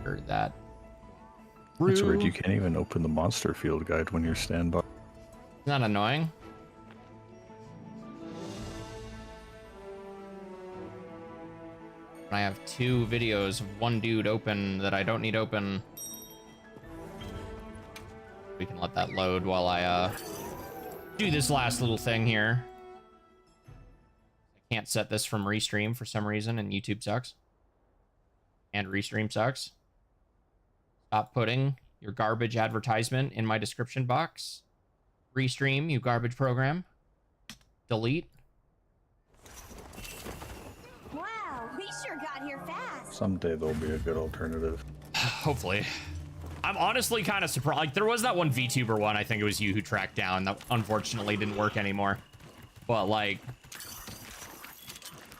Heard that. It's weird, you can't even open the monster field guide when you're standby. Isn't that annoying? I have 2 videos of one dude open that I don't need open. We can let that load while I do this last little thing here. I can't set this from restream for some reason, and YouTube sucks. And restream sucks. Stop putting your garbage advertisement in my description box. Restream, you garbage program. Delete. Wow, we sure got here fast. Someday there'll be a good alternative. Hopefully. I'm honestly kind of surprised. Like, there was that one VTuber one, I think it was you who tracked down, that unfortunately didn't work anymore. But, like,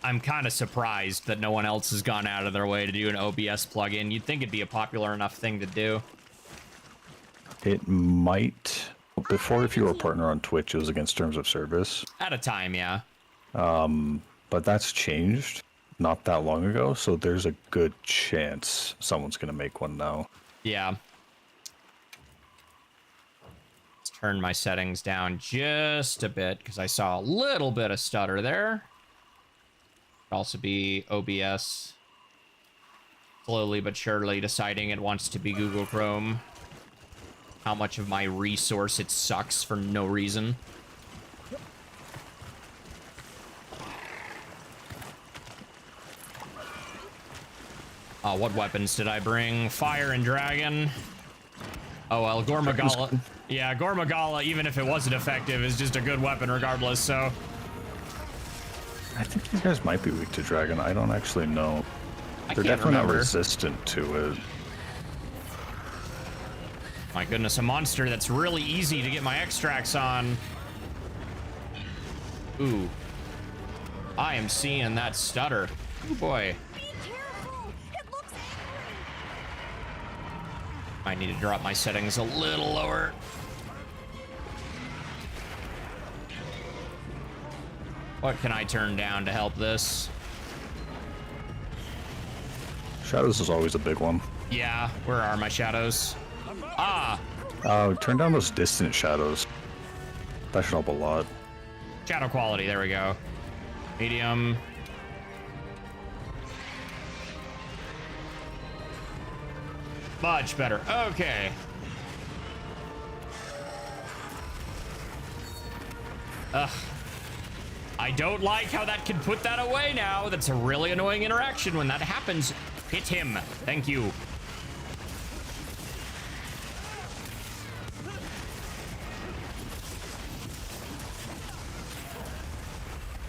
I'm kind of surprised that no one else has gone out of their way to do an OBS plugin. You'd think it'd be a popular enough thing to do. It might. Before, if you were a partner on Twitch, it was against terms of service. At a time, yeah. But that's changed not that long ago, so there's a good chance someone's going to make one now. Yeah. Let's turn my settings down just a bit, because I saw a little bit of stutter there. Could also be OBS. Slowly but surely deciding it wants to be Google Chrome. How much of my resource it sucks for no reason. What weapons did I bring? Fire and dragon. Oh, well, Gormagala. Yeah, Gormagala, even if it wasn't effective, is just a good weapon regardless, so. I think these guys might be weak to dragon. I don't actually know. They're can't definitely remember. not resistant to it. My goodness, a monster that's really easy to get my extracts on. Ooh. I am seeing that stutter. Oh boy. Be careful! It looks angry! I need to drop my settings a little lower. What can I turn down to help this? Shadows is always a big one. Yeah, where are my shadows? Ah, Turn down those distant shadows. That should help a lot. shadow quality, there we go. Medium. Much better, okay. Ugh. I don't like how that can put that away now. That's a really annoying interaction when that happens. Hit him, thank you.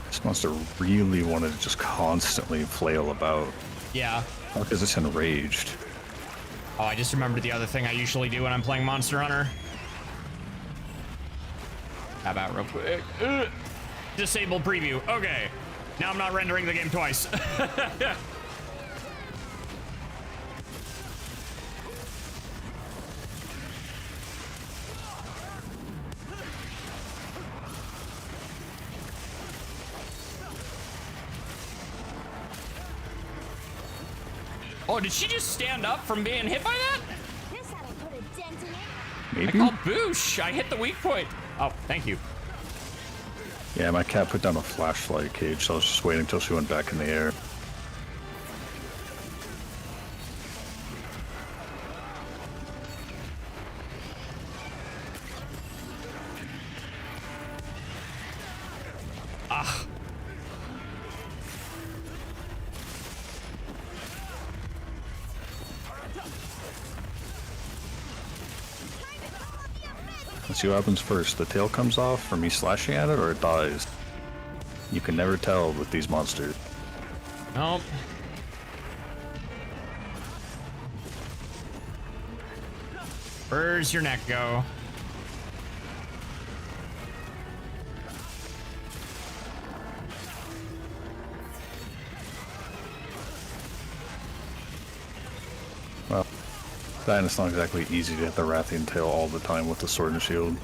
This monster really wanted to just constantly flail about. Yeah. Because it's enraged. Oh, I just remembered the other thing I usually do when I'm playing Monster Hunter. How about real quick? Disable preview. Okay. Now I'm not rendering the game twice. Oh, did she just stand up from being hit by that? This had to put a dent in it. I Maybe? called boosh. I hit the weak point. Oh, thank you. Yeah, my cat put down a flashlight cage, so I was just waiting until she went back in the air. Ah. Let's see what happens first. The tail comes off from me slashing at it, or it dies. You can never tell with these monsters. Nope. Where's your neck go? Well, that and it's not exactly easy to hit the Rathian tail all the time with the sword and shield.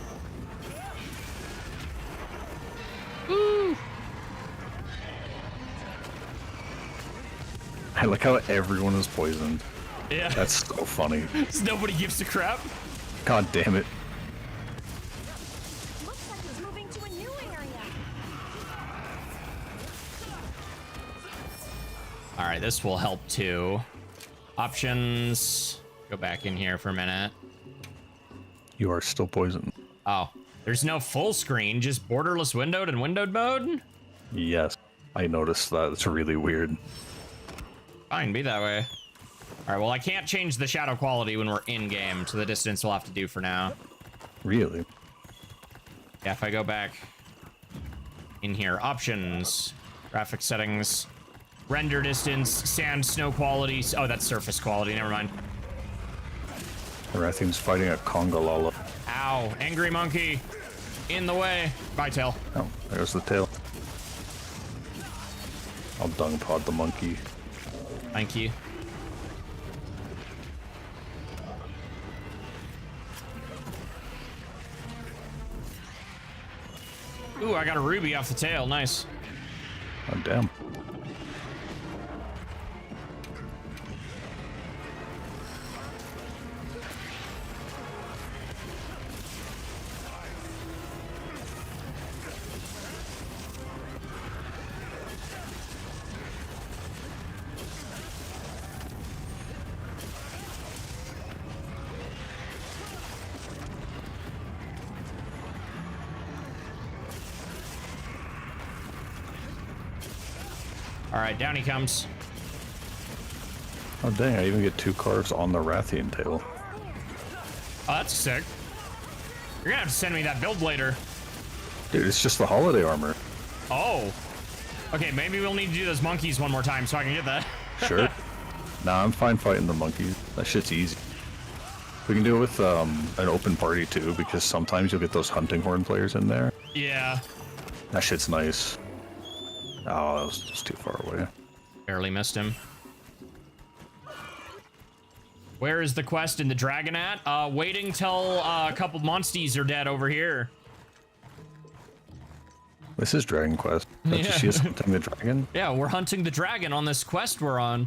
Woo! I like how everyone is poisoned. Yeah. That's so funny. Nobody gives a crap. God damn it. Looks like he's moving to a new area. All right, this will help too. Options. Go back in here for a minute. You are still poisoned. Oh, there's no full screen, just borderless windowed and windowed mode? Yes, I noticed that. It's really weird. Fine, be that way. All right, well, I can't change the shadow quality when we're in-game, so the distance will have to do for now. Really? Yeah, if I go back in here, options, graphic settings, render distance, sand, snow quality. Oh, that's surface quality, never mind. Rathian's fighting a Conga Lala. Ow, angry monkey, in the way. Bye, tail. Oh, there's the tail. I'll dung pod the monkey. Thank you. Ooh, I got a ruby off the tail. Nice. Oh, damn. All right, down he comes. Oh, dang, I even get 2 carves on the Rathian tail. Oh, that's sick. You're gonna have to send me that build later. Dude, it's just the holiday armor. Oh. Okay, maybe we'll need to do those monkeys one more time so I can get that. Sure. Nah, I'm fine fighting the monkeys. That shit's easy. We can do it with an open party too, because sometimes you'll get those hunting horn players in there. Yeah. That shit's nice. Oh, that was just too far away. Barely missed him. Where is the quest in the dragon at? Waiting till a couple monsties are dead over here. This is Dragon Quest. Don't you see us hunting the dragon? Yeah, we're hunting the dragon on this quest we're on.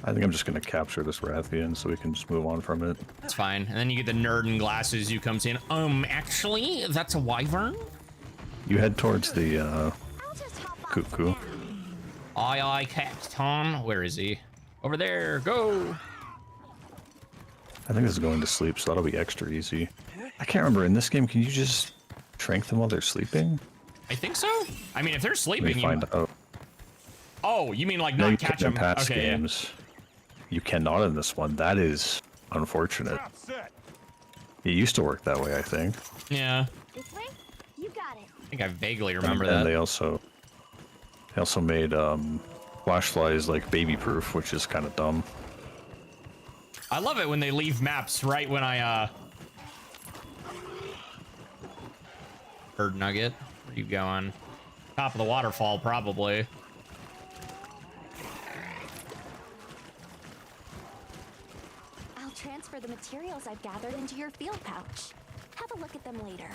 I think I'm just gonna capture this Rathian so we can just move on from it. That's fine. And then you get the nerd in glasses who comes in. Actually, that's a wyvern? You head towards the I'll just hop off cuckoo. now. Aye, aye, Captain. Where is he? Over there. Go. I think this is going to sleep, so that'll be extra easy. I can't remember, in this game, can you just trank them while they're sleeping? I think so. I mean, if they're Let sleeping, me find out. Oh, you mean like No, you not can catch in them? past Okay, yeah. games. You cannot in this one. That is unfortunate. It used to work that way, I think. Yeah. This way? You got it. I think I vaguely remember And that. they also made flash flies like baby proof, which is kind of dumb. I love it when they leave maps right when I bird nugget. Where you going? Top of the waterfall, probably. I'll transfer the materials I've gathered into your field pouch. Have a look at them later.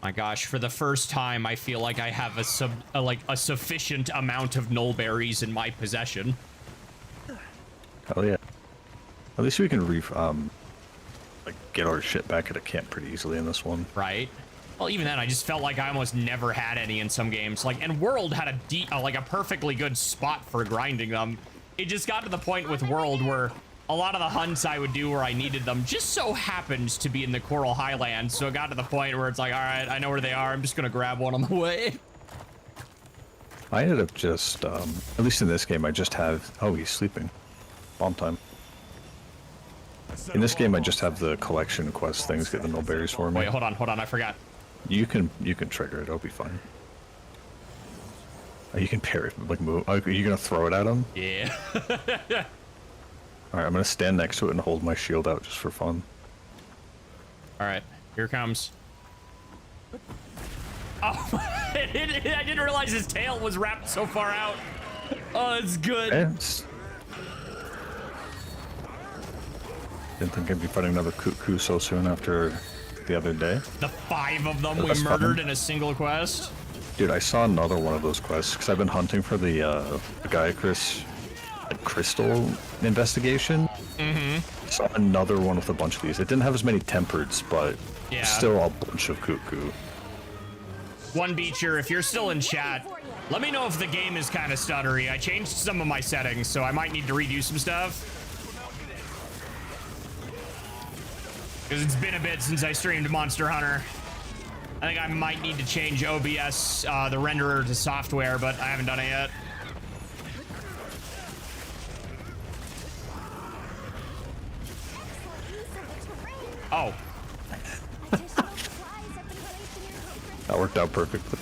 My gosh, for the first time, I feel like I have a sufficient amount of null berries in my possession. Hell yeah. At least we can like get our shit back at a camp pretty easily in this one. Right? Well, even then, I just felt like I almost never had any in some games. Like, and World had a perfectly good spot for grinding them. It just got to the point with World where a lot of the hunts I would do where I needed them just so happened to be in the Coral Highlands. So it got to the point where it's like, all right, I know where they are. I'm just going to grab one on the way. I ended up just, at least in this game, I just have, oh, he's sleeping. Bomb time. In this game, I just have the collection quest things get the null berries for me. Wait, hold on, I forgot. You can trigger it, it'll be fine. Oh, you can parry it, like move. Oh, are you gonna throw it at him? Yeah. Alright, I'm gonna stand next to it and hold my shield out just for fun. All right, here it comes. Oh, I didn't realize his tail was wrapped so far out. Oh, it's good. Didn't think I'd be fighting another cuckoo so soon after the other day. The 5 of them we That's murdered fun. in a single quest. Dude, I saw another one of those quests because I've been hunting for the guy crystal investigation. Mm-hmm. Saw another one with a bunch of these. It didn't have as many tempereds, but Yeah. still a bunch of cuckoo. One Beecher, if you're still in chat, let me know if the game is kind of stuttery. I changed some of my settings, so I might need to redo some stuff. Because it's been a bit since I streamed Monster Hunter. I think I might need to change OBS, the renderer to software, but I haven't done it yet. Oh. That worked out perfectly.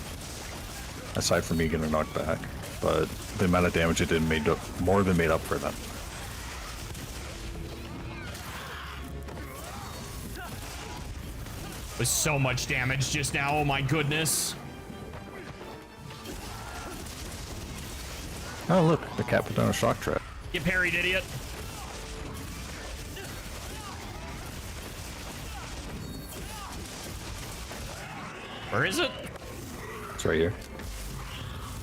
Aside from me getting knocked back. But the amount of damage it did more than made up for that. Was so much damage just now, oh my goodness. Oh look, the cat put down a shock trap. Get parried, idiot. Where is it? It's right here.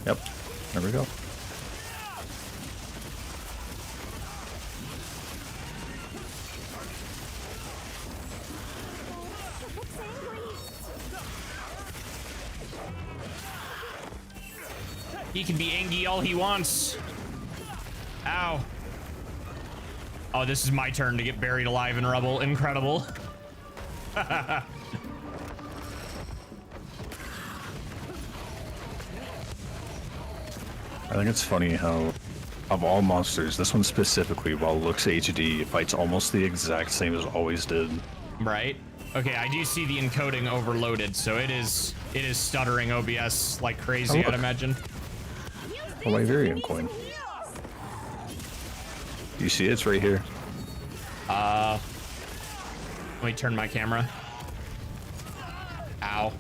Yep. There we go. He can be angry all he wants. Ow. Oh, this is my turn to get buried alive in rubble. Incredible. I think it's funny how, of all monsters, this one specifically, while it looks HD, fights almost the exact same as always did. Right. Okay, I do see the encoding overloaded, so it is stuttering OBS like crazy, Oh, I'd imagine. Oh, my Virium coin. Do you see it? It's right here. Let me turn my camera. Ow.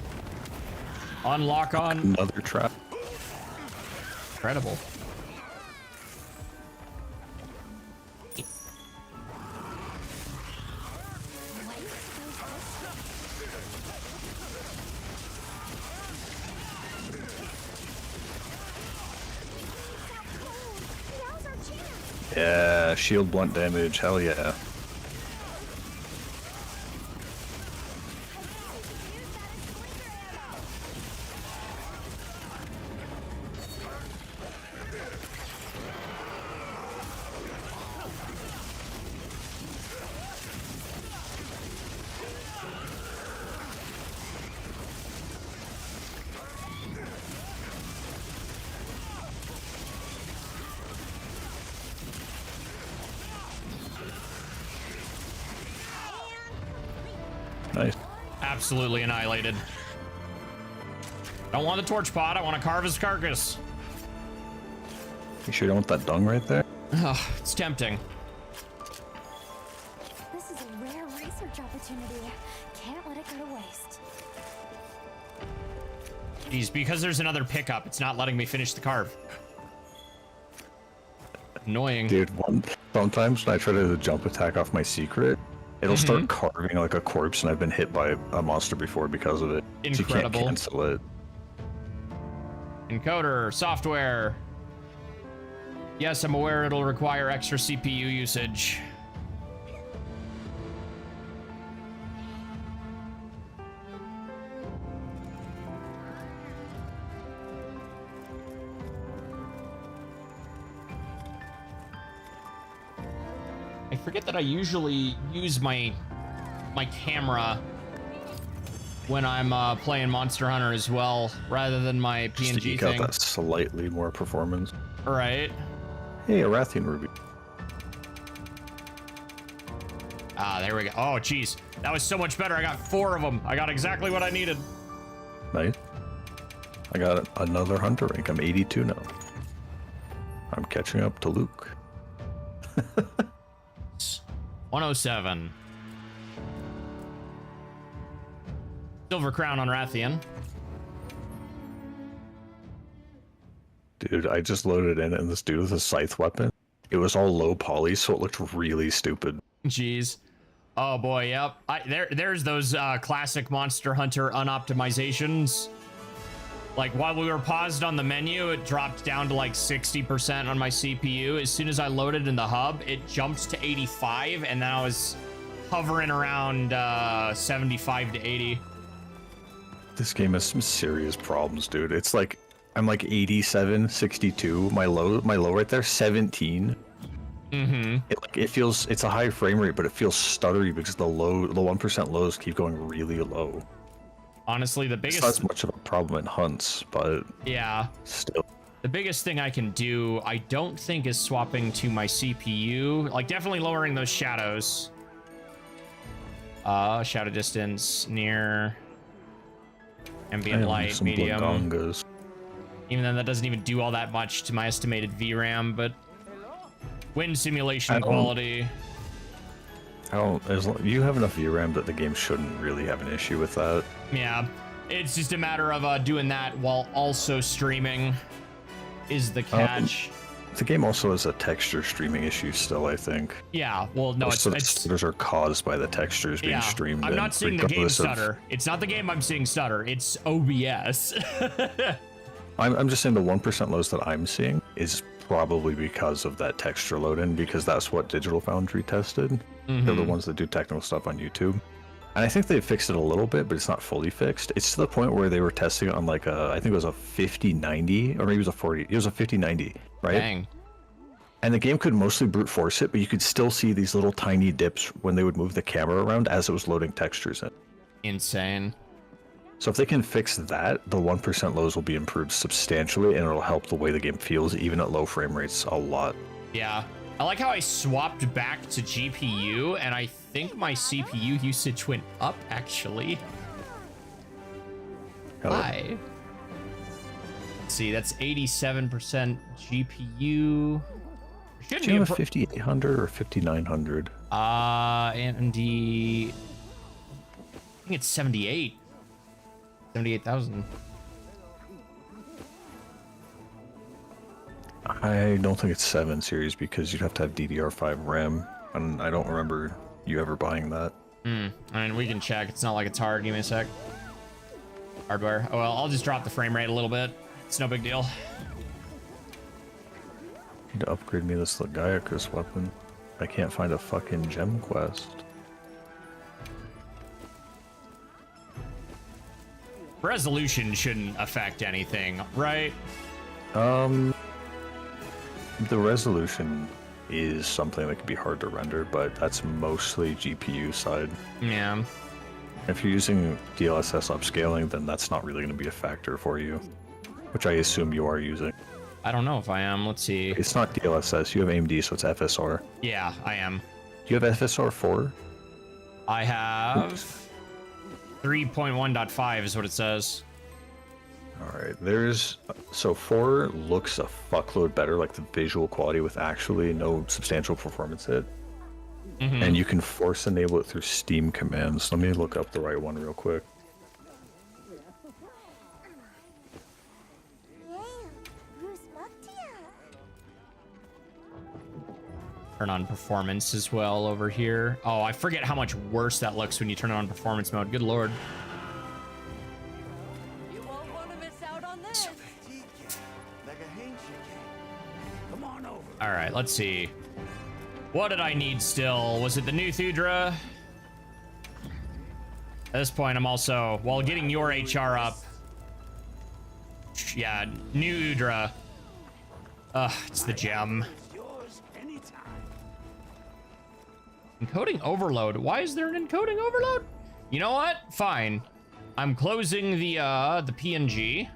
Unlock on. Another trap. Incredible. Yeah, shield blunt damage. Hell yeah. Nice. Absolutely annihilated. Don't want the torch pot. I want to carve his carcass. You sure you don't want that dung right there? Ugh, it's tempting. This is a rare research opportunity. Can't let it go to waste. Jeez, because there's another pickup, it's not letting me finish the carve. Annoying. Dude, sometimes when I try to jump attack off my secret, it'll start carving like a corpse, and I've been hit by a monster before because of it. Incredible. So you can't cancel it. Encoder, software. Yes, I'm aware it'll require extra CPU usage. I forget that I usually use my camera when I'm playing Monster Hunter as well, rather than my Just to PNG eke out thing. that slightly more performance. Right. Hey, a Rathian Ruby. Ah, there we go. Oh, jeez. That was so much better. I got 4 of them. I got exactly what I needed. Nice. I got another hunter rank. I'm 82 now. I'm catching up to Luke. 107. Silver crown on Rathian. Dude, I just loaded in and this dude with a scythe weapon. It was all low poly, so it looked really stupid. Jeez. Oh boy, yep. There's those classic Monster Hunter unoptimizations. Like while we were paused on the menu, it dropped down to like 60% on my CPU. As soon as I loaded in the hub, it jumped to 85, and then I was hovering around 75 to 80. This game has some serious problems, dude. It's like I'm like 87, 62. My low right there, 17. Mm-hmm. It feels, it's a high frame rate, but it feels stuttery because the 1% lows keep going really low. Honestly, the biggest... It's not as much of a problem in hunts, but... Yeah. Still. The biggest thing I can do, I don't think, is swapping to my CPU. Like, definitely lowering those shadows. Shadow distance, near... Ambient light, medium. Blagongas. Even then, that doesn't even do all that much to my estimated VRAM, but... Wind simulation quality. You have enough VRAM that the game shouldn't really have an issue with that. Yeah, it's just a matter of doing that while also streaming is the catch. The game also has a texture streaming issue still, I think. Yeah, well, no, stutters are caused by the textures being streamed. I'm not seeing the game stutter. It's not the game I'm seeing stutter. It's OBS. I'm just saying the 1% lows that I'm seeing is probably because of that texture load in, because that's what Digital Foundry tested. Mm-hmm. They're the ones that do technical stuff on YouTube. And I think they fixed it a little bit, but it's not fully fixed. It's to the point where they were testing it on like I think it was a 5090, or maybe it was a 40. It was a 5090, right? Dang. And the game could mostly brute force it, but you could still see these little tiny dips when they would move the camera around as it was loading textures in. Insane. So if they can fix that, the 1% lows will be improved substantially, and it'll help the way the game feels, even at low frame rates, a lot. Yeah. I like how I swapped back to GPU, and I think my CPU usage went up, actually. Hi. Let's see, that's 87% GPU. Do you have a 5800 or 5900? AMD... I think it's 78. 78,000. I don't think it's 7 series because you'd have to have DDR5 RAM, and I don't remember you ever buying that. I mean, we can check. It's not like it's hard. Give me a sec. Hardware. Oh, well, I'll just drop the frame rate a little bit. It's no big deal. Need to upgrade me this Legiacus weapon. I can't find a fucking gem quest. Resolution shouldn't affect anything, right? The resolution is something that can be hard to render, but that's mostly GPU side. Yeah. If you're using DLSS upscaling, then that's not really going to be a factor for you, which I assume you are using. I don't know if I am. Let's see. It's not DLSS. You have AMD, so it's FSR. Yeah, I am. Do you have FSR 4? I have 3.1.5 is what it says. All right, so 4 looks a fuckload better, like the visual quality with actually no substantial performance hit. Mm-hmm. And you can force enable it through Steam commands. Let me look up the right one real quick. Turn on performance as well over here. Oh, I forget how much worse that looks when you turn it on performance mode. Good lord. You won't want to miss out on this. Come on over. All right, let's see. What did I need still? Was it the new Thudra? At this point, I'm also, while getting your HR up. Yeah, new Udra. It's the gem. Encoding overload. Why is there an encoding overload? You know what? Fine. I'm closing the PNG.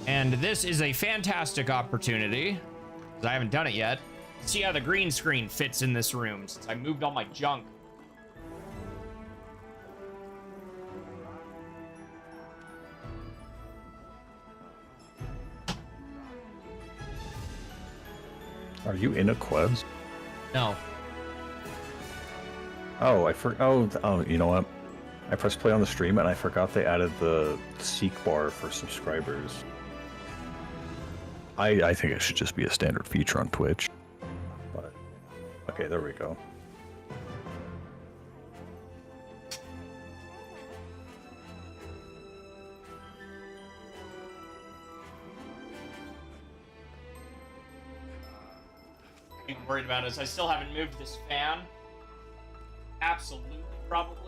And this is a fantastic opportunity, because I haven't done it yet, to see how the green screen fits in this room since I moved all my junk. Are you in a quest? No. Oh, you know what? I pressed play on the stream and I forgot they added the seek bar for subscribers. I think it should just be a standard feature on Twitch. But Okay, there we go. What I'm worried about is I still haven't moved this fan. Absolutely, probably.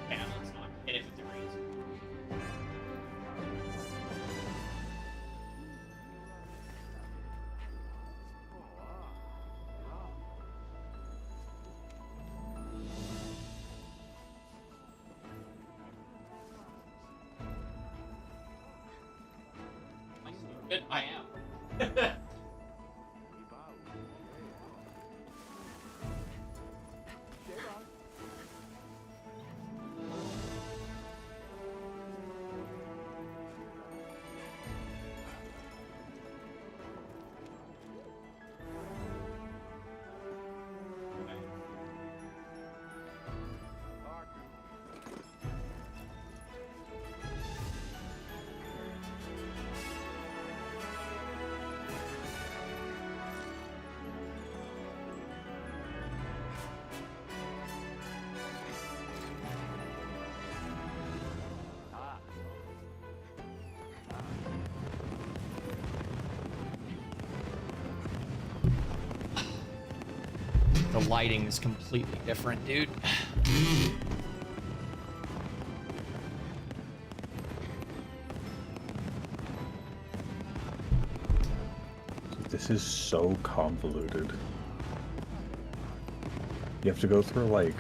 Yeah, let's not hit it with the reins. Am I stupid? I am. The lighting is completely different, dude. This is so convoluted. You have to go through, like,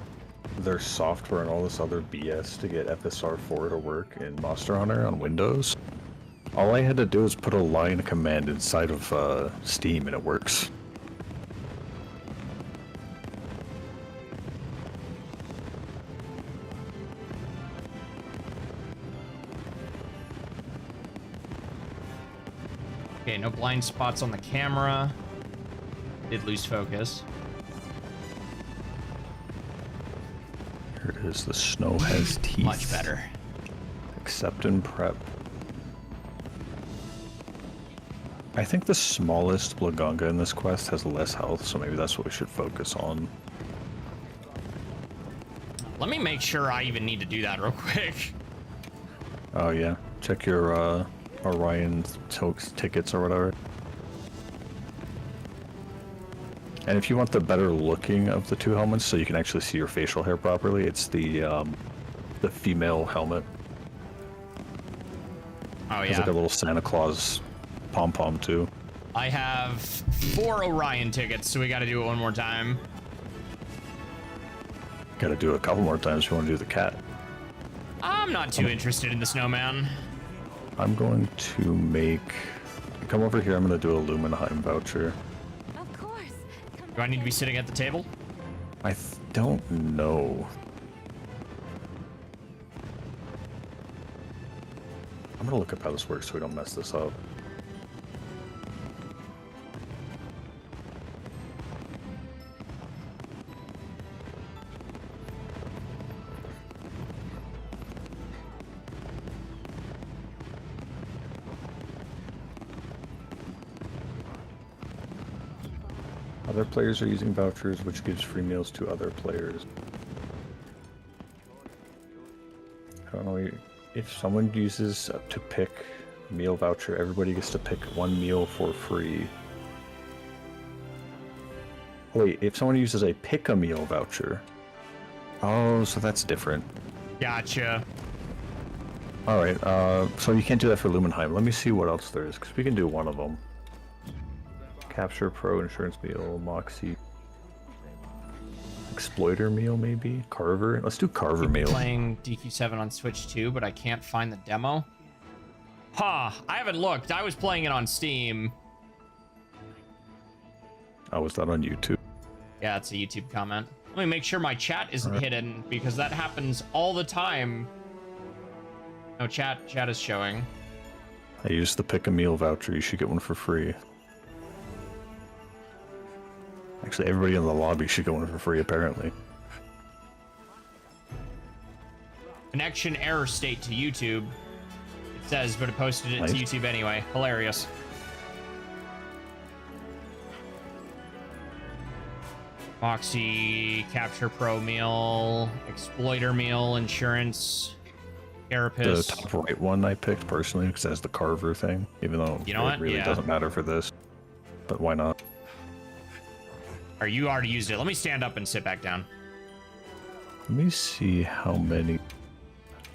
their software and all this other BS to get FSR4 to work in Monster Hunter on Windows. All I had to do was put a line command inside of Steam and it works. Okay, no blind spots on the camera. Did lose focus. Here it is, the snow has teeth. Much better. Accept and prep. I think the smallest Blagunga in this quest has less health, so maybe that's what we should focus on. Let me make sure I even need to do that real quick. Oh yeah, check your Orion tickets or whatever. And if you want the better looking of the two helmets, so you can actually see your facial hair properly, it's the female helmet. Oh It's yeah. like a little Santa Claus pom-pom too. I have 4 Orion tickets, so we got to do it one more time. Gotta do it a couple more times if you want to do the cat. I'm not too interested in the snowman. I'm going to make... Come over here, I'm going to do a Lumenheim voucher. Of course. Come Do I need to be sitting at the table? I don't know. I'm going to look up how this works so we don't mess this up. Other players are using vouchers, which gives free meals to other players. I don't know, if someone uses to pick meal voucher, everybody gets to pick one meal for free. Wait, if someone uses a pick a meal voucher. Oh, so that's different. Gotcha. Alright, so you can't do that for Lumenheim. Let me see what else there is, because we can do one of them. Capture Pro Insurance Meal, Moxie. Exploiter Meal, maybe? Carver? Let's do Carver Meal. Playing DQ7 on Switch too, but I can't find the demo. Huh, I haven't looked. I was playing it on Steam. Oh, was that on YouTube? Yeah, it's a YouTube comment. Let me make sure my chat isn't hidden, because that happens all the time. No, chat is showing. I used the pick a meal voucher. You should get one for free. Actually, everybody in the lobby should get one for free, apparently. Connection error state to YouTube. It says, but it posted it Nice. to YouTube anyway. Hilarious. Moxie, Capture Pro meal, Exploiter meal, insurance, The Carapace. top right one I picked personally because it has the carver thing, even though You know it what? really Yeah. doesn't matter for this. But why not? Or you already used it. Let me stand up and sit back down. Let me see how many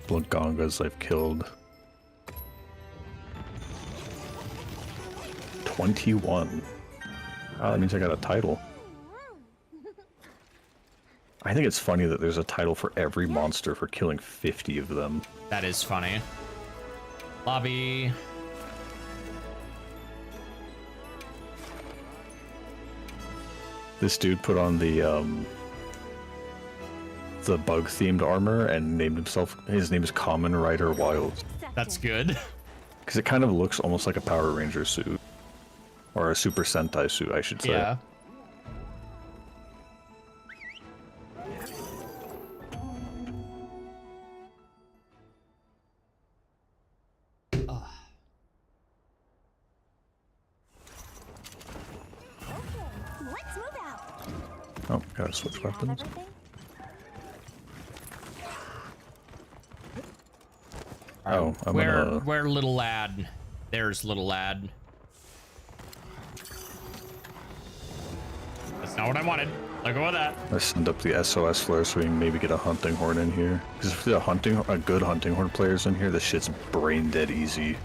Blagongas I've killed. 21. Oh, that means I got a title. I think it's funny that there's a title for every monster for killing 50 of them. That is funny. Lobby. This dude put on the bug-themed armor and named himself, his name is Common Rider Wild. That's good. Because it kind of looks almost like a Power Ranger suit. Or a Super Sentai suit, I should say. Yeah. Let's move out. Oh, gotta switch Have weapons. everything? Oh, I'm gonna... Where little lad? There's little lad. That's not what I wanted. Let go of that. Let's send up the SOS flare so we can maybe get a hunting horn in here. Because if a good hunting horn player's in here, this shit's brain dead easy.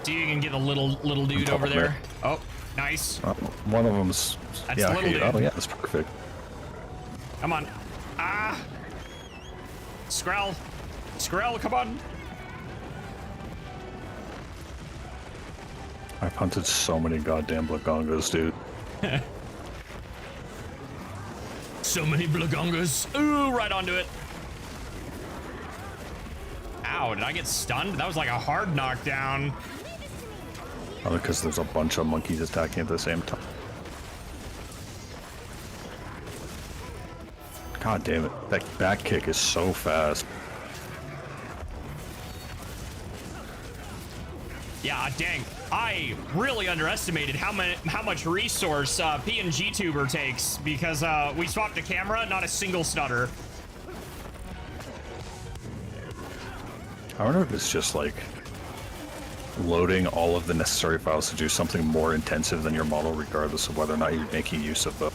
See, you can get the little dude top over of there. there. Oh, nice. One of them's... That's yeah, the little okay. dude. Oh yeah, that's perfect. Come on. Ah! Skrell! Skrell, come on! I've hunted so many goddamn Blagongas, dude. So many Blagongas. Ooh, right onto it. Ow, did I get stunned? That was like a hard knockdown. Probably because there's a bunch of monkeys attacking at the same time. God damn it. That back kick is so fast. Yeah, dang. I really underestimated how much resource PNG Tuber takes because we swapped the camera, not a single stutter. I wonder if it's just like loading all of the necessary files to do something more intensive than your model, regardless of whether or not you're making use of them.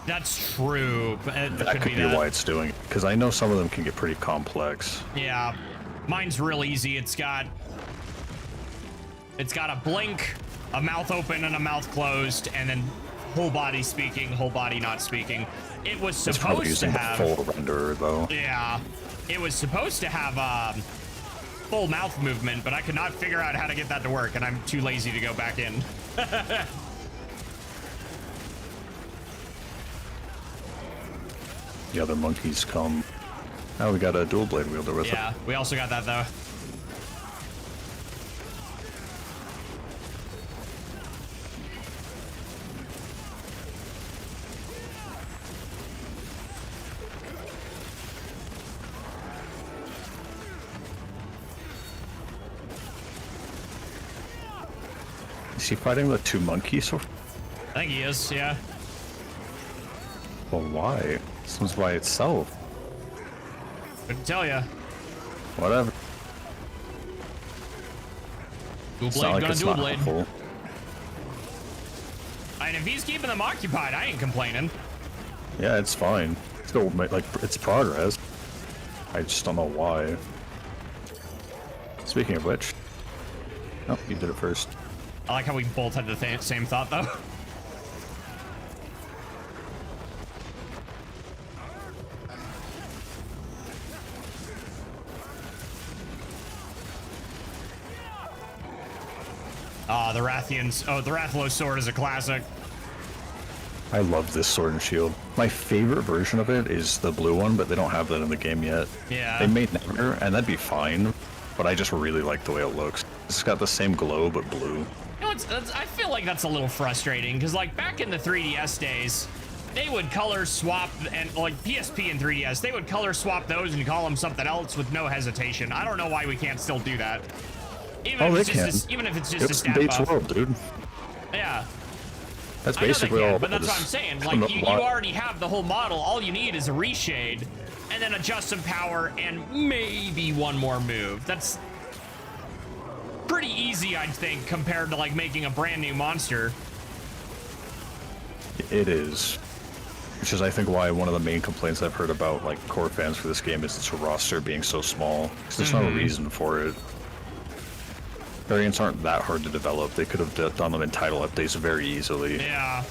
That's true. But That could be why it's doing it. Because I know some of them can get pretty complex. Yeah, mine's real easy. It's got a blink, a mouth open, and a mouth closed, and then whole body speaking, whole body not speaking. It was It's probably supposed to using have the full renderer though. Yeah, it was supposed to have full mouth movement, but I could not figure out how to get that to work, and I'm too lazy to go back in. The other monkeys come. Oh, we got a dual blade wielder with Yeah, we also got that though. it. Is he fighting the two monkeys? Or... I think he is, yeah. Well, why? This one's by itself. Couldn't tell ya. Whatever. Dual It's blade, not like gonna it's dual not blade. helpful. And if he's keeping them occupied, I ain't complaining. Yeah, it's fine. Still, like, it's progress. I just don't know why. Speaking of which... Oh, you did it first. I like how we both had the same thought though. Ah, the Rathians. Oh, the Rathlo sword is a classic. I love this sword and shield. My favorite version of it is the blue one, but they don't have that in the game yet. Yeah. They may never, and that'd be fine, but I just really like the way it looks. It's got the same glow, but blue. You know, I feel like that's a little frustrating, because, like, back in the 3DS days, they would color swap, and, like, PSP and 3DS, they would color swap those and call them something else with no hesitation. I don't know why we can't still do that. Even if it's just a stat buff. World, dude. Yeah. That's basically all. But that's what I'm saying. Like, you already have the whole model. All you need is a reshade, and then adjust some power, and maybe one more move. That's pretty easy, I think, compared to, like, making a brand new monster. It is. Which is, I think, why one of the main complaints I've heard about, like, core fans for this game is its roster being so small. Because there's no reason for it. Variants aren't that hard to develop. They could have done them in title updates very easily. Yeah.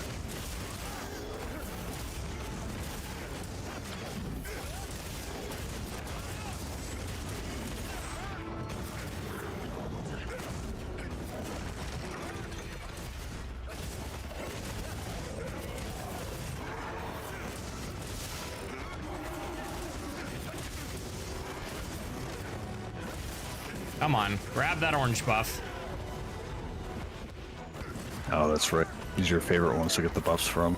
Come on, grab that orange buff. Oh, that's right. These are your favorite ones to get the buffs from.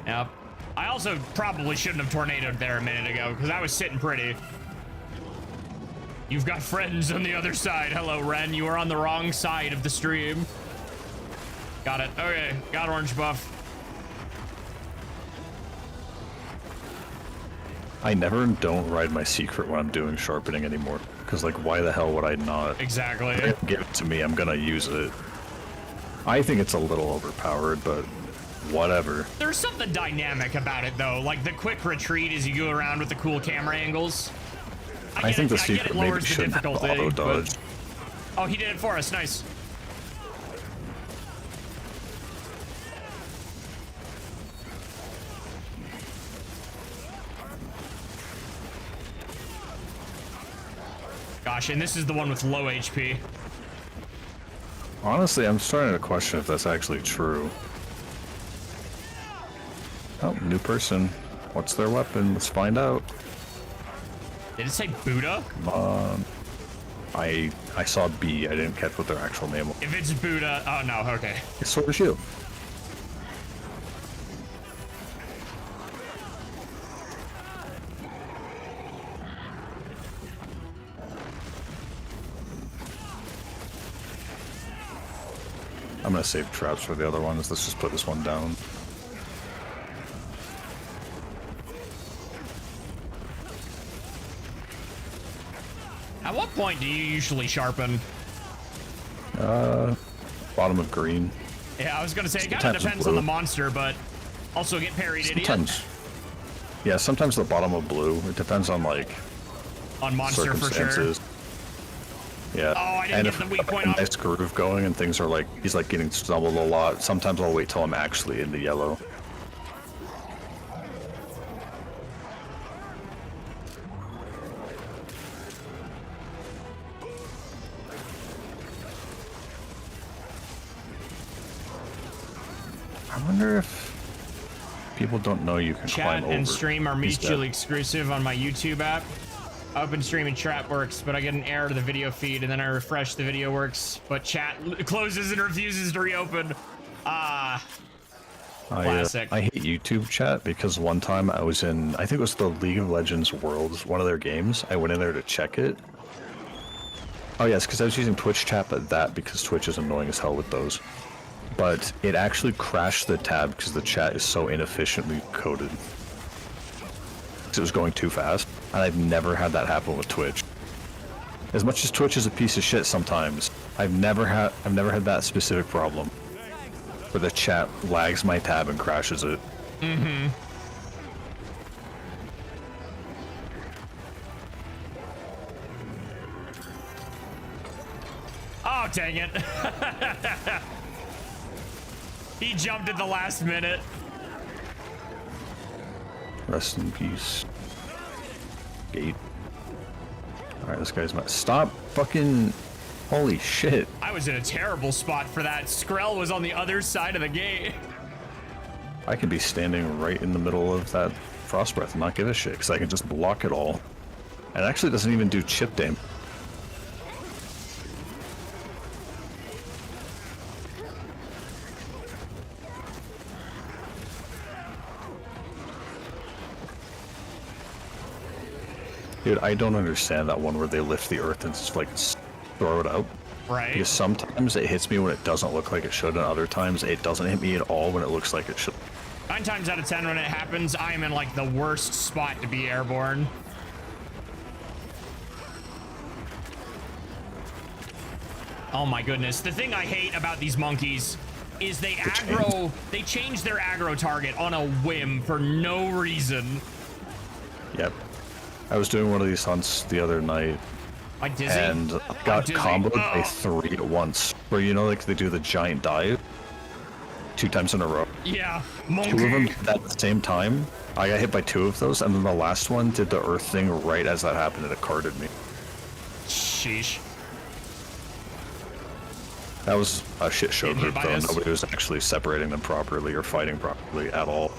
Yep. I also probably shouldn't have tornadoed there a minute ago, because I was sitting pretty. You've got friends on the other side. Hello, Ren. You are on the wrong side of the stream. Got it. Okay, got orange buff. I never don't ride my secret when I'm doing sharpening anymore. Because, like, why the hell would I not? Exactly. Give it to me, I'm gonna use it. I think it's a little overpowered, but whatever. There's something dynamic about it, though. Like, the quick retreat as you go around with the cool camera angles. I think the secret maybe shouldn't have auto dodge. Oh, he did it for us. Nice. Gosh, and this is the one with low HP. Honestly, I'm starting to question if that's actually true. Oh, new person. What's their weapon? Let's find out. Did it say Buddha? Come on. I saw B. I didn't catch what their actual name was. If it's Buddha, oh no, okay. It's Sword of Shield. I'm gonna save traps for the other ones. Let's just put this one down. At what point do you usually sharpen? Bottom of green. Yeah, I was gonna say, it kind of depends on the monster, but also get parried, sometimes, idiot. Yeah, sometimes the bottom of blue. It depends on, like, on monster for sure. Yeah. Oh, I didn't get the weak point off. Nice groove going and things are like, he's like getting stumbled a lot. Sometimes I'll wait till I'm actually in the yellow. I wonder if people don't know you can climb Chat over. and stream are mutually exclusive on my YouTube app. Open stream and chat works, but I get an error to the video feed, and then I refresh the video works, but chat closes and refuses to reopen. Classic. I hate YouTube chat because one time I was in, I think it was the League of Legends Worlds, one of their games. I went in there to check it. Oh yes, because I was using Twitch chat, but that because Twitch is annoying as hell with those. But it actually crashed the tab because the chat is so inefficiently coded. It was going too fast, and I've never had that happen with Twitch. As much as Twitch is a piece of shit sometimes, I've never had that specific problem where the chat lags my tab and crashes it. Mm-hmm. Oh, dang it. He jumped at the last minute. Rest in peace. Gate. Alright, this guy's not. Stop fucking. Holy shit. I was in a terrible spot for that. Skrell was on the other side of the gate. I can be standing right in the middle of that frost breath and not give a shit, because I can just block it all. And it actually doesn't even do chip damage. Dude, I don't understand that one where they lift the earth and just like throw it out. Right. Because sometimes it hits me when it doesn't look like it should, and other times it doesn't hit me at all when it looks like it should. 9 times out of 10 when it happens, I am in like the worst spot to be airborne. Oh my goodness. The thing I hate about these monkeys is they change their aggro target on a whim for no reason. Yep. I was doing one of these hunts the other night, Like Dizzy? and I got comboed by 3 at once. Where, you know, like they do the giant dive 2 times in a row. Yeah, 2 monkey. of them at the same time. I got hit by 2 of those, and then the last one did the earth thing right as that happened, and it carded me. Sheesh. That was a shit show Getting hit group, by though. this? Nobody was actually separating them properly or fighting properly at all.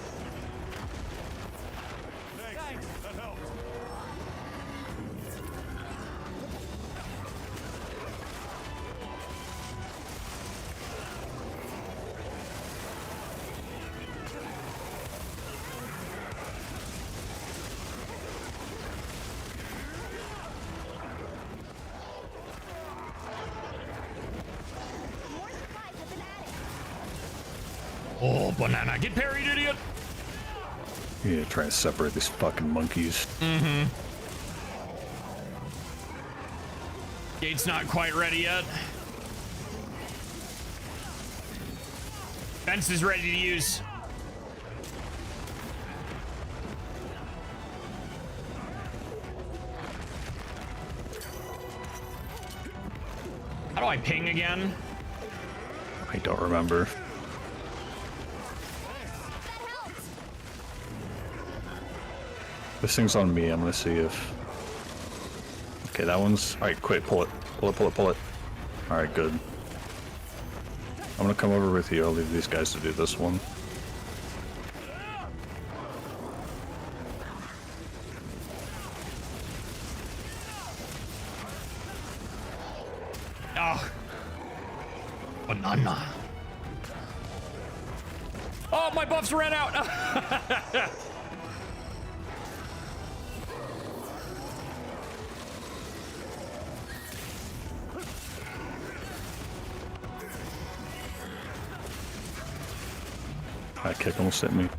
Oh, banana. Get parried, idiot. Yeah, trying to separate these fucking monkeys. Mm-hmm. Gate's not quite ready yet. Fence is ready to use. How do I ping again? I don't remember. This thing's on me. I'm gonna see if... Okay, that one's... Alright, quick, pull it. Pull it, pull it, pull it. Alright, good. I'm gonna come over with you. I'll leave these guys to do this one. Oh. Banana. Oh, my buffs ran out. That kick almost hit me.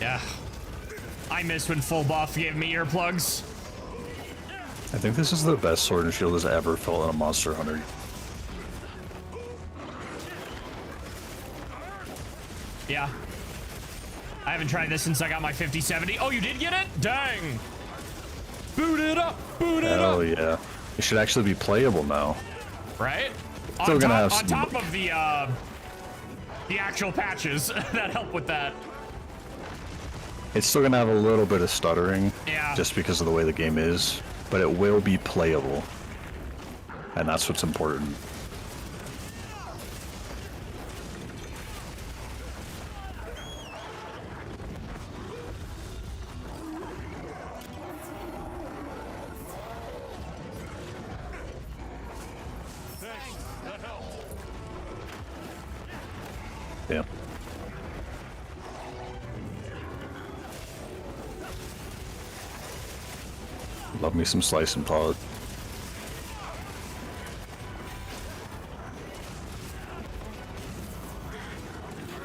Yeah. I miss when full buff gave me earplugs. I think this is the best Sword and Shield has ever felt in a Monster Hunter. Yeah. I haven't tried this since I got my 5070. Oh, you did get it? Dang. Boot it up. Boot it Hell up. yeah. It should actually be playable now. Right? Still on gonna top, have on some- top of the actual patches that help with that. It's still gonna have a little bit of stuttering. Yeah. Just because of the way the game is. But it will be playable. And that's what's important. Yeah. Love me some slice and pod.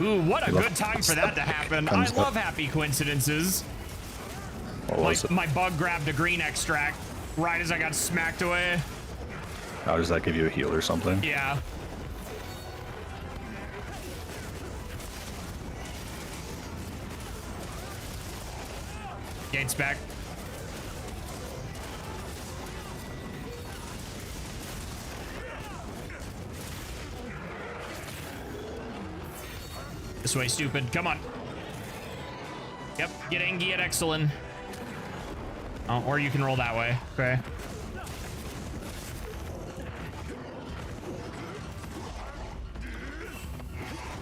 Ooh, what a good time for that to happen. I Comes up. love happy coincidences. What was it? My bug grabbed a green extract right as I got smacked away. How does that give you a heal or something? Yeah. Gates back. This way, stupid. Come on. Yep, get Engi at Exelin. Oh, or you can roll that way. Okay.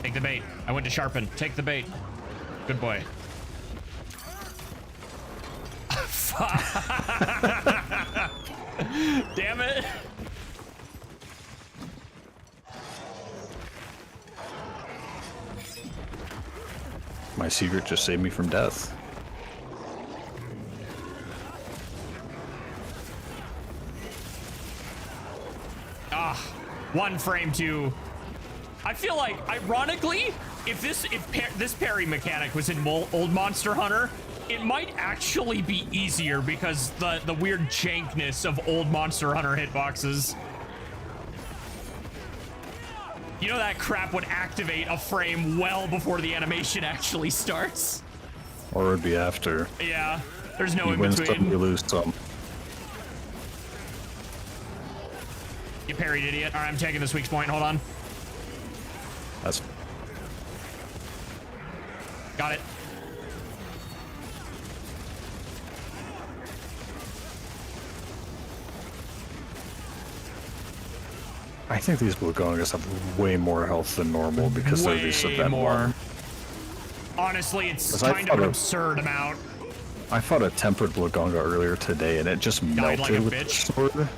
Take the bait. I went to sharpen. Take the bait. Good boy. Damn it. My secret just saved me from death. Ah, one frame two. I feel like, ironically, if this parry mechanic was in old Monster Hunter, it might actually be easier because the weird jankness of old Monster Hunter hitboxes. You know that crap would activate a frame well before the animation actually starts. Or it would be after. Yeah, there's no You in win some, between. you lose some. You parried, idiot. All right, I'm taking this weak point. Hold on. That's Got it. I think these blue gongas have way more health than normal because they're these Way event more. one. Honestly, it's 'Cause I kind of thought an of- absurd amount. I fought a tempered blue gonga earlier today and it just Died melted like a with bitch. the sword.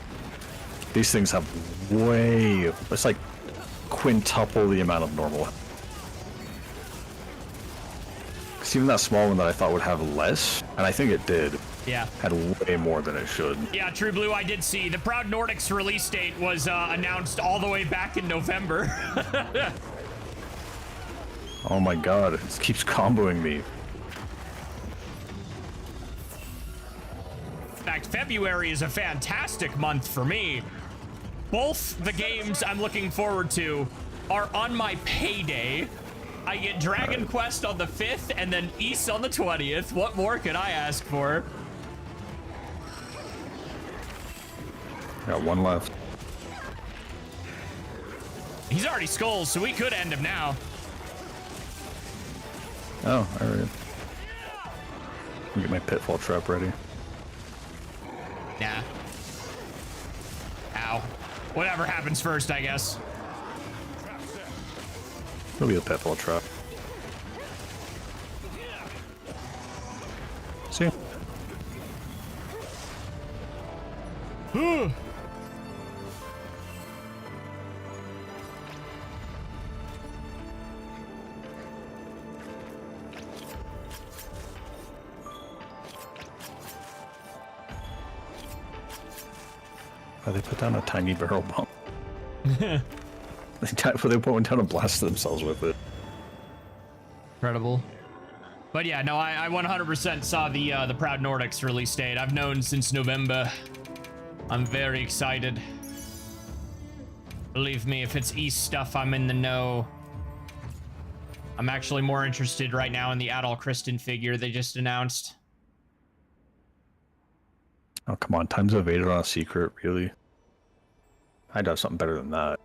These things have way, it's like quintuple the amount of normal. Because even that small one that I thought would have less, and I think it did, Yeah. had way more than it should. Yeah, True Blue, I did see. The Proud Nordics release date was announced all the way back in November. Oh my god, it keeps comboing me. In fact, February is a fantastic month for me. Both the games I'm looking forward to are on my payday. I get Dragon Quest on the 5th and then East on the 20th. What more could I ask for? Got one left. He's already skulls, so we could end him now. Oh, alright. Get my pitfall trap ready. Nah. Ow. Whatever happens first, I guess. It'll be a pitfall trap. See? Oh, they put down a tiny barrel bomb. They put one down and blasted themselves with it. Incredible. But yeah, no, I 100% saw the Proud Nordics release date. I've known since November. I'm very excited. Believe me, if it's East stuff, I'm in the know. I'm actually more interested right now in the Adol Kristen figure they just announced. Oh, come on. Times evaded on a secret, really? I'd have something better than that.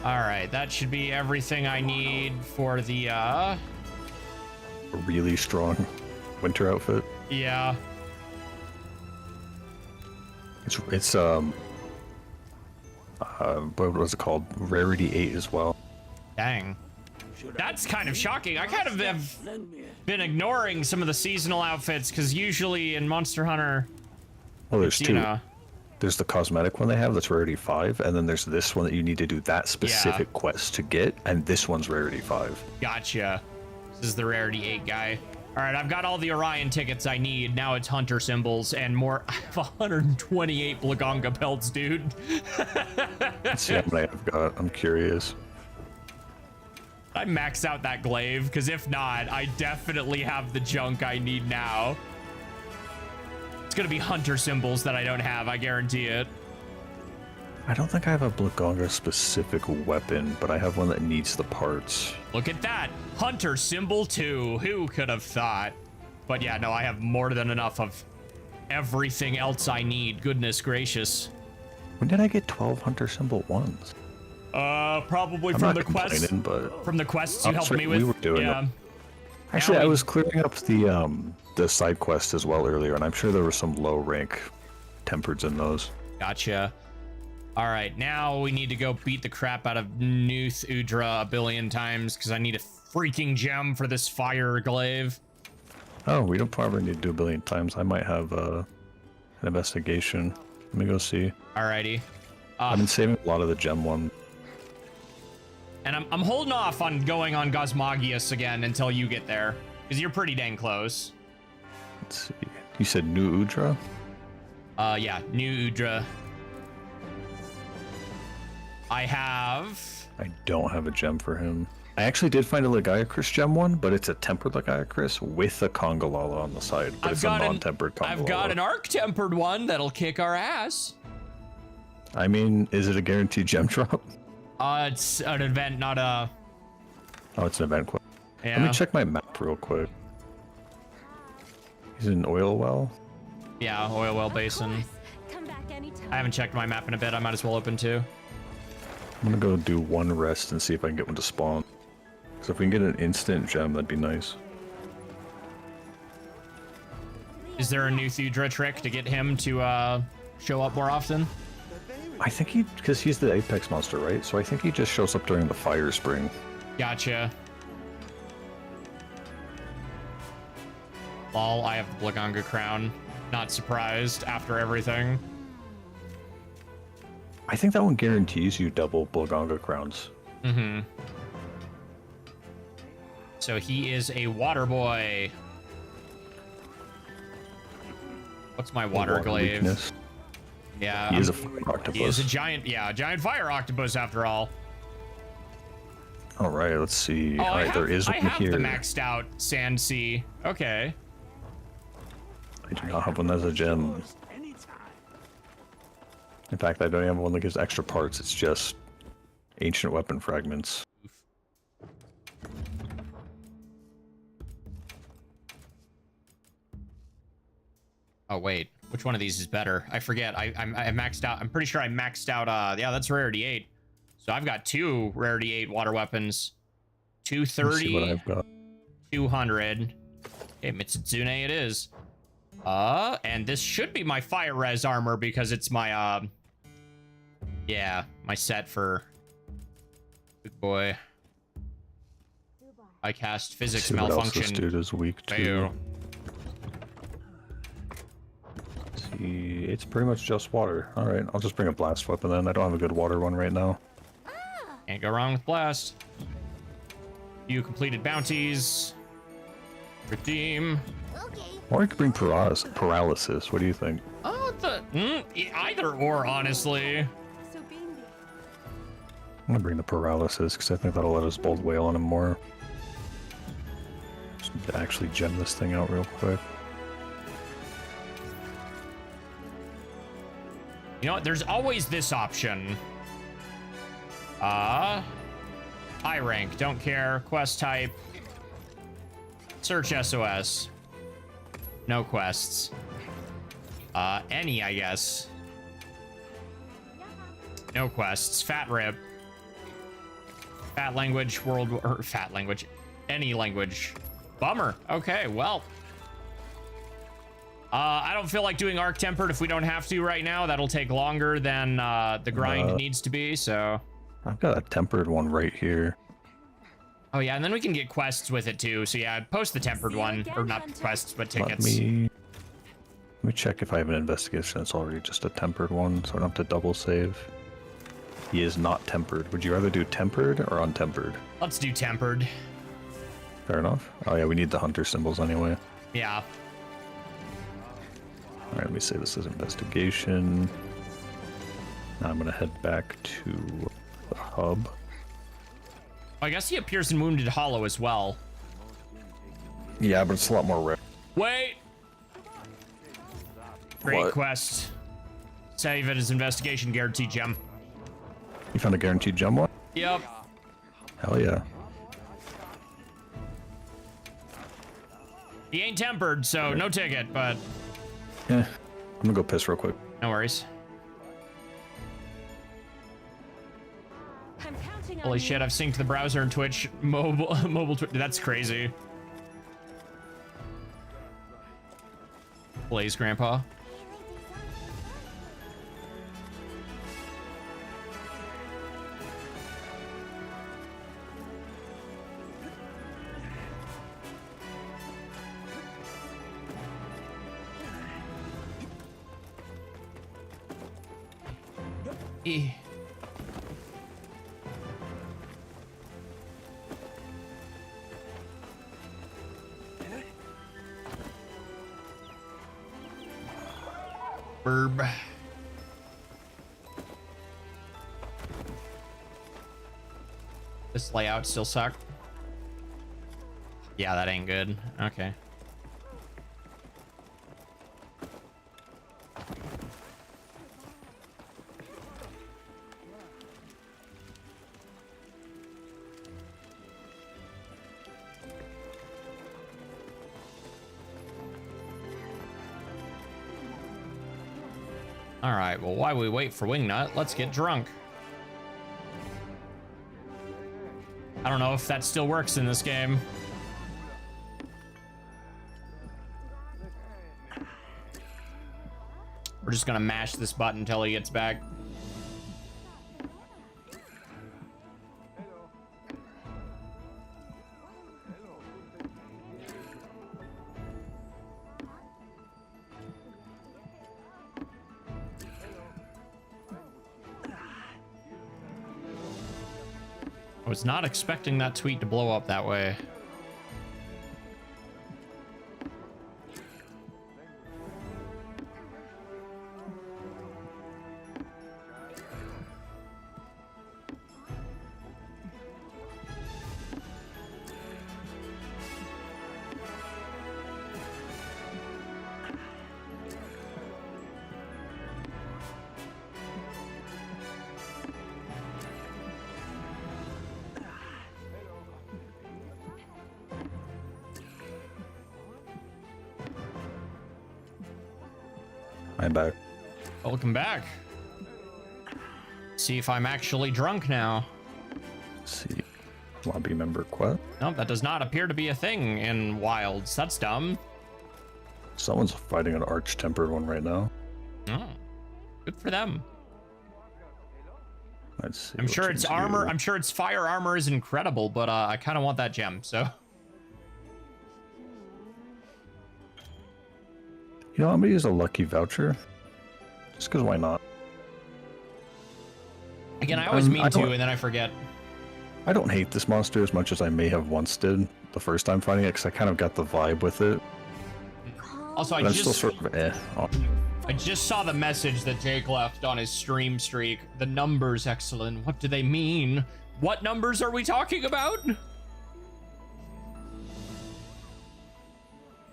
All right, that should be everything I need for the, A really strong winter outfit. yeah. It's what was it called? Rarity 8 as well. Dang. That's kind of shocking. I kind of have been ignoring some of the seasonal outfits because usually in Monster Hunter, Well, there's you two. know, There's the cosmetic one they have that's rarity 5, and then there's this one that you need to do that specific quest to get, and this one's rarity 5. gotcha. This is the rarity 8 guy. All right, I've got all the Orion tickets I need. Now it's hunter symbols and more. I have 128 Blagonga pelts, dude. Let's see how many I've got. I'm curious. I max out that glaive because if not, I definitely have the junk I need now. It's gonna be hunter symbols that I don't have, I guarantee it. I don't think I have a Blagonga specific weapon, but I have one that needs the parts. Look at that. Hunter symbol 2. Who could have thought? But yeah, no, I have more than enough of everything else I need. Goodness gracious. When did I get 12 hunter symbol ones? Probably I'm from not the quest. complaining, but From the quests you Oh, helped sorry, me with. we were doing yeah. it. Actually, Now I we- was clearing up the side quest as well earlier, and I'm sure there were some low rank tempereds in those. Gotcha. All right, now we need to go beat the crap out of Nuth Udra a billion times because I need a freaking gem for this fire glaive. Oh, we don't probably need to do a billion times. I might have an investigation. Let me go see. Alrighty. I've been saving a lot of the gem one. And I'm holding off on going on Gosmagius again until you get there because you're pretty dang close. Let's see. You said New Udra? Yeah, New Udra. I have. I don't have a gem for him. I actually did find a Legiacris gem one, but it's a tempered Legiacris with a Congalala on the side. But it's a non-tempered Congalala. I've got an arc-tempered one that'll kick our ass. I mean, is it a guaranteed gem drop? It's an event, not a... Oh, it's an event quest. Yeah. Let me check my map real quick. He's in Oil Well. Yeah, Oil Well Basin. Come back anytime. I haven't checked my map in a bit. I might as well open two. I'm gonna go do one rest and see if I can get one to spawn. Because if we can get an instant gem, that'd be nice. Is there a new Thudra trick to get him to show up more often? I think because he's the apex monster, right? So I think he just shows up during the fire spring. Gotcha. Lol, I have the Blaganga crown. Not surprised after everything. I think that one guarantees you double Blaganga crowns. Mm-hmm. So he is a water boy. What's my water glaive? Weakness. Yeah. He is a fire octopus. He is a giant, a giant fire octopus after all. All right, let's see. Oh, All right, there is I one have here. the maxed out Sand Sea. Okay. I do not have one that's a gem. In fact, I don't have one that gives extra parts. It's just ancient weapon fragments. Oh wait, which one of these is better? I forget. I maxed out. I'm pretty sure I maxed out. Yeah, that's rarity 8. So I've got 2 rarity 8 water weapons. Let's see what 230, I've got. 200. Okay, Mitsuzune it is. And this should be my fire res armor because it's my yeah, my set for big boy. I cast physics See what else malfunction. this dude is weak to. Ew. See, it's pretty much just water. All right, I'll just bring a blast weapon then. I don't have a good water one right now. Can't go wrong with blast. You completed bounties. Redeem. Okay. Or I could bring paralysis. What do you think? Oh, either or, honestly. So Beanby. I'm gonna bring the paralysis because I think that'll let us both wail on him more. Just need to actually gem this thing out real quick. You know what? There's always this option. High rank, don't care. Quest type. Search SOS. No quests. Any, I guess. No quests. Fat rip. Fat language, fat language. Any language. Bummer. Okay, well. I don't feel like doing arc tempered if we don't have to right now. That'll take longer than the grind needs to be, so. I've got a tempered one right here. Oh yeah, and then we can get quests with it too. So yeah, post the tempered one, or not quests, but tickets. Let me check if I have an investigation that's already just a tempered one, so I don't have to double save. He is not tempered. Would you rather do tempered or untempered? Let's do tempered. Fair enough. Oh yeah, we need the hunter symbols anyway. Yeah. All right, let me say this is investigation. Now I'm gonna head back to the hub. I guess he appears in Wounded Hollow as well. Yeah, but it's a lot more rare. Wait. Great What? quest. Save it as investigation guaranteed gem. You found a guaranteed gem one? Yep. Hell yeah. He ain't tempered, so no ticket, but I'm gonna go piss real quick. no worries. I Holy shit, I've synced the browser and Twitch mobile Twitch. That's crazy. Blaze Grandpa. E. Burb. This layout still suck. Yeah, that ain't good. Okay. All right, well, while we wait for Wingnut, let's get drunk. I don't know if that still works in this game. We're just gonna mash this button until he gets back. I was not expecting that tweet to blow up that way. I'm back. Welcome back. See if I'm actually drunk now. Let's see. Lobby member quest. Nope, that does not appear to be a thing in Wilds. That's dumb. Someone's fighting an arch-tempered one right now. Oh, good for them. Let's see. I'm sure which its one's armor, you. I'm sure its fire armor is incredible, but I kind of want that gem, so. You know, I'm gonna use a lucky voucher. Just because why not? Again, I always mean I to, don't- and then I forget. I don't hate this monster as much as I may have once did the first time fighting it, because I kind of got the vibe with it. Also, I But I'm still just, sort of I just saw the message that Jake left on his stream streak. The numbers, excellent. What do they mean? What numbers are we talking about? Let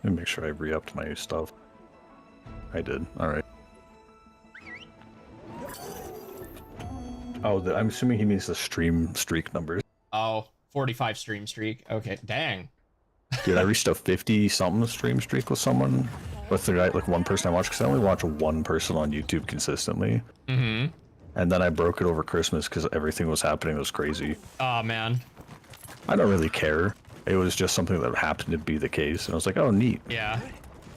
me make sure I re-upped my stuff. I did. All right. Oh, I'm assuming he means the stream streak numbers. Oh, 45 stream streak. Okay, dang. Dude, I reached a 50-something stream streak with someone. With the guy, like one person I watch, because I only watch one person on YouTube consistently. Mm-hmm. And then I broke it over Christmas because everything was happening. It was crazy. Oh, man. I don't really care. It was just something that happened to be the case. And I was like, oh, neat. Yeah.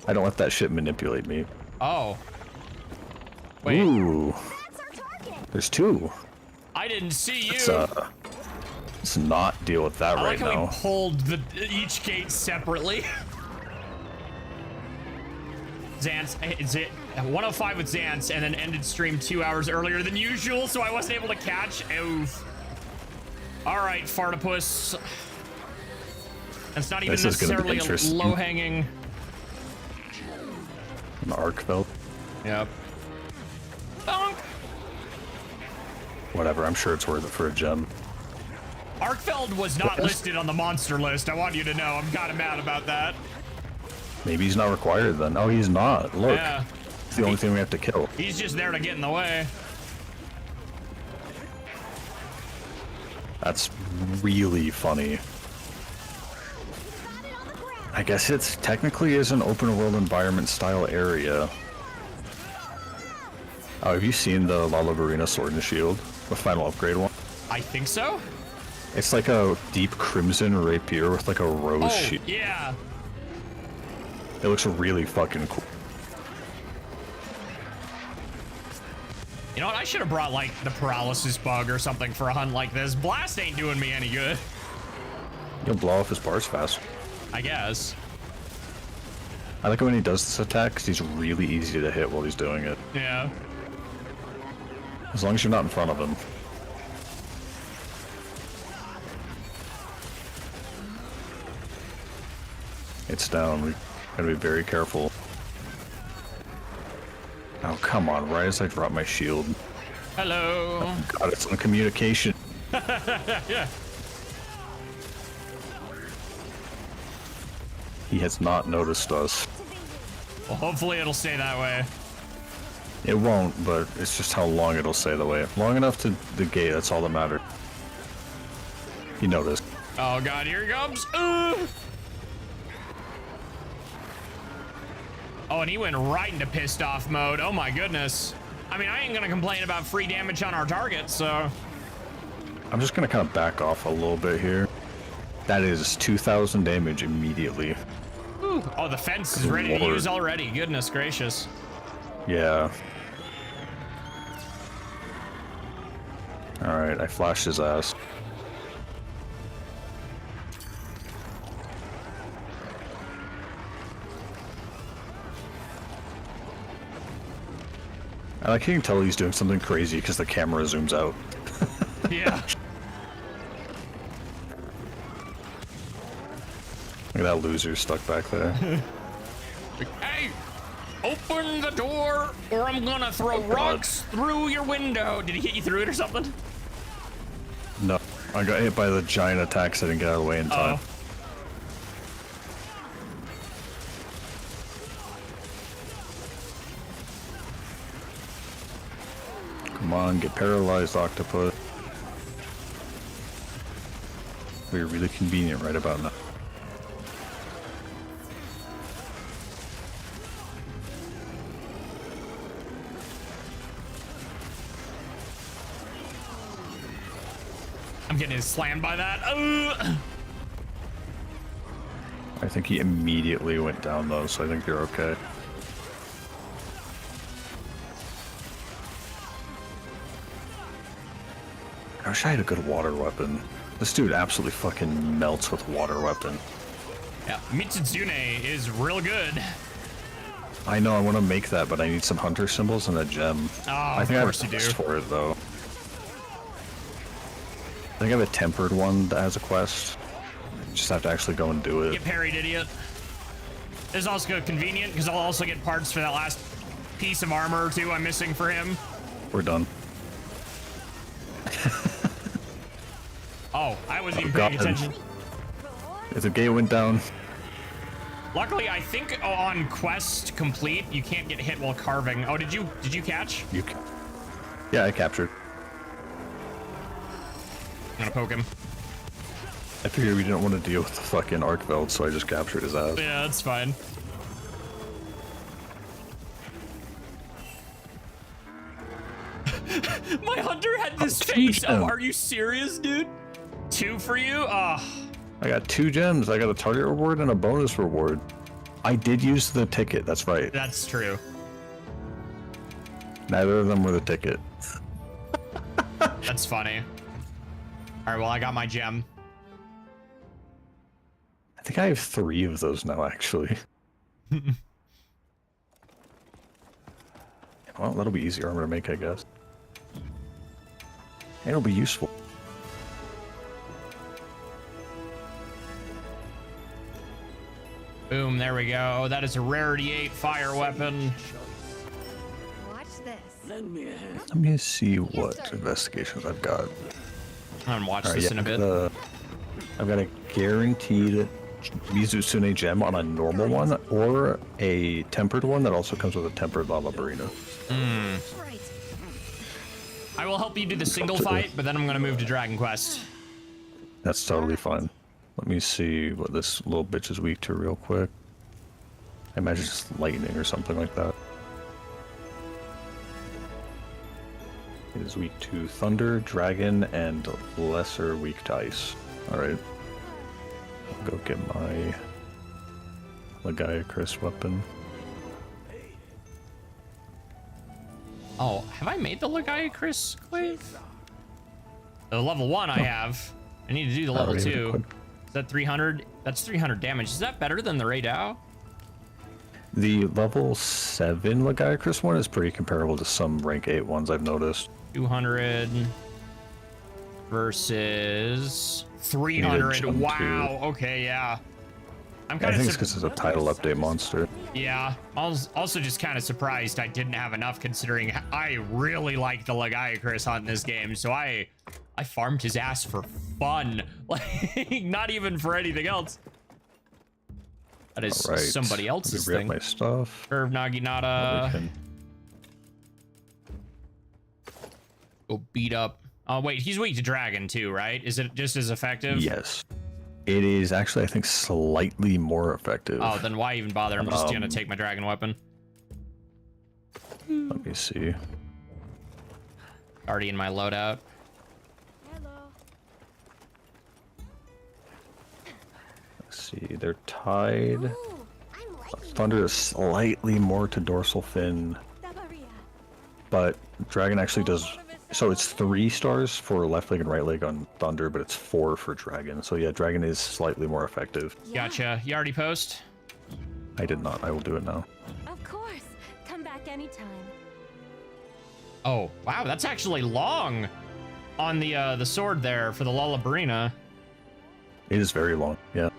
I don't let that shit manipulate me. Oh. Wait. Ooh. There's two. I didn't see you. Let's not deal with that I right like how now. we pulled each gate separately. Xance, 105 with Xance, and then ended stream 2 hours earlier than usual, so I wasn't able to catch. Oof. All right, Fartopus. That's not even This is gonna be necessarily a interesting. low-hanging. An arc belt. Yep. Bonk. Whatever, I'm sure it's worth it for a gem. Arkfeld was not listed on the monster list. I want you to know. I'm kind of mad about that. Maybe he's not required then. Oh, he's not. Look. Yeah. It's the only thing we have to kill. He's just there to get in the way. That's really funny. I guess it's technically is an open world environment style area. Oh, have you seen the Lalabarina Sword and Shield? The final upgrade one? I think so. It's like a deep crimson rapier with like a rose Oh, shield. yeah. It looks really fucking cool. You know what? I should have brought like the paralysis bug or something for a hunt like this. Blast ain't doing me any good. You'll blow off his bars fast. I guess. I like it when he does this attack because he's really easy to hit while he's doing it. Yeah. As long as you're not in front of him. It's down. We gotta be very careful. Oh, come on. Right as I drop my shield. Hello. God, it's on communication. Yeah. He has not noticed us. Well, hopefully it'll stay that way. It won't, but it's just how long it'll stay the way. Long enough to negate, that's all that matters. He noticed. Oh god, here he comes. Oh, and he went right into pissed off mode. Oh my goodness. I mean, I ain't gonna complain about free damage on our target, so. I'm just gonna kind of back off a little bit here. That is 2,000 damage immediately. Ooh. Oh, the fence is ready to use already. Goodness gracious. Yeah. Alright, I flashed his ass. I like, you can tell he's doing something crazy because the camera zooms out. Yeah. Look at that loser stuck back there. Hey, open the door or I'm gonna throw rocks through your window. Did he hit you through it or something? No, I got hit by the giant attacks. I didn't get out of the way in time. Come on, get paralyzed, octopus. We're really convenient right about now. I'm getting slammed by that. I think he immediately went down though, so I think you're okay. I wish I had a good water weapon. This dude absolutely fucking melts with water weapon. Yeah, Mitsuzune is real good. I know I want to make that, but I need some hunter symbols and a gem. Oh, I think of I course have you a do. quest for it though. I think I have a tempered one that has a quest. Just have to actually go and do it. Get parried, idiot. This is also convenient because I'll also get parts for that last piece of armor or two I'm missing for him. We're done. Oh, I wasn't even God. paying attention. If the gate went down, Luckily, I think on quest complete, you can't get hit while carving. Oh, did you catch? yeah, I captured. I'm gonna poke him. I figured we didn't want to deal with the fucking arc belt, so I just captured his ass. Yeah, that's fine. My hunter had this face. Oh, are you serious, dude? 2 for you? Oh. I got 2 gems. I got a target reward and a bonus reward. I did use the ticket, that's right. That's true. Neither of them were the ticket. That's funny. All right, well, I got my gem. I think I have 3 of those now, actually. Well, that'll be easy armor to make, I guess. And it'll be useful. Boom, there we go. That is a rarity 8 fire weapon. Watch this. Lend me a hand. Let me see what investigations I've got. I'm gonna watch All right, this yeah, in a bit. I've got a guaranteed Mizusune gem on a normal one, or a tempered one that also comes with a tempered lava burrito. Right. I will help you do the single fight, but then I'm gonna move to Dragon Quest. That's totally fine. Let me see what this little bitch is weak to real quick. I imagine just lightning or something like that. It is weak to thunder, dragon, and lesser weak to ice. Alright. I'll go get my Legiacris weapon. Oh, have I made the Legiacris glaive? The level 1 I have. I need to do the level 2. Is that 300? That's 300 damage. Is that better than the Raidao? The level 7 Legiacris one is pretty comparable to some rank 8 ones I've noticed. 200 versus 300. Wow. Okay, yeah. I'm I kind think of it's because it's a title update monster. yeah. I was also just kind of surprised I didn't have enough, considering I really like the Legiacris on this game. So I farmed his ass for fun, like not even for anything else. That is Right. somebody else's Let me thing. grab my stuff. Curve Naginata. Go beat up. Oh wait, he's weak to dragon too, right? Is it just as effective? Yes. It is actually, I think, slightly more effective. Oh, then why even bother? I'm just gonna take my dragon weapon. Let me see. Already in my loadout. Hello. Let's see. They're tied. Ooh, I'm liking Thunder is slightly more to dorsal fin, Tabaria. but dragon actually does. So it's 3 stars for left leg and right leg on thunder, but it's 4 for dragon. So yeah, dragon is slightly more effective. Yeah, Gotcha. You already post? I did not. I will do it now. of course. Come back anytime. Oh, wow, that's actually long on the sword there for the Lullabrina. It is very long. Yeah.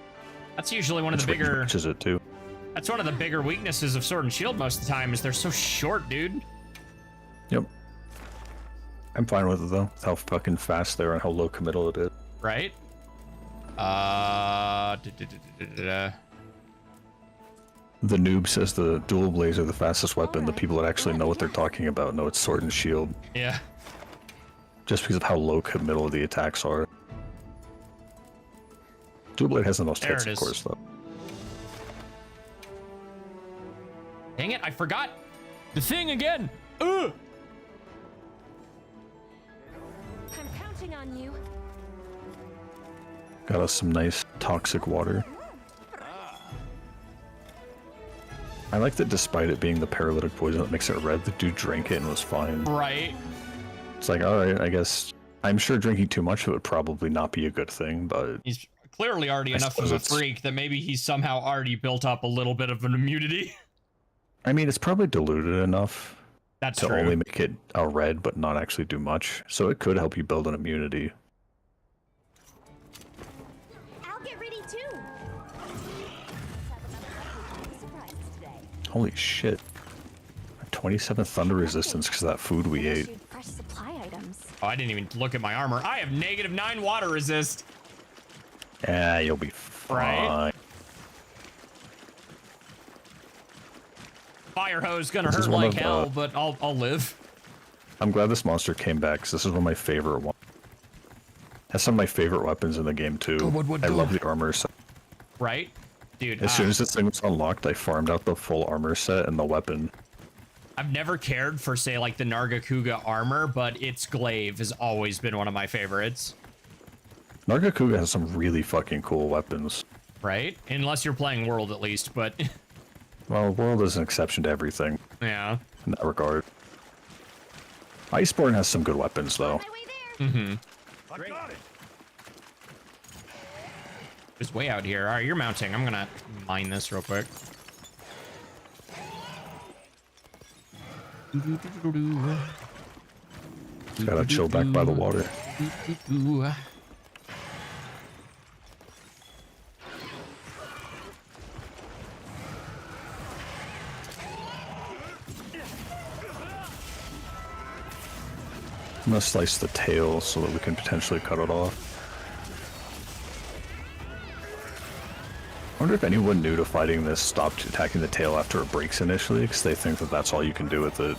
That's usually one of the That's what bigger. matches it too. That's one of the bigger weaknesses of Sword and Shield most of the time, is they're so short, dude. Yep. I'm fine with it though. With how fucking fast they are and how low committal it is. Right? The noob says the dual blades are the fastest weapon. The people that actually know what they're talking about know it's sword and shield. Yeah. Just because of how low committal the attacks are. Dual blade has the most There hits, it of is. course, though. Dang it, I forgot the thing again. Ugh. I'm counting on you. Got us some nice toxic water. I like that despite it being the paralytic poison that makes it red, the dude drank it and was fine. Right. It's like, alright, I guess. I'm sure drinking too much of it would probably not be a good thing, but He's clearly already I enough of suppose a it's- freak that maybe he's somehow already built up a little bit of an immunity. I mean, it's probably diluted enough That's to true. only make it a red but not actually do much. So it could help you build an immunity. I'll get ready too. Surprises today. Holy shit. 27 thunder resistance because of that food we ate. Issued fresh supply items. Oh, I didn't even look at my armor. I have -9 water resist. Yeah, you'll be fine. Right. Fire hose gonna This is hurt one like of, hell, but I'll live. I'm glad this monster came back because this is one of my favorite ones. Has some of my favorite weapons in the game too. I love the armor set. Right? Dude, As soon as this thing was unlocked, I farmed out the full armor set and the weapon. I've never cared for, say, like the Nargacuga armor, but its glaive has always been one of my favorites. Nargacuga has some really fucking cool weapons. Right? Unless you're playing World, at least, but Well, World is an exception to everything yeah. in that regard. Iceborne has some good weapons though. My way there. Mm-hmm. I got it. It's way out here. All right, you're mounting. I'm gonna mine this real quick. Gotta chill back by the water. I'm gonna slice the tail so that we can potentially cut it off. I wonder if anyone new to fighting this stopped attacking the tail after it breaks initially, because they think that that's all you can do with it.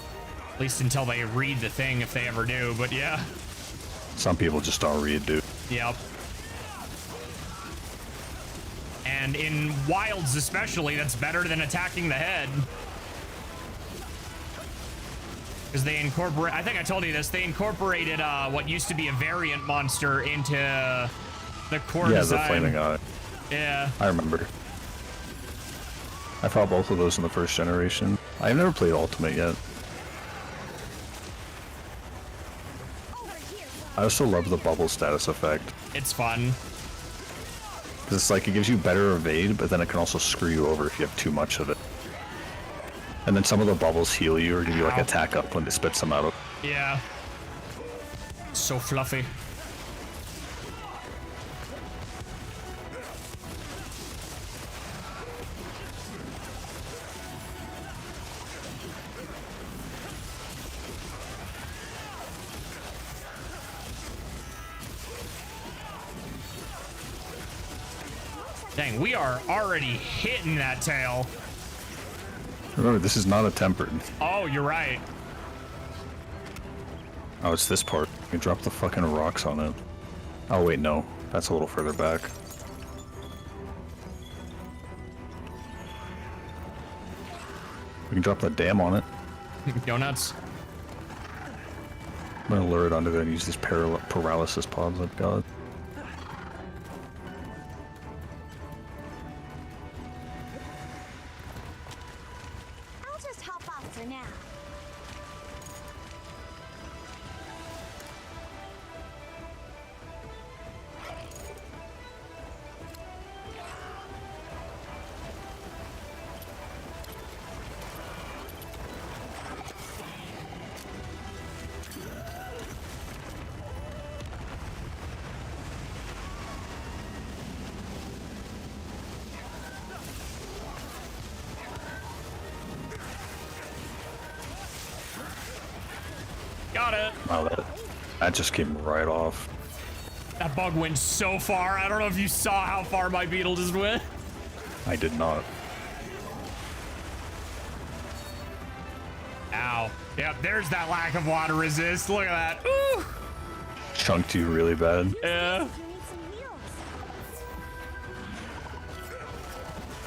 At least until they read the thing, if they ever do. But yeah. Some people just don't read, dude. Yep. And in wilds especially, that's better than attacking the head. Because they incorporate, I think I told you this, they incorporated what used to be a variant monster into the core Yeah, design. the flaming eye. Yeah. I remember. I fought both of those in the first generation. I've never played Ultimate yet. I also love the bubble status effect. It's fun. Because it's like it gives you better evade, but then it can also screw you over if you have too much of it. And then some of the bubbles heal you or give you like attack up when it spits them out. Yeah. So fluffy. Dang, we are already hitting that tail. Remember, this is not a tempered. Oh, you're right. Oh, it's this part. You drop the fucking rocks on it. Oh, wait, no. That's a little further back. We can drop the dam on it. Go nuts. I'm gonna lure it onto there and use these paralysis pods I've got. I'll just hop off for now. Got it. Wow, that just came right off. That bug went so far. I don't know if you saw how far my beetle just went. I did not. Ow. Yep, there's that lack of water resist. Look at that. Ooh. Chunked you really bad. Yeah. You need some wheels.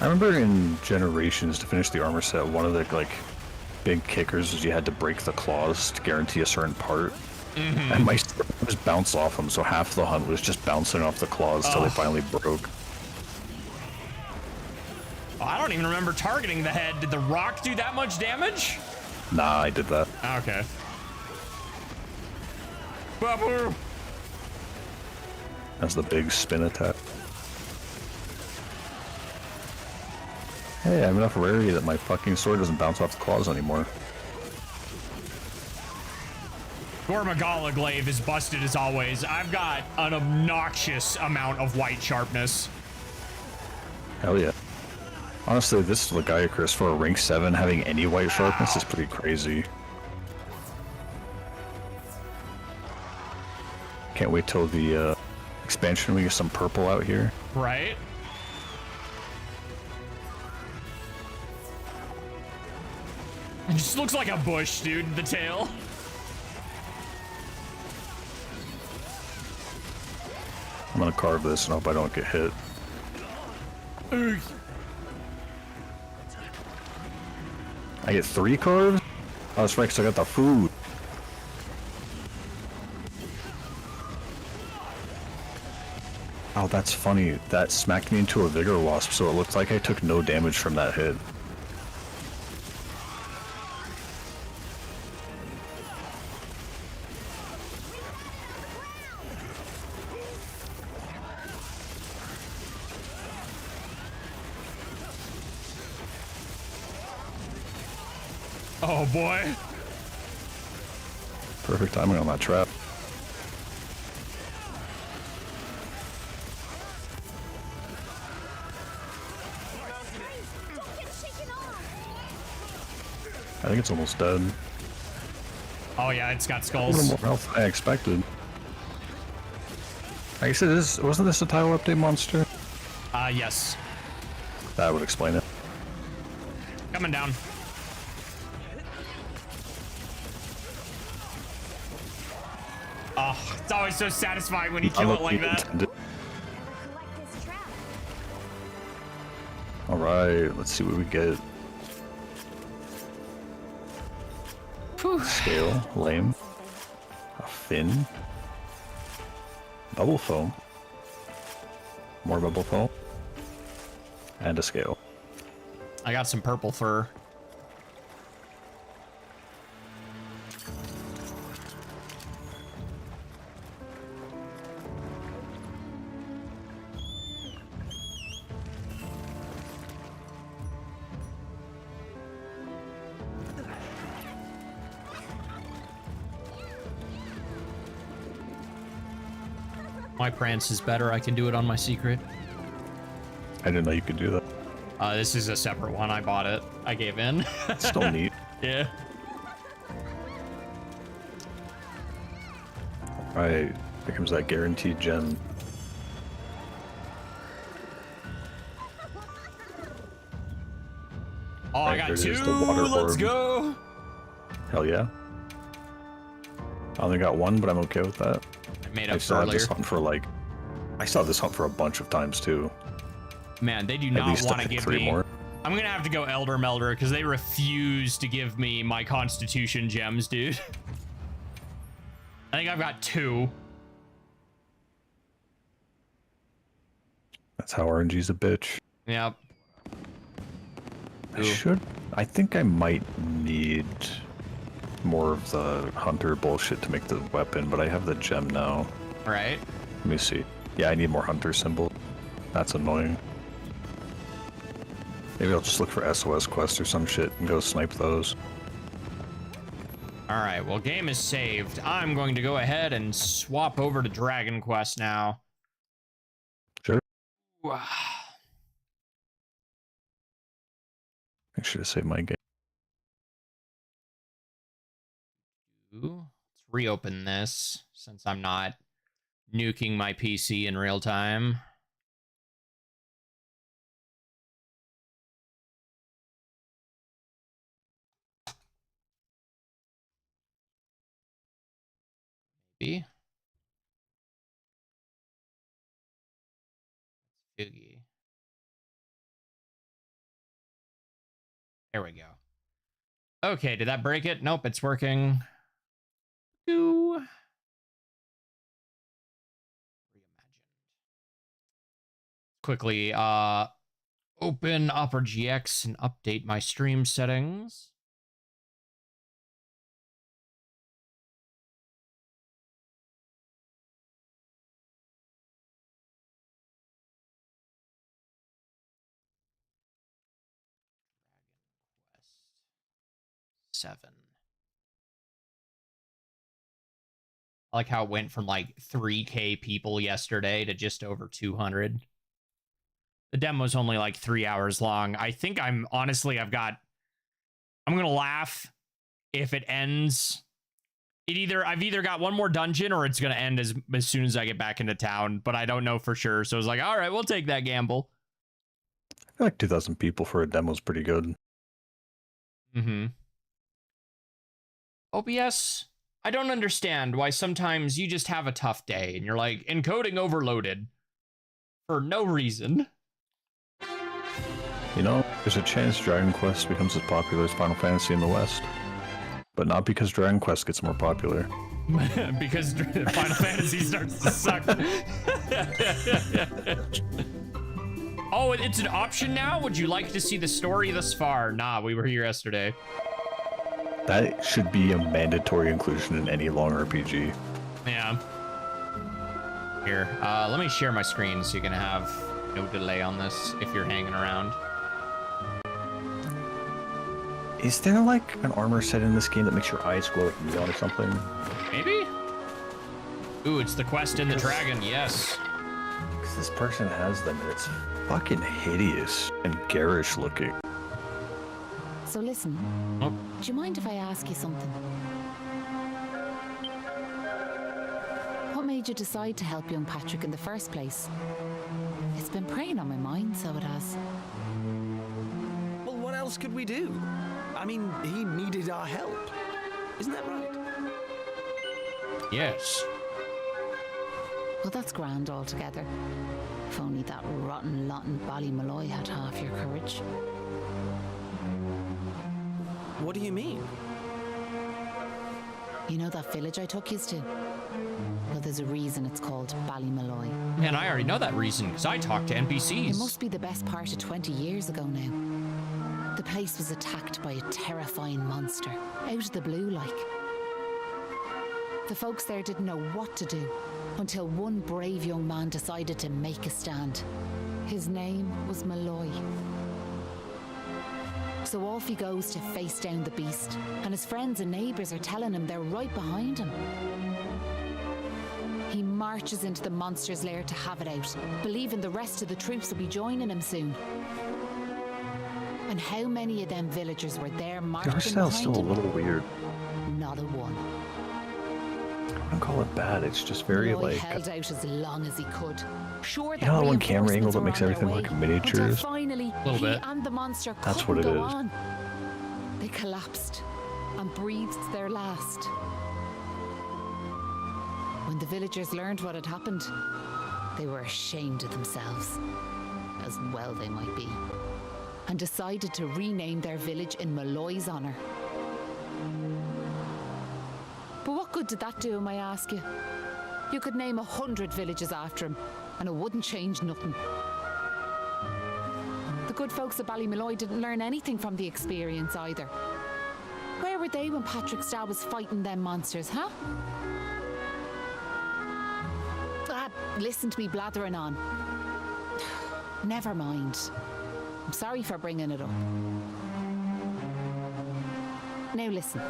I remember in Generations to finish the armor set, one of the like big kickers was you had to break the claws to guarantee a certain part. And my stuff was bounced off them, so half the hunt was just bouncing off the claws till they finally broke. Oh, I don't even remember targeting the head. Did the rock do that much damage? Nah, I did that. Okay. Babu. That's the big spin attack. Hey, I have enough rarity that my fucking sword doesn't bounce off the claws anymore. Gormagala glaive is busted as always. I've got an obnoxious amount of white sharpness. Hell yeah. Honestly, this Legiacris for a rank 7 having any white sharpness is pretty crazy. Can't wait till the expansion we get some purple out here. Right? It just looks like a bush, dude, the tail. I'm gonna carve this and hope I don't get hit. Ugh. I get 3 carves? Oh, that's right, 'cause I got the food. Oh, that's funny. That smacked me into a Vigor Wasp, so it looked like I took no damage from that hit. Oh boy. Perfect timing on that trap. Don't get shaken off. I think it's almost dead. Oh yeah, it's got A skulls. little more health than I expected. I guess it is. Wasn't this a title update monster? Yes. That would explain it. Coming down. Oh, it's always so satisfying when you kill it like that. Collect this trap. Alright, let's see what we get. Whew. Scale, lame. A fin. Bubble foam. More bubble foam. And a scale. I got some purple fur. My prance is better. I can do it on my secret. I didn't know you could do that. This is a separate one. I bought it. I gave in. It's still neat. Yeah. Alright, here comes that guaranteed gem. Oh, I Right, got there it two. is, the water Let's orb. go. Hell yeah. I only got one, but I'm okay with that. I made I up still have earlier. this hunt for like... I saw this hunt for a bunch of times too. Man, they do At not least want I to think give 3 me. more. I'm gonna have to go Elder Melder because they refuse to give me my Constitution gems, dude. I think I've got 2. That's how RNG's a bitch. Yep. I think I might need more of the hunter bullshit to make the weapon, but I have the gem now. Right. Let me see. Yeah, I need more hunter symbol. That's annoying. Maybe I'll just look for SOS quests or some shit and go snipe those. All right. Well, game is saved. I'm going to go ahead and swap over to Dragon Quest now. Sure. Wow. I should have saved my game. Let's reopen this since I'm not nuking my PC in real time. Maybe. Figgy. There we go. Okay, did that break it? Nope, it's working. Reimagine. Quickly, open Opera GX and update my stream settings. Dragon Quest 7. I like how it went from like 3K people yesterday to just over 200. The demo's only like 3 hours long. I think I'm gonna laugh if it ends. I've either got one more dungeon or it's gonna end as soon as I get back into town, but I don't know for sure. So it's like, all right, we'll take that gamble. I feel like 2,000 people for a demo is pretty good. Mm-hmm. OBS, I don't understand why sometimes you just have a tough day and you're like, encoding overloaded for no reason. You know, there's a chance Dragon Quest becomes as popular as Final Fantasy in the West. But not because Dragon Quest gets more popular. Because Final Fantasy starts to suck. Oh, it's an option now? Would you like to see the story thus far? Nah, we were here yesterday. That should be a mandatory inclusion in any long RPG. Yeah. Here, let me share my screen so you can have no delay on this if you're hanging around. Is there like an armor set in this game that makes your eyes glow like neon or something? Maybe? Ooh, it's the quest in the dragon, yes. Because this person has them and it's fucking hideous and garish looking. So listen, Oh. do you mind if I ask you something? What made you decide to help young Patrick in the first place? It's been preying on my mind, so it has. Well, what else could we do? I mean, he needed our help. Isn't that right? Yes. Well, that's grand altogether. If only that rotten lot in Ballymalloy had half your courage. What do you mean? You know that village I took yous to? Well, there's a reason it's called Ballymalloy. Man, I already know that reason, because I talked to NPCs. It must be the best part of 20 years ago now. The place was attacked by a terrifying monster, out of the blue like. The folks there didn't know what to do, until one brave young man decided to make a stand. His name was Malloy. So off he goes to face down the beast, and his friends and neighbours are telling him they're right behind him. He marches into the monster's lair to have it out, believing the rest of the troops will be joining him soon. And how many of them villagers were there marching Your style's behind still a him? little weird. Not a one. I wouldn't call it bad. It's just very Malloy like. held out as long as he could. Sure, You know that one camera angle reinforcements that were makes on everything their look way, miniatures? until finally, Little he bit. and the monster That's couldn't what it go is. on. They collapsed and breathed their last. When the villagers learned what had happened, they were ashamed of themselves, as well they might be, and decided to rename their village in Malloy's honour. But what good did that do him, I ask you? You could name 100 villages after him, and it wouldn't change nothing. The good folks of Ballymalloy didn't learn anything from the experience either. Where were they when Patrick Starr was fighting them monsters, huh? Ah, listen to me blathering on. Never mind. I'm sorry for bringing it up. Now listen,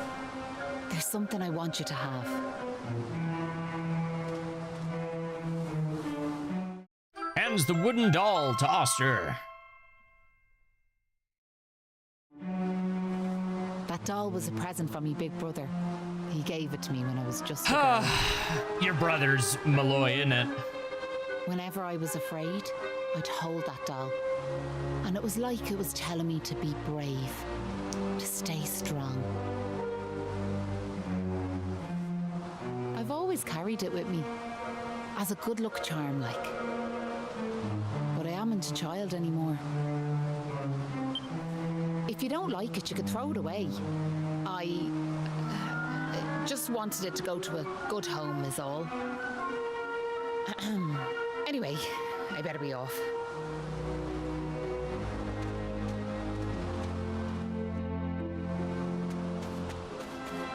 there's something I want you to have. Hands the wooden doll to Oster. That doll was a present from me big brother. He gave it to me when I was just a girl. Your brother's Malloy, isn't it? Whenever I was afraid, I'd hold that doll. And it was like it was telling me to be brave, to stay strong. I've always carried it with me, as a good luck charm like. But I amn't a child anymore. If you don't like it, you could throw it away. I just wanted it to go to a good home is all. Anyway, I better be off.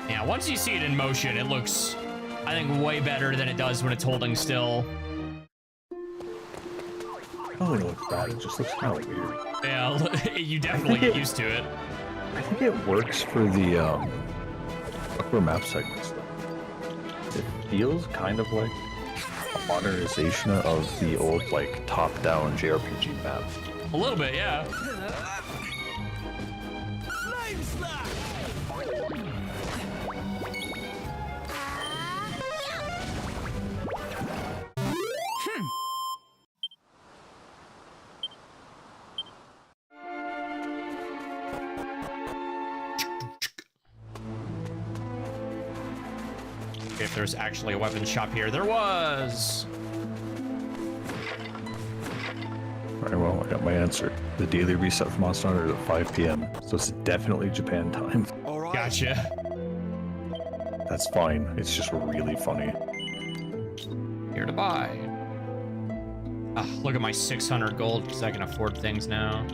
Yeah, once you see it in motion, it looks, I think, way better than it does when it's holding still. Oh, it looks bad. It just looks kind of weird. Yeah, you definitely get used to it. I think it works for the upper map segments. Though. It feels kind of like a modernization of the old like top-down JRPG map. A little bit, yeah. If there's actually a weapons shop here, there was. Alright, well, I got my answer. The daily reset for Monster Hunter is at 5 p.m., so it's definitely Japan time. All right. Gotcha. That's fine. It's just really funny. Here to buy. Ah, look at my 600 gold because I can afford things now.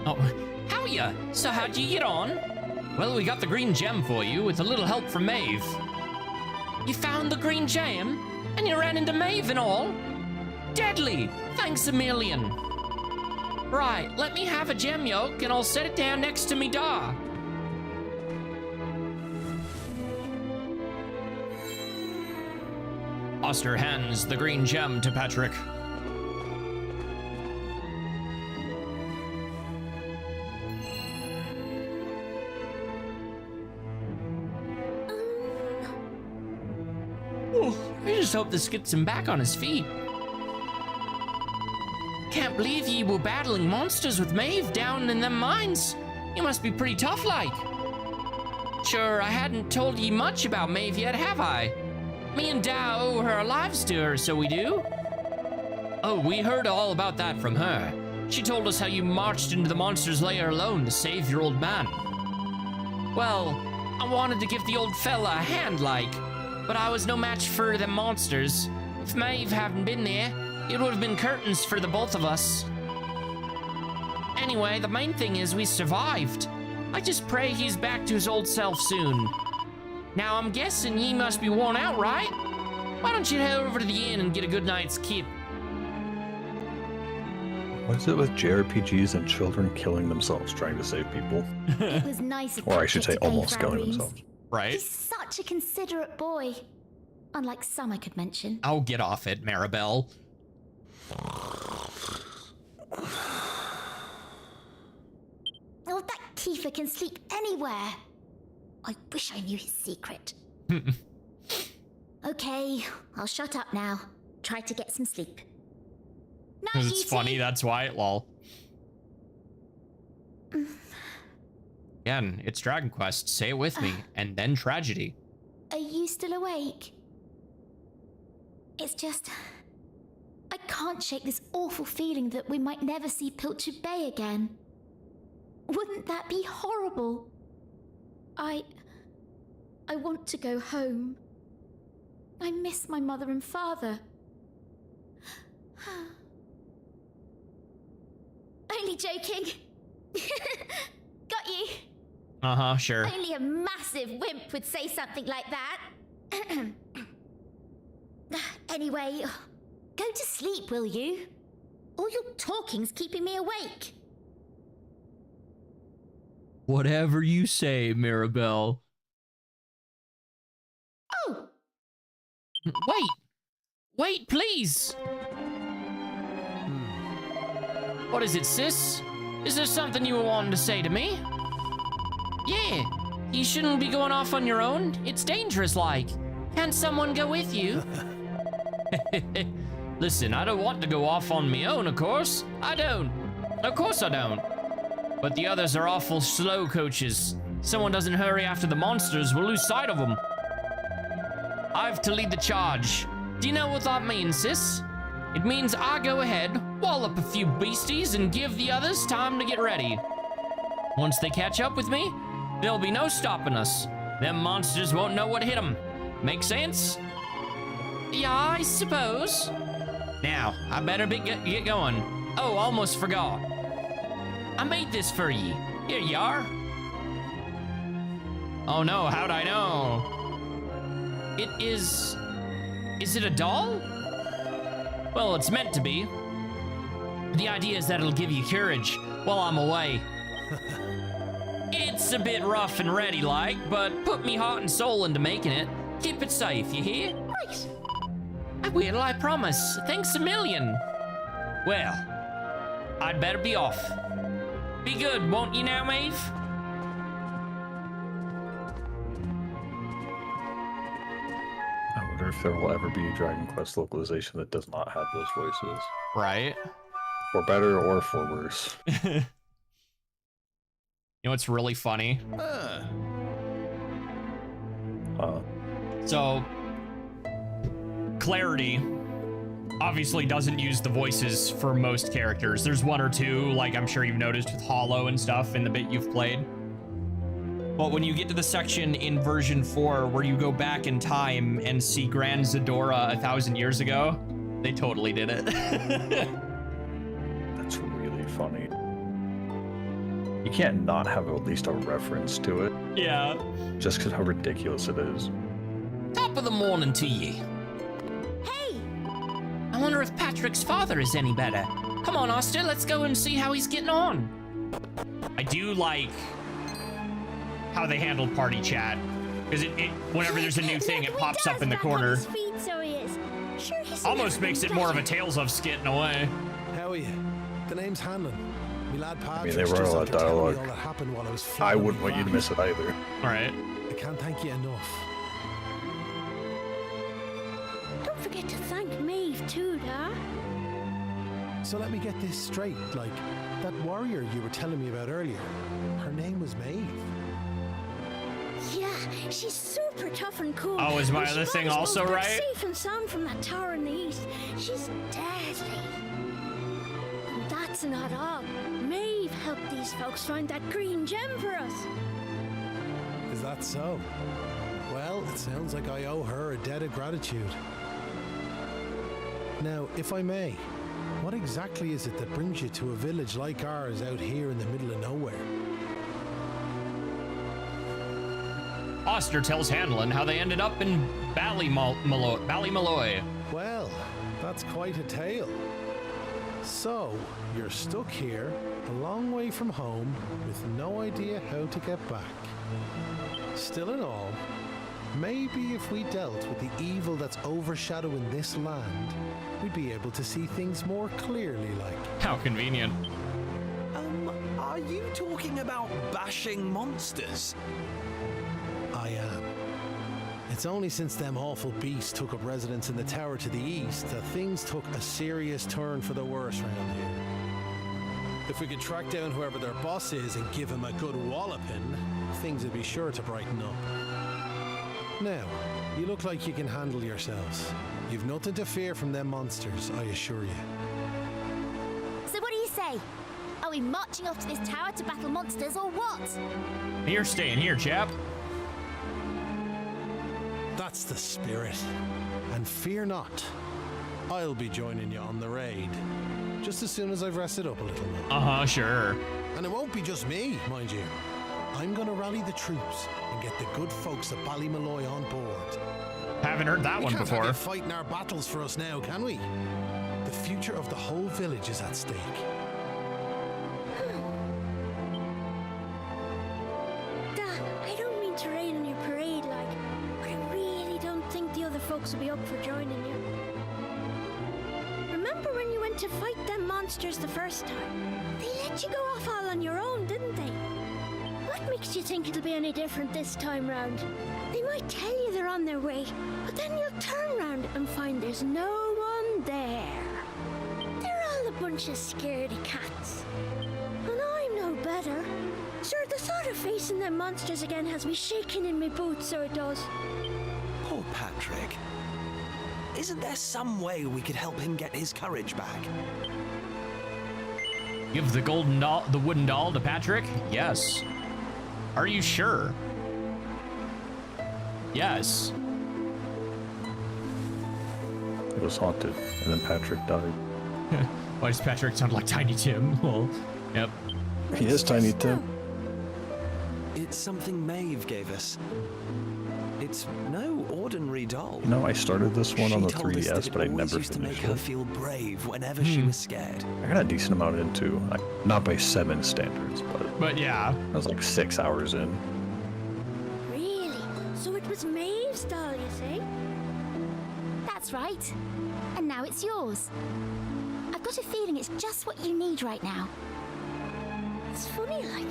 Oh, how are ya? So how'd you get on? Well, we got the green gem for you with a little help from Maeve. You found the green gem? And you ran into Maeve and all? Deadly! Thanks a million. Right, let me have a gem yolk and I'll set it down next to me da. Oster hands the green gem to Patrick. I just hope this gets him back on his feet. Can't believe ye were battling monsters with Maeve down in them mines. You must be pretty tough like. Sure, I hadn't told ye much about Maeve yet, have I? Me and Da owe her lives to her, so we do. Oh, we heard all about that from her. She told us how you marched into the monster's lair alone to save your old man. Well, I wanted to give the old fella a hand, like, but I was no match for them monsters. If Maeve hadn't been there, it would have been curtains for the both of us. Anyway, the main thing is we survived. I just pray he's back to his old self soon. Now, I'm guessing ye must be worn out, right? Why don't you head over to the inn and get a good night's keep? What is it with JRPGs and children killing themselves trying to save people? It was nice of Or I Patrick should say to pay almost for killing our rooms. themselves. Right? He's such a considerate boy. Unlike some I could mention. Oh, get off it, Maribel. Oh, that Kiefer can sleep anywhere. I wish I knew his secret. Okay, I'll shut up now. Try to get some sleep. Night, Because it's you funny, two. that's why, lol. Again, it's Dragon Quest. Say it with me, and then tragedy. Are you still awake? It's just... I can't shake this awful feeling that we might never see Pilchard Bay again. Wouldn't that be horrible? I want to go home. I miss my mother and father. Only joking. Got you. Uh-huh, sure. Only a massive wimp would say something like that. Anyway, go to sleep, will you? All your talking's keeping me awake. Whatever you say, Maribel. Oh, Wait, please. What is it, sis? Is there something you were wanting to say to me? Yeah, you shouldn't be going off on your own. It's dangerous, like. Can't someone go with you? Listen, I don't want to go off on my own, of course. I don't. Of course I don't. But the others are awful slow coaches. Someone doesn't hurry after the monsters, we'll lose sight of them. I've to lead the charge. Do you know what that means, sis? It means I go ahead, wallop a few beasties, and give the others time to get ready. Once they catch up with me, there'll be no stopping us. Them monsters won't know what hit them. Make sense? Yeah, I suppose. Now, I better get going. Oh, almost forgot. I made this for ye. Here you are. Oh no, how'd I know? It is... Is it a doll? Well, it's meant to be. The idea is that it'll give you courage while I'm away. It's a bit rough and ready like, but put me heart and soul into making it. Keep it safe, you hear? right. I will, I promise. Thanks a million. Well, I'd better be off. Be good, won't you now, Maeve? I wonder if there will ever be a Dragon Quest localization that does not have those voices. Right. For better or for worse. You know what's really funny? So, Clarity obviously doesn't use the voices for most characters. There's one or two, like I'm sure you've noticed with Hollow and stuff in the bit you've played. But when you get to the section in version 4 where you go back in time and see Grand Zadora 1,000 years ago, they totally did it. That's really funny. You can't not have at least a reference to it, Yeah. just because how ridiculous it is. Top of the morning to ye. Hey, I wonder if Patrick's father is any better. Come on, Oster, let's go and see how he's getting on. I do like how they handled party chat. Because whenever there's a new thing, it pops up in the corner. Almost makes it more of a Tales of skit in a way. How are you? The name's Hanlon. My lad I mean, Patrick's they were a just lot of after telling me dialogue. all that happened while I was I flogging wouldn't me want you to lad. miss it either. All right. I can't thank you enough. Don't forget to thank Maeve too, da. So let me get this straight. Like, that warrior you were telling me about earlier, her name was Maeve. Yeah, she's super tough and cool. Oh, is my And she other thing brought us also both back right? safe and sound from that tower in the east. She's deadly. And that's not all. Maeve helped these folks find that green gem for us. Is that so? Well, it sounds like I owe her a debt of gratitude. Now, if I may, what exactly is it that brings you to a village like ours out here in the middle of nowhere? Oster tells Hanlon how they ended up in Ballymalloy. Well, that's quite a tale. So, you're stuck here, a long way from home, with no idea how to get back. Still in all, maybe if we dealt with the evil that's overshadowing this land, we'd be able to see things more clearly, like. How convenient. Are you talking about bashing monsters? I am. It's only since them awful beasts took up residence in the tower to the east that things took a serious turn for the worse round here. If we could track down whoever their boss is and give him a good walloping, things would be sure to brighten up. Now, you look like you can handle yourselves. You've nothing to fear from them monsters, I assure you. So what do you say? Are we marching off to this tower to battle monsters or what? You're staying here, chap. That's the spirit. And fear not, I'll be joining you on the raid, just as soon as I've rested up a little more. Uh-huh, sure. And it won't be just me, mind you. I'm gonna rally the troops and get the good folks of Ballymalloy on board. Haven't heard that We one can't have before. you fighting our battles for us now, can we? The future of the whole village is at stake. Da, I don't mean to rain on your parade, like, but I really don't think the other folks will be up for joining you. Remember when you went to fight them monsters the first time? They let you go off all on your own, didn't they? What makes you think it'll be any different this time round? They might tell you they're on their way, but then you'll turn round and find there's no one there. They're all a bunch of scaredy cats. And I'm no better. Sir, the thought of facing them monsters again has me shaking in my boots, so it does. Poor Patrick. Isn't there some way we could help him get his courage back? Give the golden doll, the wooden doll to Patrick? Yes. Are you sure? Yes. It was haunted, and then Patrick died. Why does Patrick sound like Tiny Tim? Well, yep. He is Tiny Tim. It's something Maeve gave us. It's no ordinary doll. You know, I started this one She on the told us that 3DS, it but I always never used to make finished her it. feel brave whenever she was scared. I got a decent amount into, not by 7 standards, But yeah. I was like 6 hours in. Really? So it was Maeve's doll, you say? That's right. And now it's yours. I've got a feeling it's just what you need right now. It's funny, like,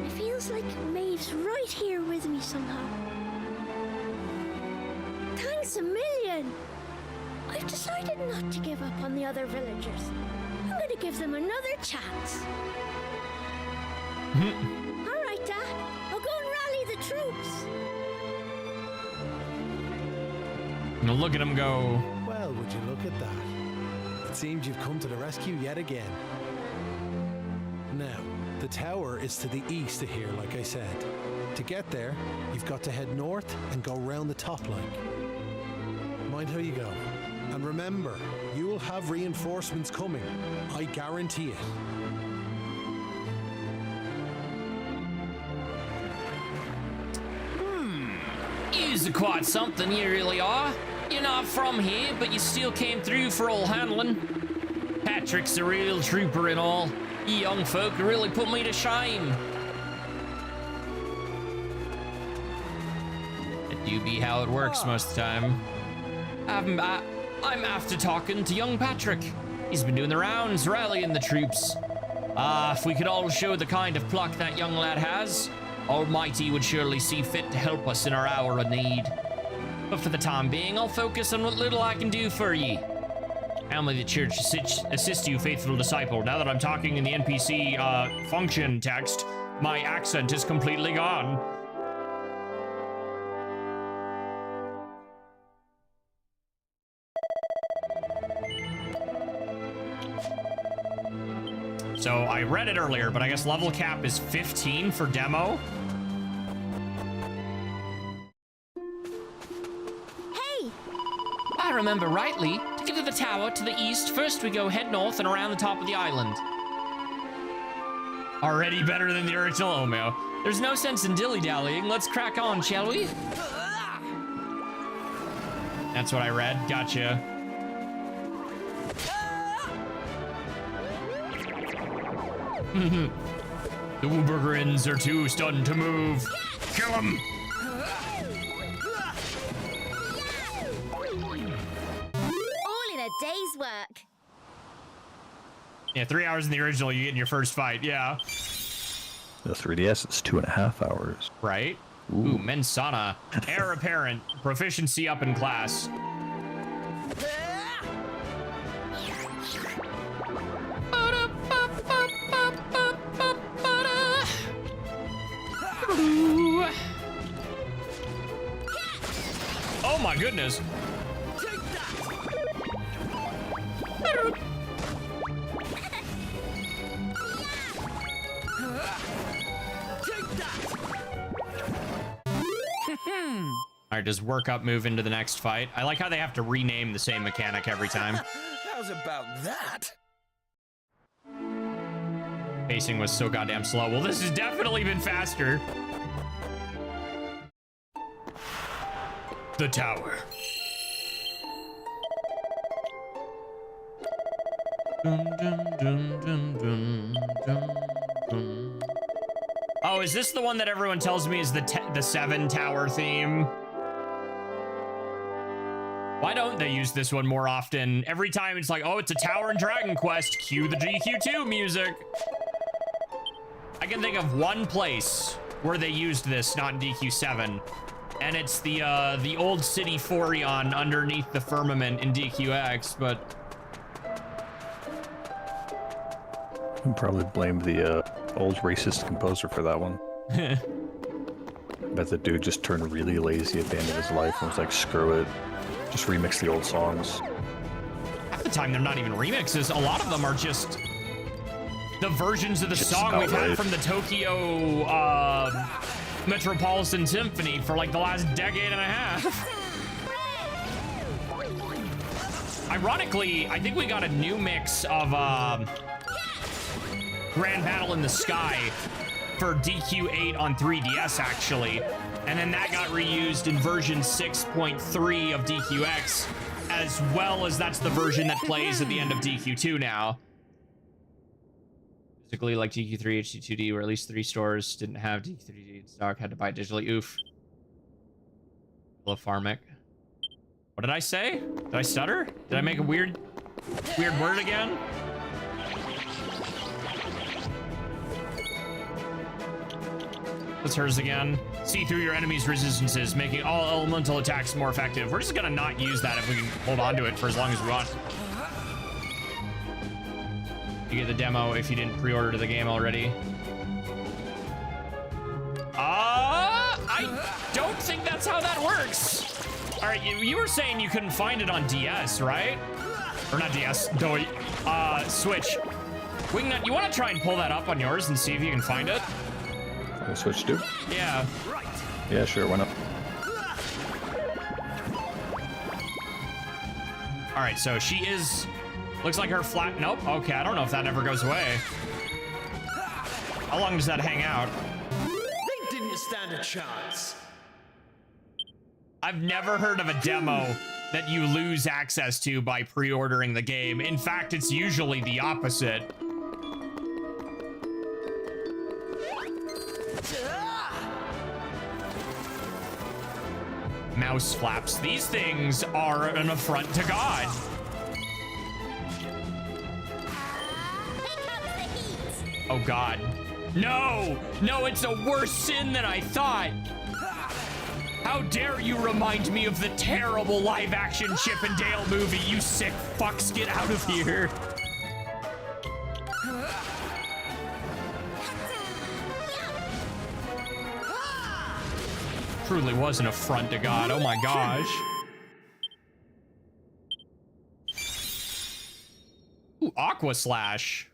it feels like Maeve's right here with me somehow. Thanks a million! I've decided not to give up on the other villagers. I'm going to give them another chance. All right, Dad. I'll go and rally the troops. And look at him go. Well, would you look at that? It seems you've come to the rescue yet again. Now, the tower is to the east of here, like I said. To get there, you've got to head north and go round the top like. Mind how you go. And remember, you will have reinforcements coming. I guarantee it. You're quite something, you really are. You're not from here, but you still came through for all handling. Patrick's a real trooper and all. You young folk really put me to shame. That do be how it works most of the time. I'm after talking to young Patrick. He's been doing the rounds, rallying the troops. If we could all show the kind of pluck that young lad has, Almighty would surely see fit to help us in our hour of need. But for the time being, I'll focus on what little I can do for ye. How may the church assist you, faithful disciple? Now that I'm talking in the NPC function text, my accent is completely gone. So I read it earlier, but I guess level cap is 15 for demo. Hey! I remember rightly. To get to the tower to the east, first we go head north and around the top of the island. Already better than the original Omeo. There's no sense in dilly-dallying. Let's crack on, shall we? That's what I read. Gotcha. The Wooburgerins are too stunned to move. Kill them! All in a day's work. Yeah, 3 hours in the original, you get in your first fight, yeah. The 3DS is 2.5 hours. Right? Ooh, Mensana. Heir apparent. Proficiency up in class. Oh my goodness. All right, does work up move into the next fight? I like how they have to rename the same mechanic every time. How's about that? Pacing was so goddamn slow. Well, this has definitely been faster. The tower. Dun, dun, dun, dun, dun, dun, dun. Oh, is this the one that everyone tells me is the 7 tower theme? Why don't they use this one more often? Every time it's like, oh, it's a tower in Dragon Quest. Cue the DQ2 music. I can think of one place where they used this, not in DQ7. And it's the old city Forion underneath the firmament in DQX, but... You can probably blame the old racist composer for that one. I bet the dude just turned really lazy at the end of his life and was like, screw it. Just remix the old songs. Half the time, they're not even remixes. A lot of them are just the versions of the Just song we've outright. had from the Tokyo Metropolitan Symphony for like the last decade and a half. Ironically, I think we got a new mix of Grand Battle in the Sky for DQ8 on 3DS, actually. And then that got reused in version 6.3 of DQX, as well as that's the version that plays at the end of DQ2 now. Basically like DQ3 HD2D, where at least 3 stores didn't have DQ3D in stock, had to buy it digitally. Oof. Hello, Farmic. What did I say? Did I stutter? Did I make a weird word again? That's hers again. See through your enemy's resistances, making all elemental attacks more effective. We're just gonna not use that if we can hold on to it for as long as we want. You get the demo if you didn't pre-order the game already. I don't think that's how that works. All right, you were saying you couldn't find it on DS, right? Or not DS, Switch. Wingnut, you want to try and pull that up on yours and see if you can find it? Switch to? Yeah. Yeah, sure, why not? All right, so she is... Looks like her flat... Nope, okay, I don't know if that ever goes away. How long does that hang out? They didn't stand a chance. I've never heard of a demo that you lose access to by pre-ordering the game. In fact, it's usually the opposite. Mouse flaps. These things are an affront to God. Oh God. No! No, it's a worse sin than I thought! How dare you remind me of the terrible live-action Chip and Dale movie, you sick fucks, get out of here! Truly was an affront to God, oh my gosh. Ooh, Aqua Slash.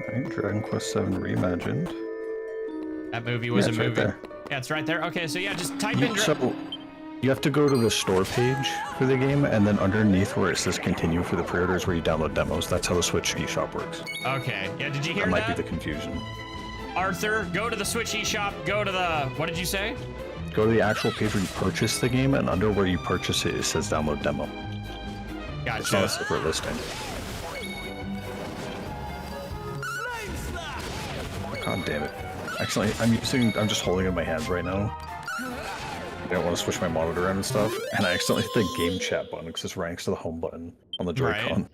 Alright, Dragon Quest VII Reimagined. That movie was a movie. Right there. Yeah, it's right there. Okay, so yeah, just type in. So, you have to go to the store page for the game, and then underneath where it says continue for the pre-orders where you download demos. That's how the Switch eShop works. Okay, yeah, did you hear That that? might be the confusion. Arthur, go to the Switch eShop, go to the, what did you say? Go to the actual page where you purchase the game, and under where you purchase it, it says download demo. Gotcha. It's not a separate listing. God damn it. Actually, I'm just holding it in my hands right now. I don't want to switch my monitor around and stuff, and I accidentally hit the game chat button because this ranks to the home button on the Joy-Con. Right.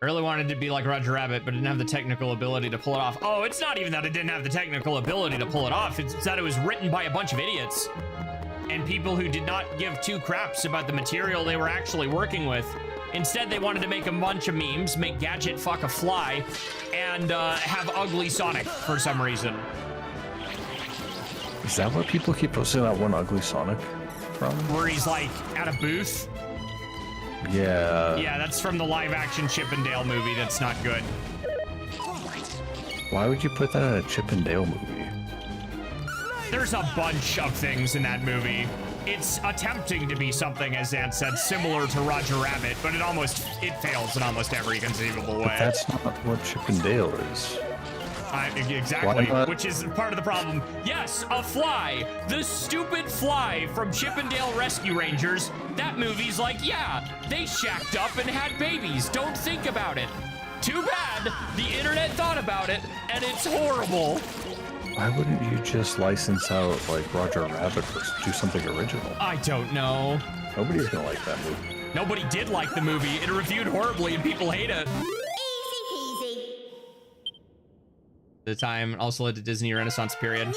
I really wanted to be like Roger Rabbit, but I didn't have the technical ability to pull it off. Oh, it's not even that I didn't have the technical ability to pull it off. It's that it was written by a bunch of idiots and people who did not give two craps about the material they were actually working with. Instead, they wanted to make a bunch of memes, make Gadget fuck a fly, and have ugly Sonic for some reason. Is that what people keep posting that one ugly Sonic from? Where he's like at a booth. Yeah. Yeah, that's from the live-action Chip and Dale movie. That's not good. Why would you put that in a Chip and Dale movie? There's a bunch of things in that movie. It's attempting to be something, as Zan said, similar to Roger Rabbit, but it fails in almost every conceivable way. But that's not what Chip and Dale is. Exactly, which is part of the problem. Yes, a fly. The stupid fly from Chip and Dale Rescue Rangers. That movie's like, yeah, they shacked up and had babies. Don't think about it. Too bad the internet thought about it, and it's horrible. Why wouldn't you just license out, like, Roger Rabbit or do something original? I don't know. Nobody's gonna like that movie. Nobody did like the movie. It reviewed horribly, and people hate it. The time also led to Disney Renaissance period.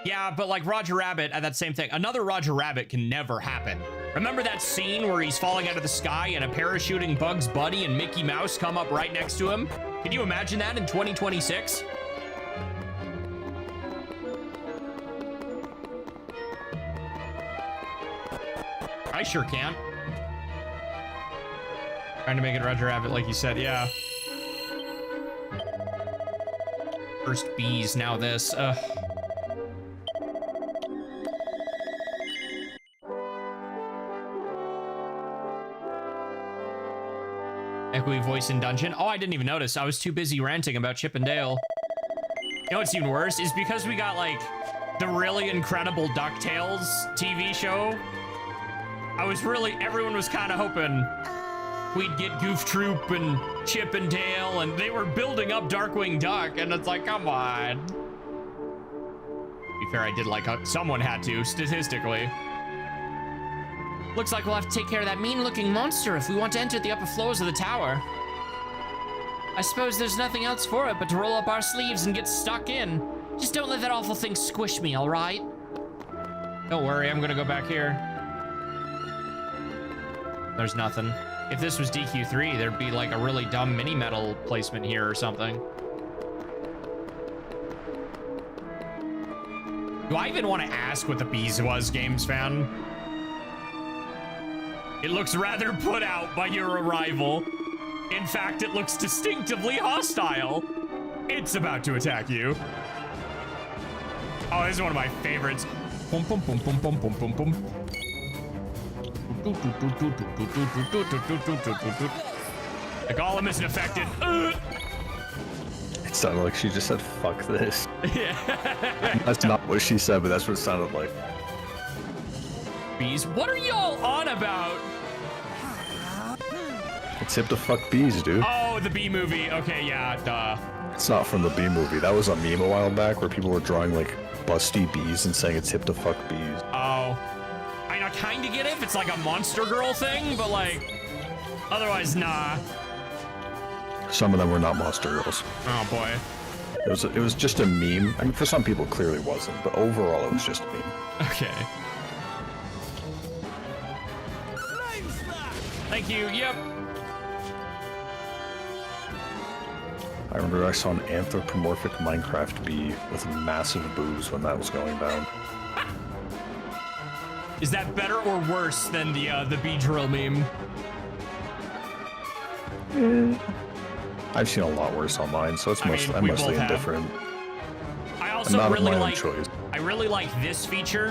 Yeah, but like Roger Rabbit, that same thing. Another Roger Rabbit can never happen. Remember that scene where he's falling out of the sky and a parachuting Bugs Bunny and Mickey Mouse come up right next to him? Can you imagine that in 2026? I sure can. Trying to make it Roger Rabbit like you said, yeah. First bees, now this. Echoey voice in dungeon. Oh, I didn't even notice. I was too busy ranting about Chip and Dale. You know what's even worse is because we got like the really incredible DuckTales TV show. Everyone was kind of hoping we'd get Goof Troop and Chip and Dale, and they were building up Darkwing Duck, and it's like, come on. To be fair, I did like someone had to, statistically. Looks like we'll have to take care of that mean-looking monster if we want to enter the upper floors of the tower. I suppose there's nothing else for it but to roll up our sleeves and get stuck in. Just don't let that awful thing squish me, all right? Don't worry, I'm gonna go back here. There's nothing. If this was DQ3, there'd be like a really dumb mini metal placement here or something. Do I even want to ask what the bees was, Games fan? It looks rather put out by your arrival. In fact, it looks distinctively hostile. It's about to attack you. Oh, this is one of my favorites. Pum pum pum pum pum pum pum pum. The golem isn't affected. It sounded like she just said, fuck this. Yeah. That's not what she said, but that's what it sounded like. bees. What are y'all on about? It's hip to fuck bees, dude. Oh, the bee movie. Okay, yeah, duh. It's not from the bee movie. That was a meme a while back where people were drawing like busty bees and saying it's hip to fuck bees. Oh. I kind of get it if it's like a Monster Girl thing, but like, otherwise, nah. Some of them were not monster girls. Oh boy. It was just a meme. I mean, for some people, it clearly wasn't, but overall, it was just a meme. Okay. Thank you. Yep. I remember I saw an anthropomorphic Minecraft bee with massive boobs when that was going down. Is that better or worse than the bee drill meme? I've seen a lot worse online, so it's mostly, I'm we mostly both have. indifferent. I I'm also not of really my own like. choice. I really like this feature,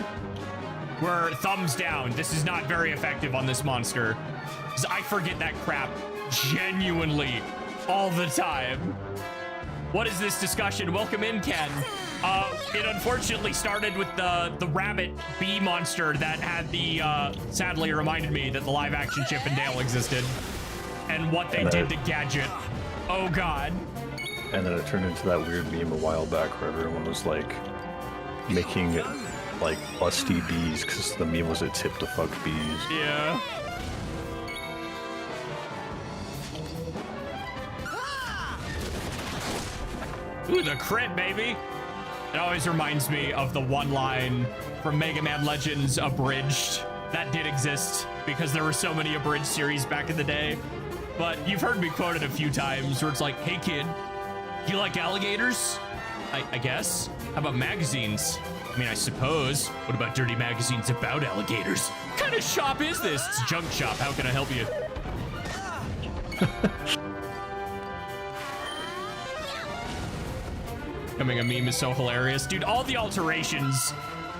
where thumbs down. This is not very effective on this monster, because I forget that crap genuinely all the time. What is this discussion? Welcome in, Ken. It unfortunately started with the rabbit bee monster that had the, sadly reminded me that the live action Chip and Dale existed. And what they did to Gadget. Oh god. And then it turned into that weird meme a while back where everyone was like making like busty bees because the meme was it's hip to fuck bees. Yeah. Ooh, the crit, baby. It always reminds me of the one line from Mega Man Legends Abridged. That did exist because there were so many abridged series back in the day. But you've heard me quote it a few times where it's like, hey kid, do you like alligators? I guess. How about magazines? I mean, I suppose. What about dirty magazines about alligators? What kind of shop is this? It's a junk shop. How can I help you? Becoming a meme is so hilarious. Dude, all the alterations.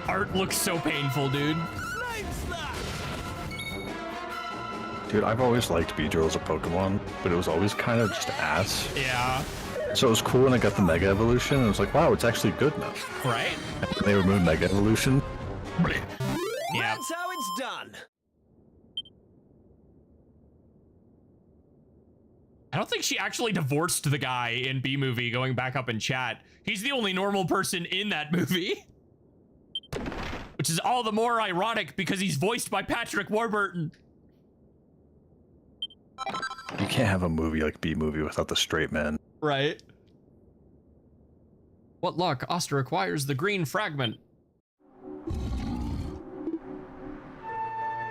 Art looks so painful, dude. Dude, I've always liked Beedrill as a Pokemon, but it was always kind of just ass. Yeah. So it was cool when I got the Mega Evolution, and I was like, wow, it's actually good now. Right? And when they removed Mega Evolution. Yeah. That's how it's done. I don't think she actually divorced the guy in B movie going back up in chat. He's the only normal person in that movie. Which is all the more ironic because he's voiced by Patrick Warburton. You can't have a movie like B movie without the straight man. Right. What luck? Oster acquires the green fragment.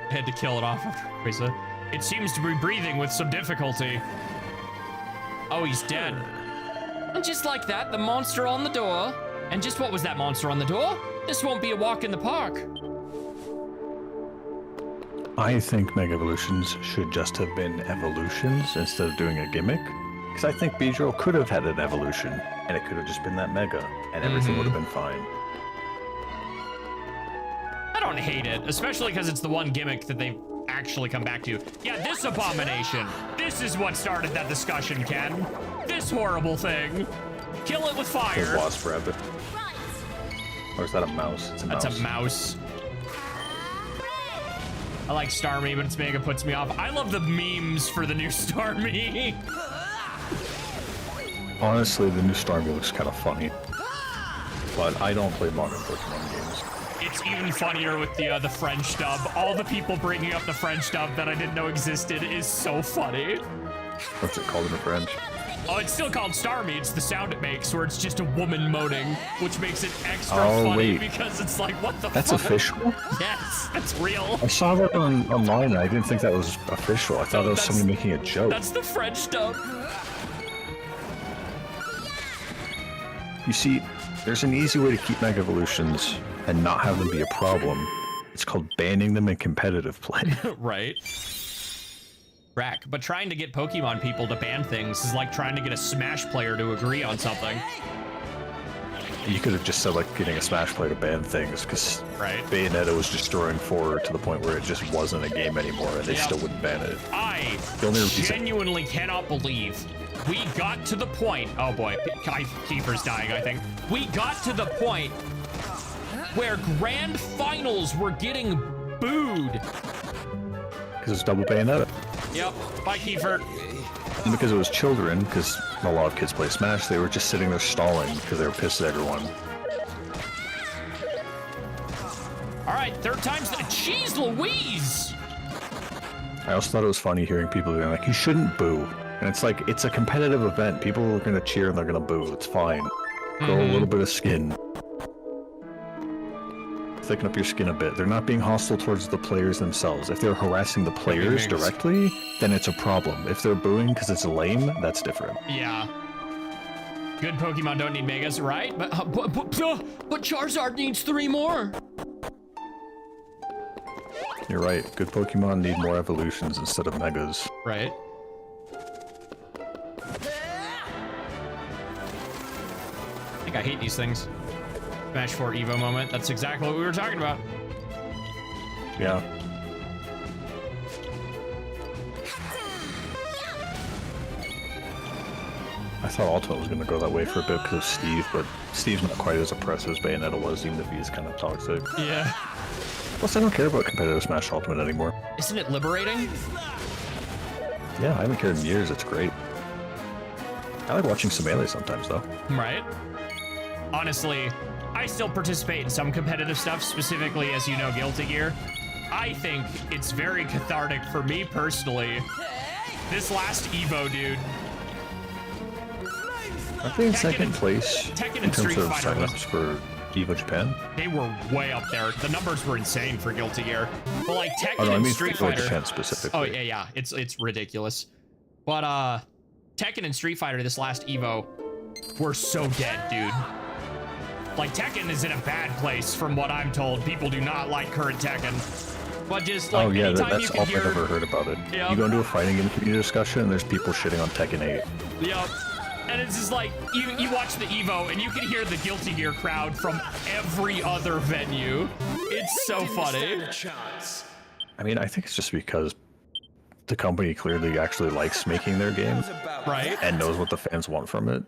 Had to kill it off after Risa. It seems to be breathing with some difficulty. Oh, he's dead. And just like that, the monster on the door. And just what was that monster on the door? This won't be a walk in the park. I think Mega Evolutions should just have been evolutions instead of doing a gimmick. Because I think Beedrill could have had an evolution, and it could have just been that Mega, and everything would have been fine. I don't hate it, especially because it's the one gimmick that they've actually come back to. Yeah, this abomination. This is what started that discussion, Ken. This horrible thing. Kill it with The fire. Wasp Rabbit. Or is that a mouse? It's a mouse. That's a mouse. I like Starmie, but its mega puts me off. I love the memes for the new Starmie. Honestly, the new Starmie looks kind of funny. But I don't play modern Pokemon games. It's even funnier with the French dub. All the people bringing up the French dub that I didn't know existed is so funny. What's it called in French? Oh, it's still called Starmie. It's the sound it makes, where it's just a woman moaning, which makes it extra funny because it's like, what the That's fuck? official? Yes, that's real. I saw that online and I didn't think that was official. I thought it was somebody making a joke. That's the French dub. You see, there's an easy way to keep Mega Evolutions and not have them be a problem. It's called banning them in competitive play. Right. Rack, but trying to get Pokemon people to ban things is like trying to get a Smash player to agree on something. You could have just said like getting a Smash player to ban things, because Bayonetta was destroying 4 to the point where it just wasn't a game anymore, and they still wouldn't ban it. I The only reason- genuinely cannot believe we got to the point. Oh boy, Kiefer's dying, I think. We got to the point where grand finals were getting booed. Because it's double Bayonetta. Yep. Bye, Kiefer. And because it was children, because a lot of kids play Smash, they were just sitting there stalling because they were pissed at everyone. All right, third time's the Jeez Louise. I also thought it was funny hearing people being like, you shouldn't boo. And it's like, it's a competitive event. People are going to cheer and they're going to boo. It's fine. Grow a little bit of skin. Thicken up your skin a bit. They're not being hostile towards the players themselves. If they're harassing the players directly, then it's a problem. If they're booing because it's lame, that's different. Yeah. Good Pokemon don't need Megas, right? But Charizard needs 3 more. You're right. Good Pokemon need more evolutions instead of Megas. Right. I think I hate these things. Smash 4 Evo moment. That's exactly what we were talking about. Yeah. I thought Ultimate was going to go that way for a bit because of Steve, but Steve's not quite as oppressive as Bayonetta was, even if he's kind of toxic. Yeah. Plus, I don't care about competitive Smash Ultimate anymore. Isn't it liberating? Yeah, I haven't cared in years. It's great. I like watching some Melee sometimes, though. Right. Honestly, I still participate in some competitive stuff, specifically, as you know, Guilty Gear. I think it's very cathartic for me personally. This last Evo, dude. I think second place Tekken in and terms Street of Fighter was- signups for Evo Japan. They were way up there. The numbers were insane for Guilty Gear. But like Tekken Oh, no, I and mean Street Evo Fighter. Japan specifically. Oh yeah. It's ridiculous. But Tekken and Street Fighter this last Evo were so dead, dude. Like Tekken is in a bad place from what I'm told. People do not like current Tekken. But just like Oh yeah, anytime that's you can all hear, I've ever heard about it. Yep. You go into a fighting game community discussion and there's people shitting on Tekken 8. Yep. And it's just like, you watch the Evo and you can hear the Guilty Gear crowd from every other venue. It's so funny. I mean, I think it's just because the company clearly actually likes making their game Right? and knows what the fans want from it.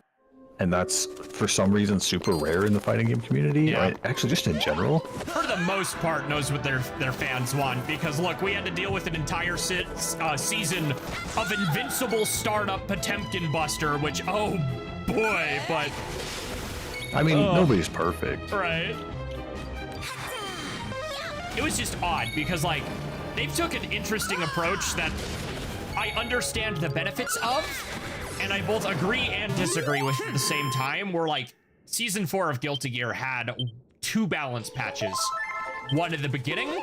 And that's, for some reason, super rare in the fighting game community. Yeah. Or actually, just in general. For the most part, knows what their fans want. Because look, we had to deal with an entire season of invincible startup Potemkin Buster, which, oh boy, but... I mean, nobody's perfect. Right. It was just odd because, like, they've took an interesting approach that I understand the benefits of, and I both agree and disagree with at the same time. Where, like, Season 4 of Guilty Gear had 2 balance patches. One at the beginning,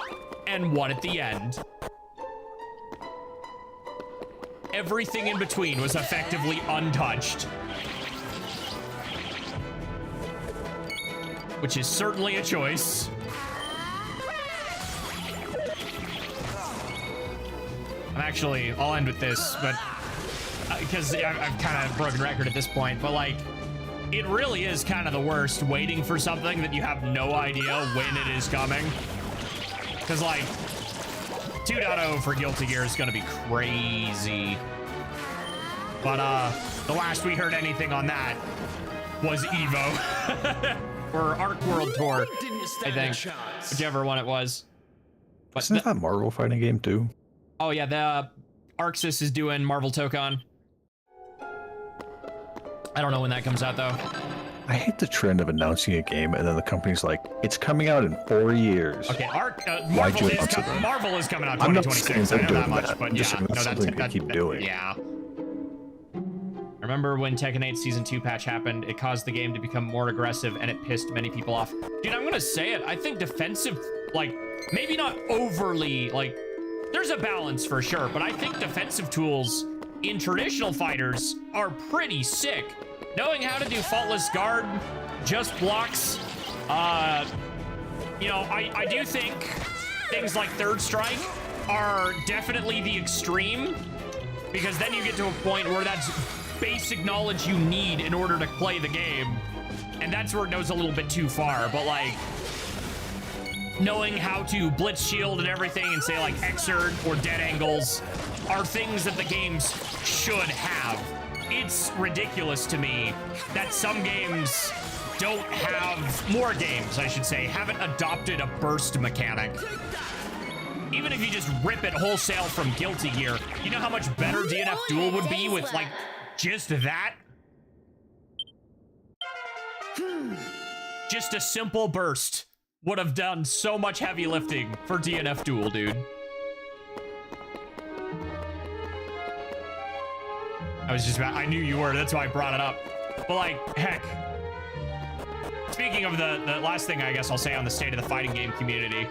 and one at the end. Everything in between was effectively untouched. Which is certainly a choice. I'll end with this, but because I've kind of broken record at this point, but like, it really is kind of the worst waiting for something that you have no idea when it is coming. Because like, 2.0 for Guilty Gear is going to be crazy. But the last we heard anything on that was Evo. Or Arc World Tour, I think. Whichever one it was. But Isn't that Marvel fighting game too? Oh yeah, the Arxis is doing Marvel Tokon. I don't know when that comes out though. I hate the trend of announcing a game and then the company's like, it's coming out in 4 years. Okay, Why'd you announce it then? Marvel is coming out I'm not 2026. I saying know they're that doing much, that. but I'm yeah, just saying that's something they keep doing. Yeah. I remember when Tekken 8 Season 2 patch happened, it caused the game to become more aggressive and it pissed many people off. Dude, I'm gonna say it. I think defensive, like, maybe not overly, like, there's a balance for sure, but I think defensive tools in traditional fighters are pretty sick. Knowing how to do faultless guard, just blocks, you know, I do think things like third strike are definitely the extreme, because then you get to a point where that's basic knowledge you need in order to play the game, and that's where it goes a little bit too far. But like, knowing how to blitz shield and everything and say like Xrd or dead angles are things that the games should have. It's ridiculous to me that some games don't have, more games I should say, haven't adopted a burst mechanic. even if you just rip it wholesale from Guilty Gear, you know how much better DNF Duel would be with like just that? Just a simple burst would have done so much heavy lifting for DNF Duel, dude. I knew you were, that's why I brought it up. But like, heck. Speaking of the last thing I guess I'll say on the state of the fighting game community,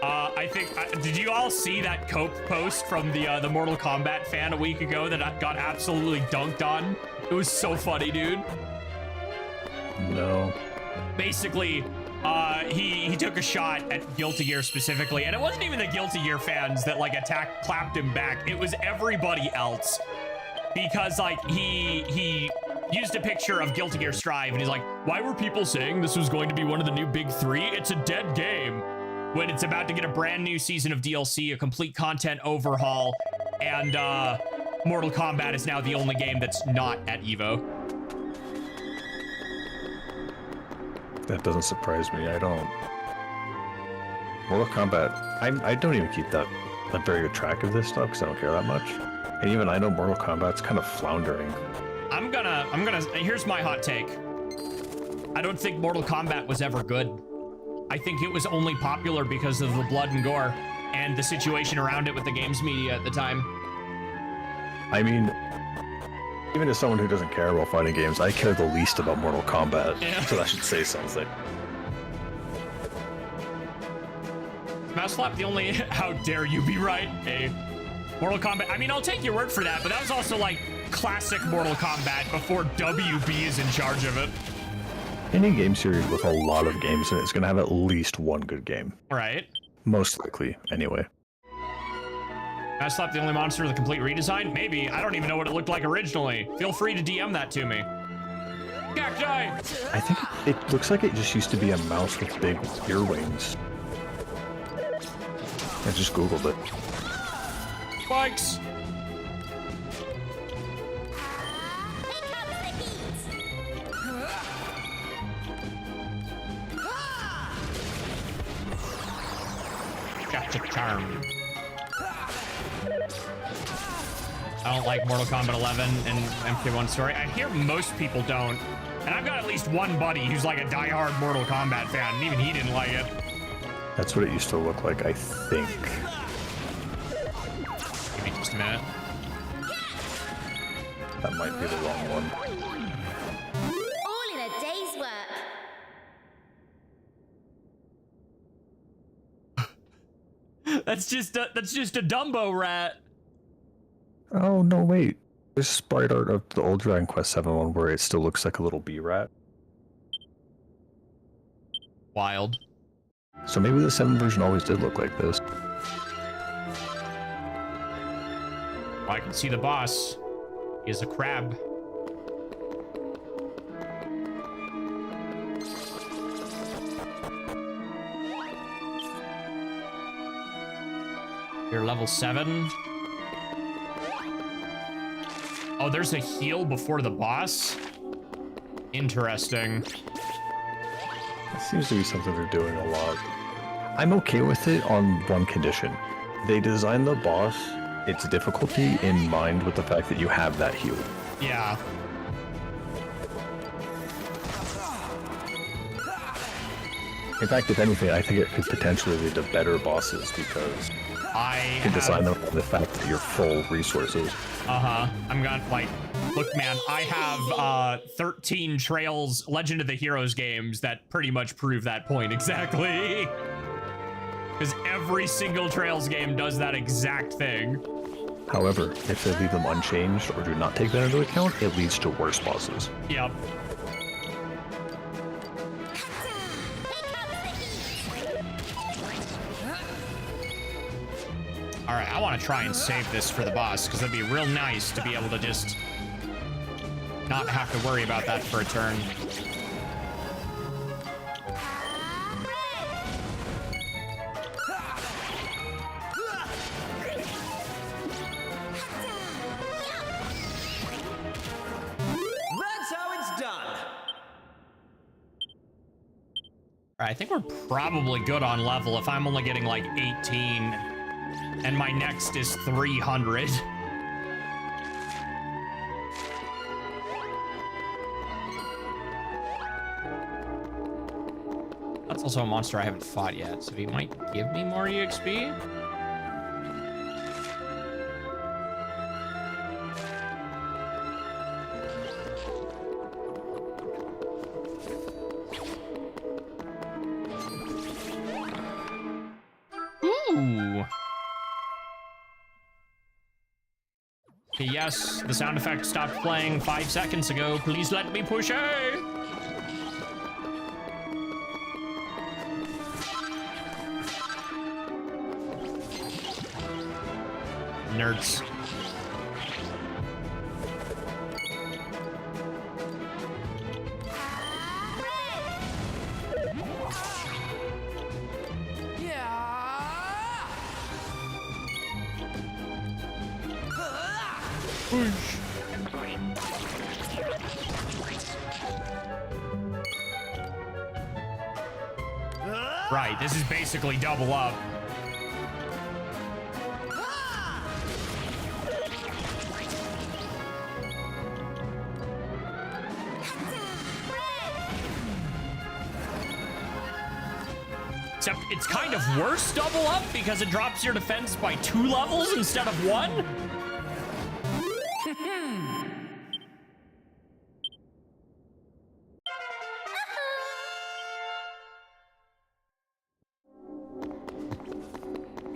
I think, did you all see that Cope post from the Mortal Kombat fan a week ago that got absolutely dunked on? It was so funny, dude. No. Basically, he took a shot at Guilty Gear specifically, and it wasn't even the Guilty Gear fans that like clapped him back. It was everybody else, because like he used a picture of Guilty Gear Strive, and he's like, why were people saying this was going to be one of the new big three? It's a dead game. When it's about to get a brand new season of DLC, a complete content overhaul, and Mortal Kombat is now the only game that's not at EVO. That doesn't surprise me. I don't. Mortal Kombat, I don't even keep that very good track of this stuff because I don't care that much. And even I know Mortal Kombat's kind of floundering. I'm gonna, here's my hot take. I don't think Mortal Kombat was ever good. I think it was only popular because of the blood and gore and the situation around it with the games media at the time. I mean, even as someone who doesn't care about fighting games, I care the least about Mortal Kombat, so that should say something. Mouse Slap, the only, how dare you be right, hey. Mortal Kombat, I mean, I'll take your word for that, but that was also like classic Mortal Kombat before WB is in charge of it. Any game series with a lot of games in it is going to have at least one good game. Right. Most likely, anyway. Mouse Slap, the only monster with a complete redesign? Maybe. I don't even know what it looked like originally. Feel free to DM that to me. Cacti! I think it looks like it just used to be a mouse with big ear wings. I just googled it. Spikes! Gotcha charm. I don't like Mortal Kombat 11 and MK1 story. I hear most people don't. And I've got at least one buddy who's like a diehard Mortal Kombat fan, and even he didn't like it. That's what it used to look like, I think. Give me just a minute. That might be the wrong one. All in a day's work. That's just a Dumbo rat. Oh, no, wait. There's sprite art of the old Dragon Quest 7 one where it still looks like a little bee rat. Wild. So maybe the 7 version always did look like this. Oh, I can see the boss. He is a crab. You're level 7. Oh, there's a heal before the boss? Interesting. It seems to be something they're doing a lot. I'm okay with it on one condition. They designed the boss, its difficulty, in mind with the fact that you have that heal. Yeah. In fact, if anything, I think it could potentially lead to better bosses because you can design them on the fact that you're full resources. I'm gonna, like, look, man, I have 13 Trails Legend of the Heroes games that pretty much prove that point exactly. Because every single Trails game does that exact thing. However, if they leave them unchanged or do not take that into account, it leads to worse bosses. Yep. All right, I want to try and save this for the boss because it'd be real nice to be able to just not have to worry about that for a turn. That's how it's done. All right, I think we're probably good on level if I'm only getting like 18 and my next is 300. That's also a monster I haven't fought yet, so he might give me more EXP. Ooh. Okay, yes, the sound effect stopped playing 5 seconds ago. Please let me push A. Nerds. Right, this is basically double up. Except it's kind of worse double up because it drops your defense by 2 levels instead of 1.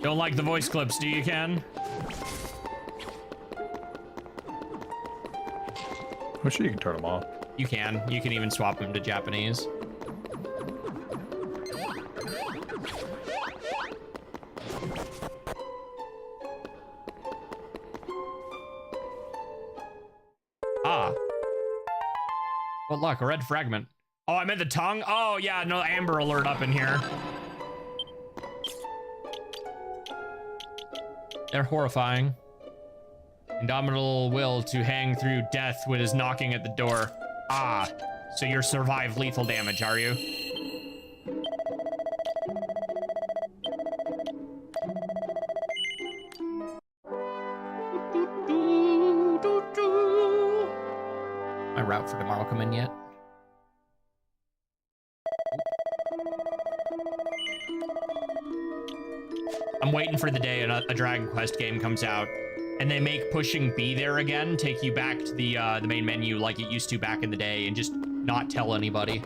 Don't like the voice clips, do you, Ken? I'm sure you can turn them off. You can. You can even swap them to Japanese. Ah. What luck, a red fragment. Oh, I meant the tongue? Oh, yeah, no Amber Alert up in here. They're horrifying. Indomitable will to hang through death when is knocking at the door. Ah, so you're survive lethal damage, are you? My route for tomorrow come in yet? I'm waiting for the day a Dragon Quest game comes out and they make pushing B there again, take you back to the main menu like it used to back in the day and just not tell anybody.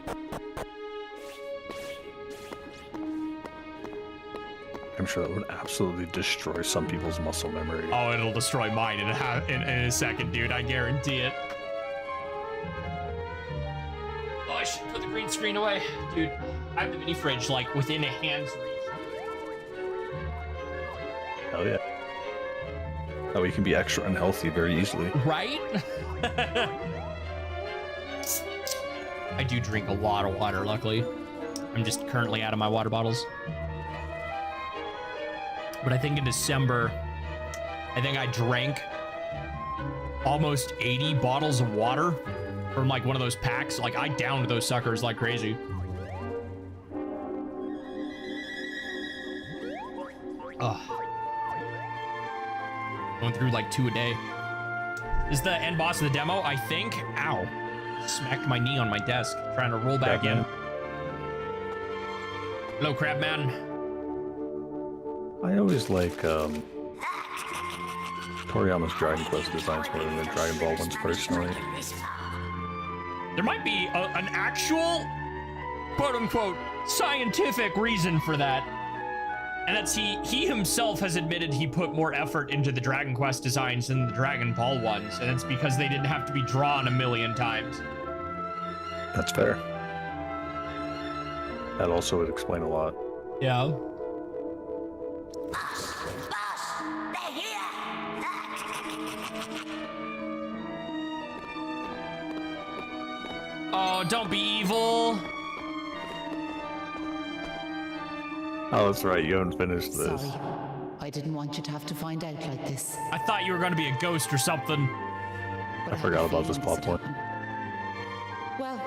I'm sure that would absolutely destroy some people's muscle memory. Oh, it'll destroy mine in a second, dude. I guarantee it. Oh, I should put the green screen away. Dude, I have the mini fridge like within a hand's reach. Hell yeah. That way you can be extra unhealthy very easily. Right? I do drink a lot of water, luckily. I'm just currently out of my water bottles. But I think in December, I think I drank almost 80 bottles of water from like one of those packs. Like I downed those suckers like crazy. Ugh. Going through like 2 a day. This is the end boss of the demo, I think. Ow. Smacked my knee on my desk, trying to roll back in. Hello, Crabman. I always like Toriyama's Dragon Quest designs more than the Dragon Ball ones personally. There might be an actual, quote-unquote, scientific reason for that. And that's he himself has admitted he put more effort into the Dragon Quest designs than the Dragon Ball ones, and it's because they didn't have to be drawn a million times. That's fair. That also would explain a lot. Yeah. Oh, don't be evil. Oh, that's right. You haven't finished this. Sorry. I didn't want you to have to find out like this. I thought you were going to be a ghost or something. But I forgot about this plot plot point. Well,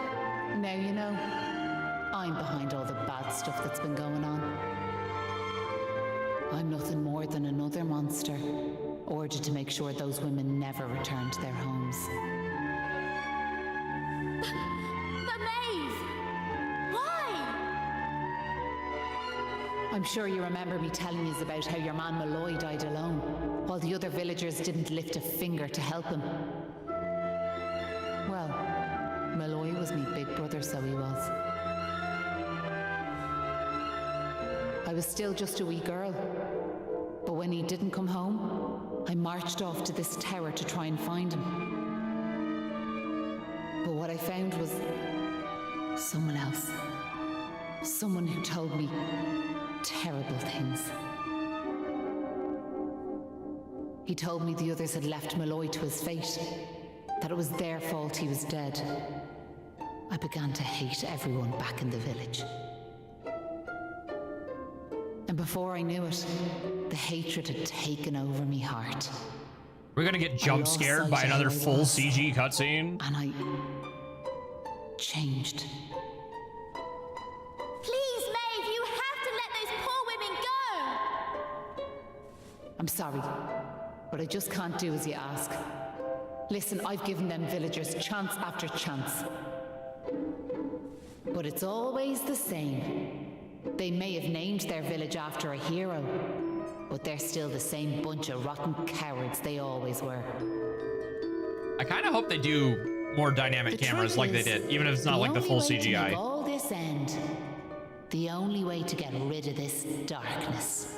now you know. I'm behind all the bad stuff that's been going on. I'm nothing more than another ordered to make sure those women never returned to their homes. But Maeve! Why? I'm sure you remember me telling you about how your man Malloy died alone, while the other villagers didn't lift a finger to help him. Well, Malloy was me big brother, so he was. I was still just a wee girl, but when he didn't come home, I marched off to this tower to try and find him. But what I found was someone else. Someone who told me terrible things. He told me the others had left Malloy to his fate, that it was their fault he was dead. I began to hate everyone back in the village. And before I knew it, the hatred had taken over me heart. We're gonna get jump scared by another full CG cutscene. And I changed. Please, Maeve, you have to let those poor women go! I'm sorry, but I just can't do as you ask. Listen, I've given them villagers chance after chance. But it's always the same. They may have named their village after a hero, but they're still the same bunch of rotten cowards they always were. I kind of hope they do more dynamic cameras like they did, even if it's not like the full CGI. To make all this end, the only way to get rid of this darkness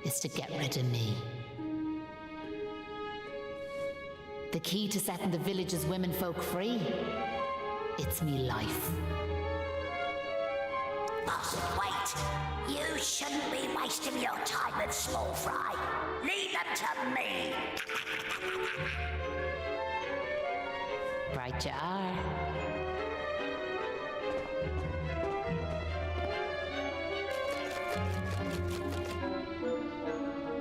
is to get rid of me. The key to setting the village's womenfolk free, it's me life. But wait, you shouldn't be wasting your time with small fry. Leave them to me. Right you are.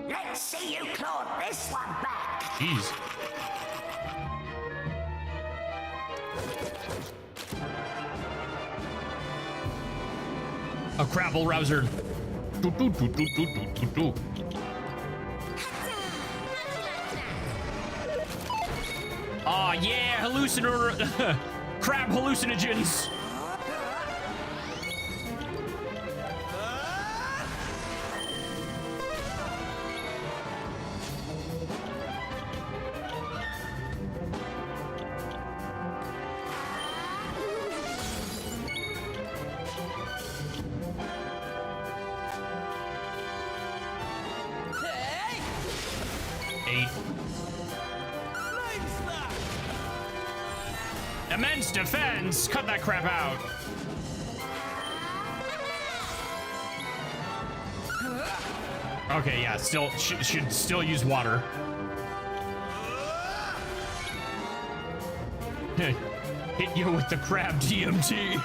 Let's see you claw this one back. Jeez. A crapple rouser. Do, do, do, do, do, do, do, do. Aw, yeah, crab hallucinogens. Immense defense! Cut that crap out! Okay, yeah, still should still use water. Hit you with the crab DMT.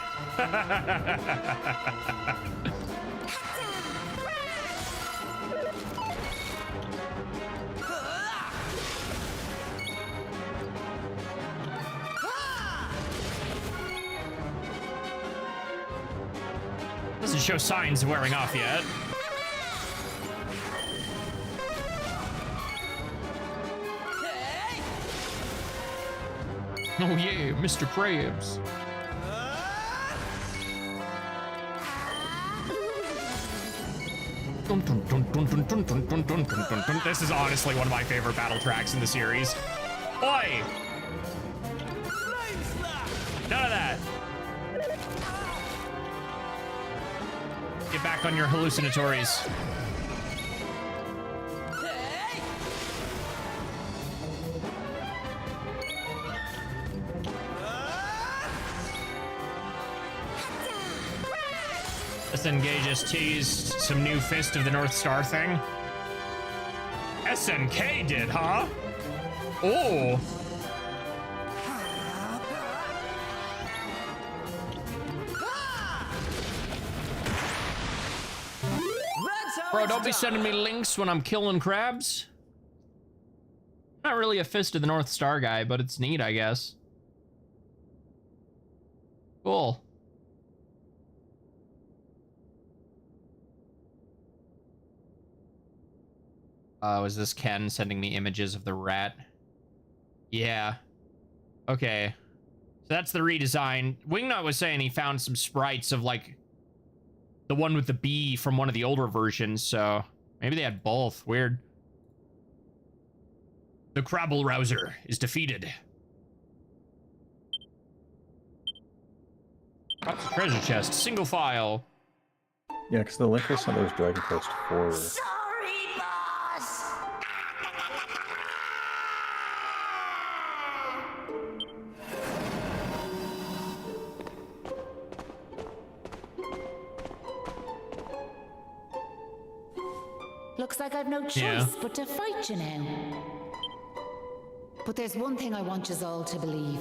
Doesn't show signs of wearing off yet. Oh yeah, Mr. Krabs. This is honestly one of my favorite battle tracks in the series. Oi! None of that. Get back on your hallucinatories. SNK just teased some new Fist of the North Star thing. SNK did, huh? Oh. Bro, don't be sending me links when I'm killing crabs. Not really a Fist of the North Star guy, but it's neat, I guess. Cool. Was this Ken sending me images of the rat? Yeah. Okay. So that's the redesign. Wingnut was saying he found some sprites of, like, the one with the bee from one of the older versions, so maybe they had both. Weird. The Crabble Rouser is defeated. That's the treasure chest. Single file. Yeah, because the link I sent was Dragon Quest 4. Sorry, boss. Looks like I've no choice Yeah. but to fight you now. But there's one thing I want you all to believe.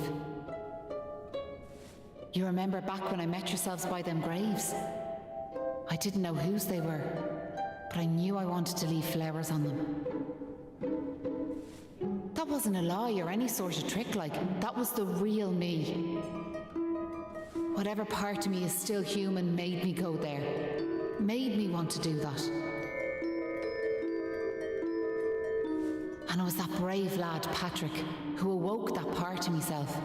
You remember back when I met yourselves by them graves? I didn't know whose they were, but I knew I wanted to leave flowers on them. That wasn't a lie or any sort of trick, like, that was the real me. Whatever part of me is still human made me go there, made me want to do that. And it was that brave lad, Patrick, who awoke that part of myself.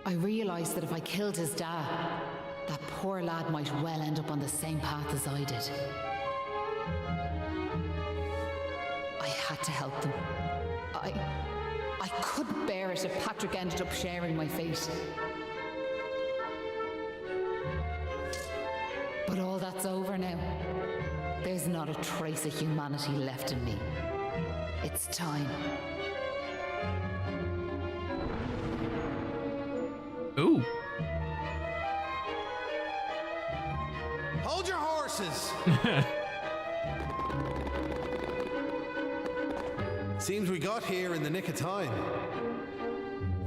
I realised that if I killed his dad, that poor lad might well end up on the same path as I did. I had to help them. I couldn't bear it if Patrick ended up sharing my fate. But all that's over now. There's not a trace of humanity left in me. It's time. Ooh. Hold your horses! Seems we got here in the nick of time.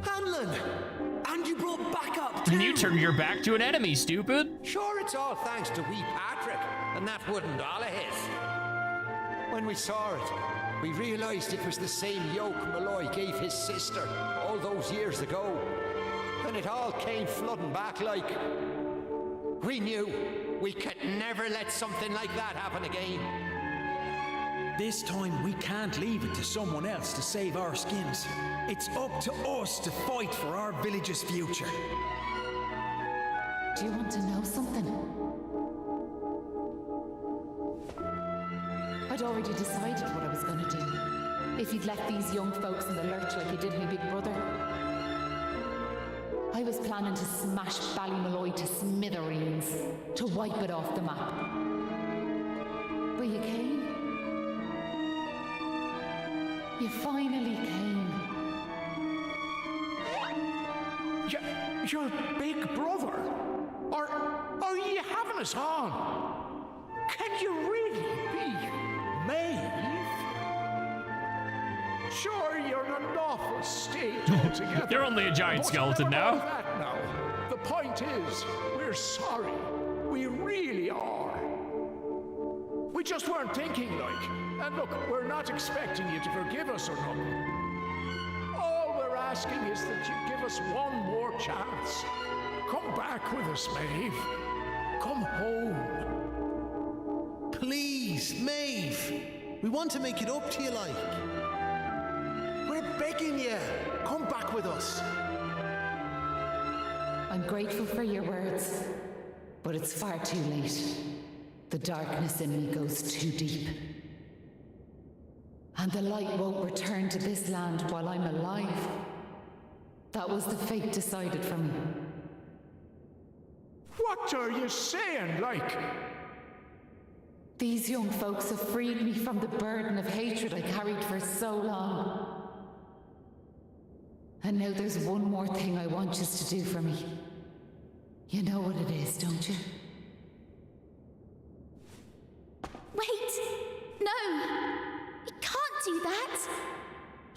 Hanlon! And you brought backup And you turned your back to an enemy, stupid. Sure, it's all thanks to wee Patrick and that wooden doll of his. When we saw it, we realized it was the same yoke Malloy gave his sister all those years ago. And it all came flooding back like... We knew we could never let something like that happen again. This time we can't leave it to someone else to save our skins. It's up to us to fight for our village's future. Do you want to know something? I'd already decided what I was going to do. If you'd left these young folks in the lurch like you did me big brother. I was planning to smash Ballymalloy to smithereens, to wipe it off the map. But you came. You finally came. Your big brother? Or are you having us on? Can you really be Maeve? Sure, you're in an awful state altogether. You're only a giant But skeleton never now. mind that now. The point is, we're sorry. We really are. We just weren't thinking like. And look, we're not expecting you to forgive us or nothing. All we're asking is that you give us one more chance. Come back with us, Maeve. Come home. Please, Maeve. We want to make it up to you, like. We're begging you. Come back with us. I'm grateful for your words, but it's far too late. The darkness in me goes too deep. And the light won't return to this land while I'm alive. That was the fate decided for me. What are you saying, like? These young folks have freed me from the burden of hatred I carried for so long. And now there's one more thing I want you to do for me. You know what it is, don't you? Wait! No! You can't do that!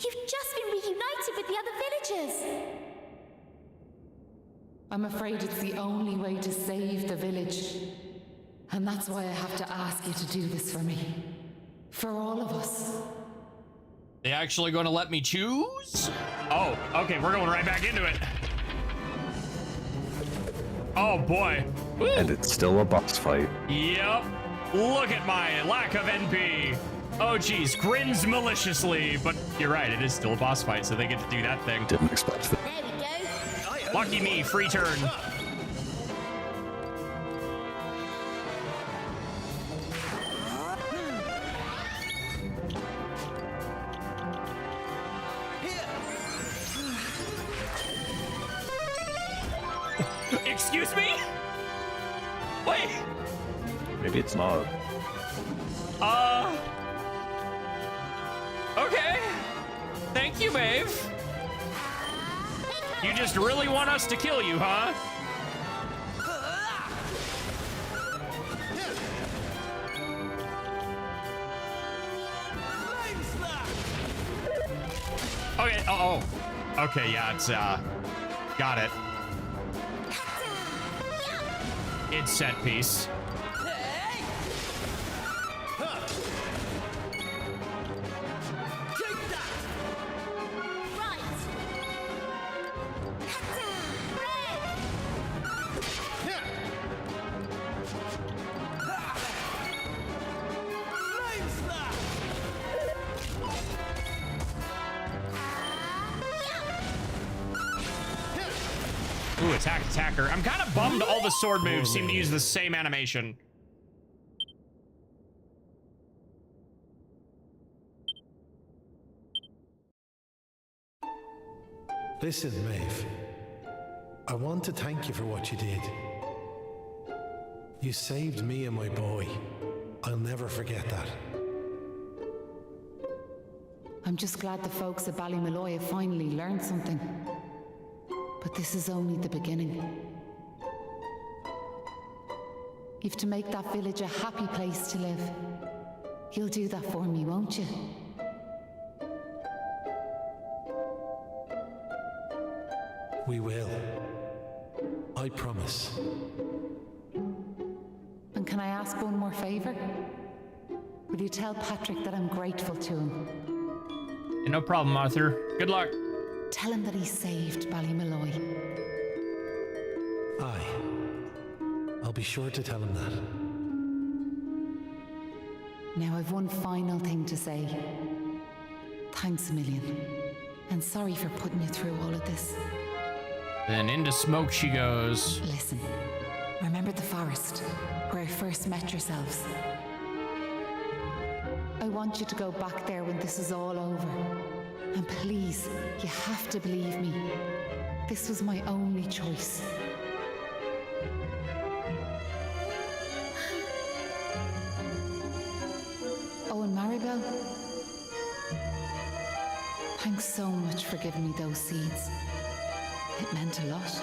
You've just been reunited with the other villagers! I'm afraid it's the only way to save the village. And that's why I have to ask you to do this for me. For all of us. They actually going to let me choose? Oh, okay, we're going right back into it. Oh boy. Woo. And it's still a boss fight. Yep. Look at my lack of NP. Oh, geez. Grins maliciously. But you're right. It is still a boss fight, so they get to do that thing. Didn't expect that. There we go. Lucky me. Free turn. Excuse me? Wait. Maybe it's not. Okay. Thank you, Maeve. You just really want us to kill you, huh? Okay, oh. Okay, yeah, it's, got it. It's set piece. Ooh, attacker. I'm kind of bummed all the sword moves seem to use the same animation. Listen, Maeve. I want to thank you for what you did. You saved me and my boy. I'll never forget that. I'm just glad the folks at Ballymalloy have finally learned something. But this is only the beginning. You've to make that village a happy place to live. You'll do that for me, won't you? We will. I promise. And can I ask one more favour? Will you tell Patrick that I'm grateful to him? Yeah, no problem, Arthur. Good luck. Tell him that he saved Ballymalloy. Aye. I'll be sure to tell him that. Now I've one final thing to say. Thanks a million. And sorry for putting you through all of this. Then into smoke she goes. Listen, remember the forest where I first met yourselves? I want you to go back there when this is all over. And please, you have to believe me. This was my only choice. Oh, and Maribel, thanks so much for giving me those seeds. It meant a lot.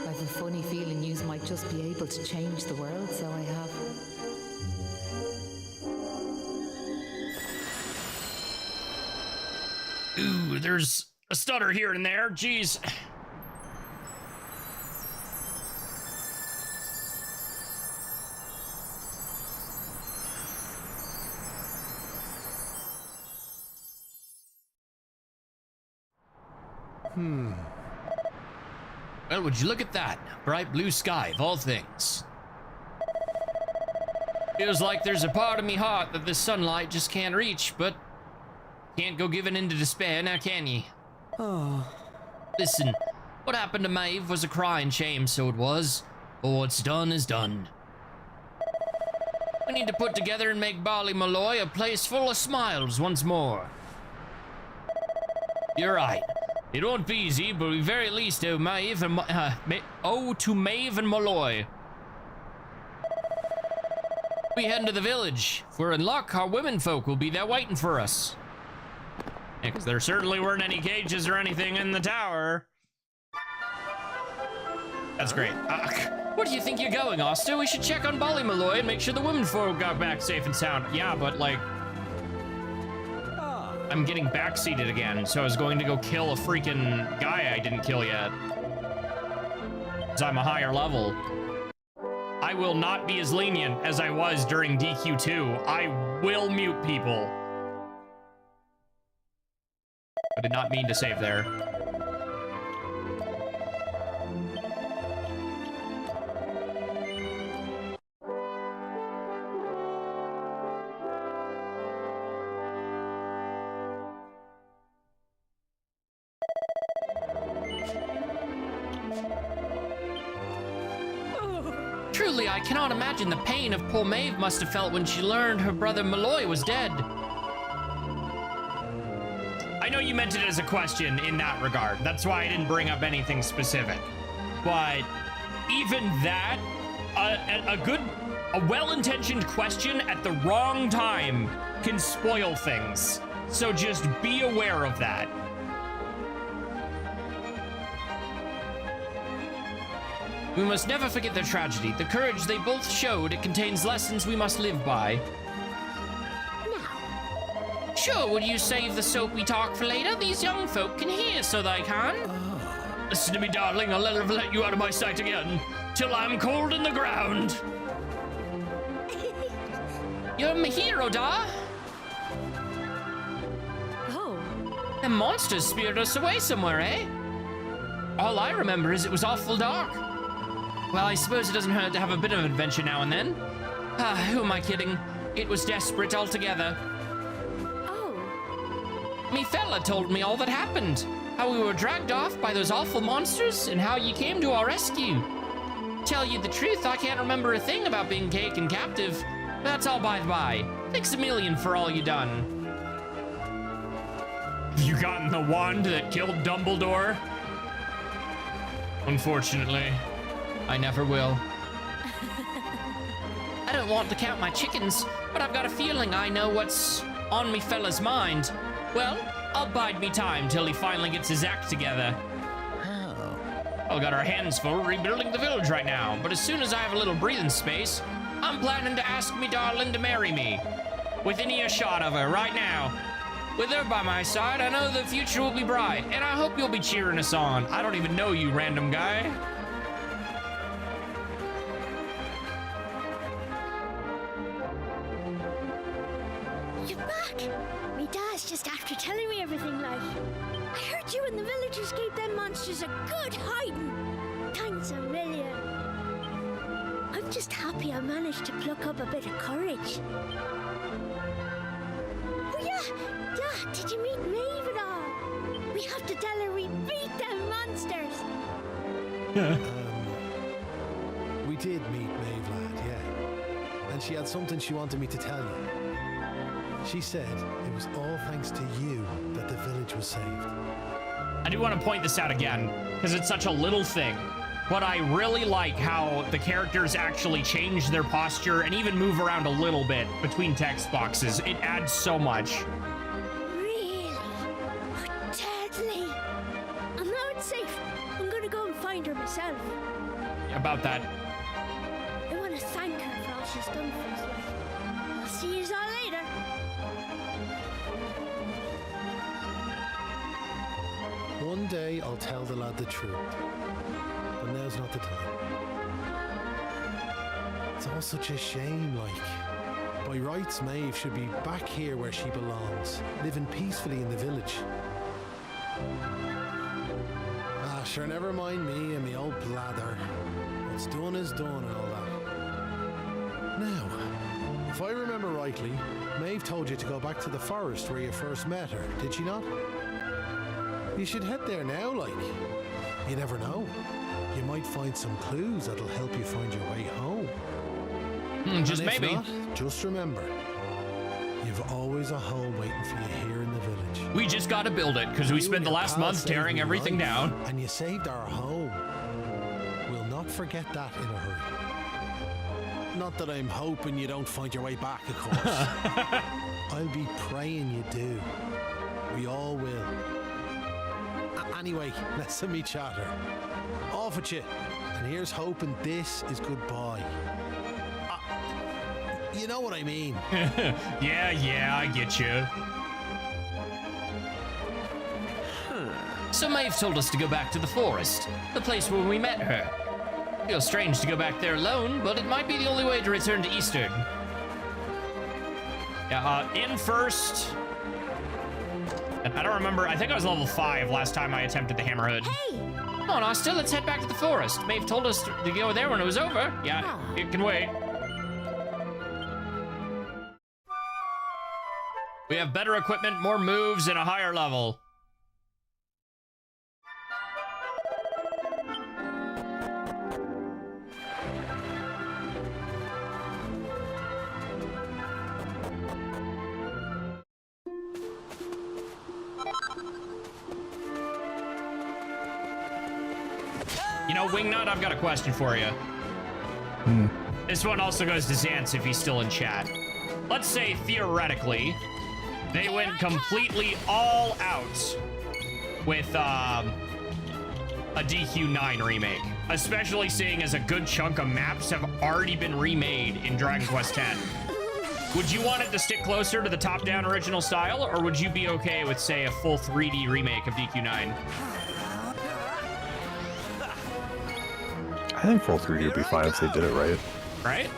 I've a funny feeling yous might just be able to change the world, so I have. Ooh, there's a stutter here and there. Jeez. Well, would you look at that? Bright blue sky of all things. Feels like there's a part of me heart that this sunlight just can't reach, but can't go giving in to despair, now can ye? Oh. Listen, what happened to Maeve was a crying shame, so it was. But what's done is done. We need to put together and make Ballymalloy a place full of smiles once more. You're right. It won't be easy, but we very least owe Maeve and to Maeve and Malloy. We head into the village. If we're in luck, our women folk will be there waiting for us. Yeah, because there certainly weren't any cages or anything in the tower. That's great. Where do you think you're going, Asta? We should check on Ballymalloy and make sure the women folk got back safe and sound. Yeah, but like, I'm getting backseated again, so I was going to go kill a freaking guy I didn't kill yet. Because I'm a higher level. I will not be as lenient as I was during DQ2. I will mute people. I did not mean to save there. I cannot imagine the pain of poor Maeve must have felt when she learned her brother Malloy was dead. I know you meant it as a question in that regard. That's why I didn't bring up anything specific. But even that, a well-intentioned question at the wrong time can spoil things. So just be aware of that. We must never forget their tragedy. The courage they both showed, it contains lessons we must live by. Now. Sure, would you save the soapy talk for later? These young folk can hear, so they can. Listen to me, darling. I'll never let you out of my sight again. Till I'm cold in the ground. You're my hero, Da. Oh. The monsters speared us away somewhere, eh? All I remember is it was awful dark. Well, I suppose it doesn't hurt to have a bit of adventure now and then. Who am I kidding? It was desperate altogether. Oh. Me fella told me all that happened. How we were dragged off by those awful monsters and how you came to our rescue. Tell you the truth, I can't remember a thing about being taken captive. That's all by the by. Thanks a million for all you done. Have you gotten the wand that killed Dumbledore? Unfortunately. I never will. I don't want to count my chickens, but I've got a feeling I know what's on me fella's mind. Well, I'll bide me time till he finally gets his act together. Oh. I've got our hands full rebuilding the village right now, but as soon as I have a little breathing space, I'm planning to ask me darling to marry me. Within earshot of her right now. With her by my side, I know the future will be bright, and I hope you'll be cheering us on. I don't even know you, random guy. You're back! Me dad's just after telling me everything, like. I heard you and the villagers gave them monsters a good hiding. Thanks a million. I'm just happy I managed to pluck up a bit of courage. Oh yeah, did you meet Maeve at all? We have to tell her we beat them monsters. We did meet Maeve, lad, yeah. And she had something she wanted me to tell you. She said it was all thanks to you that the village was saved. I do want to point this out again, because it's such a little thing. But I really like how the characters actually change their posture and even move around a little bit between text boxes. It adds so much. Really? Oh, deadly. And now it's safe. I'm gonna go and find her myself. About that. I want to thank her for all she's done for us. Like. I'll see you all later. One day I'll tell the lad the truth, but now's not the time. It's all such a shame, like. By rights, Maeve should be back here where she belongs, living peacefully in the village. Sure, never mind me and me old blather. What's done is done and all that. Now, if I remember rightly, Maeve told you to go back to the forest where you first met her, did she not? You should head there now, like. You never know. You might find some clues that'll help you find your way home. Just and if maybe. Not, just remember, you've always a home waiting for you here in the village. We just gotta build it, because we spent the last month tearing everything down. And you saved our home. We'll not forget that in a hurry. Not that I'm hoping you don't find your way back, of course. I'll be praying you do. We all will. Anyway, listen me chatter. Off with you. And here's hoping this is goodbye. You know what I mean. Yeah, I get you. So Maeve told us to go back to the forest, the place where we met her. Feels strange to go back there alone, but it might be the only way to return to Eastern. Yeah, in first. I don't remember. I think I was level 5 last time I attempted the Hammerhood. Hey! Come on, Asta, let's head back to the forest. Maeve told us to go there when it was over. Yeah, it can wait. We have better equipment, more moves, and a higher level. You know, Wingnut, I've got a question for you. This one also goes to Xance if he's still in chat. Let's say, theoretically, they went completely all out with a DQ9 remake, especially seeing as a good chunk of maps have already been remade in Dragon Quest X. Would you want it to stick closer to the top-down original style, or would you be okay with, say, a full 3D remake of DQ9? I think full 3D would be fine if they did it right. Right?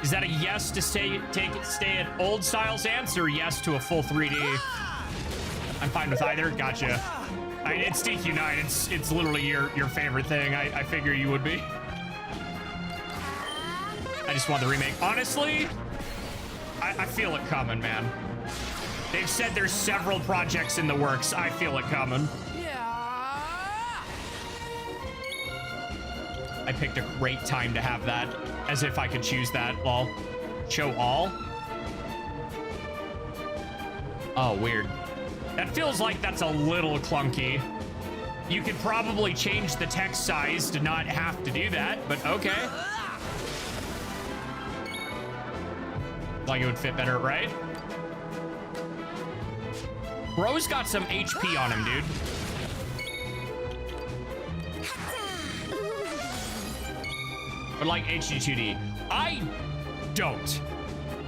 Is that a yes to stay at old styles answer, or yes to a full 3D? I'm fine with either. Gotcha. I mean, it's DQ9. It's literally your favorite thing. I figure you would be. I just want the remake. Honestly, I feel it coming, man. They've said there's several projects in the works. I feel it coming. I picked a great time to have that, as if I could choose that. Lol. Show all? Oh, weird. That feels like that's a little clunky. You could probably change the text size to not have to do that, but okay. Like it would fit better, right? Bro's got some HP on him, dude. But like HD2D. I don't.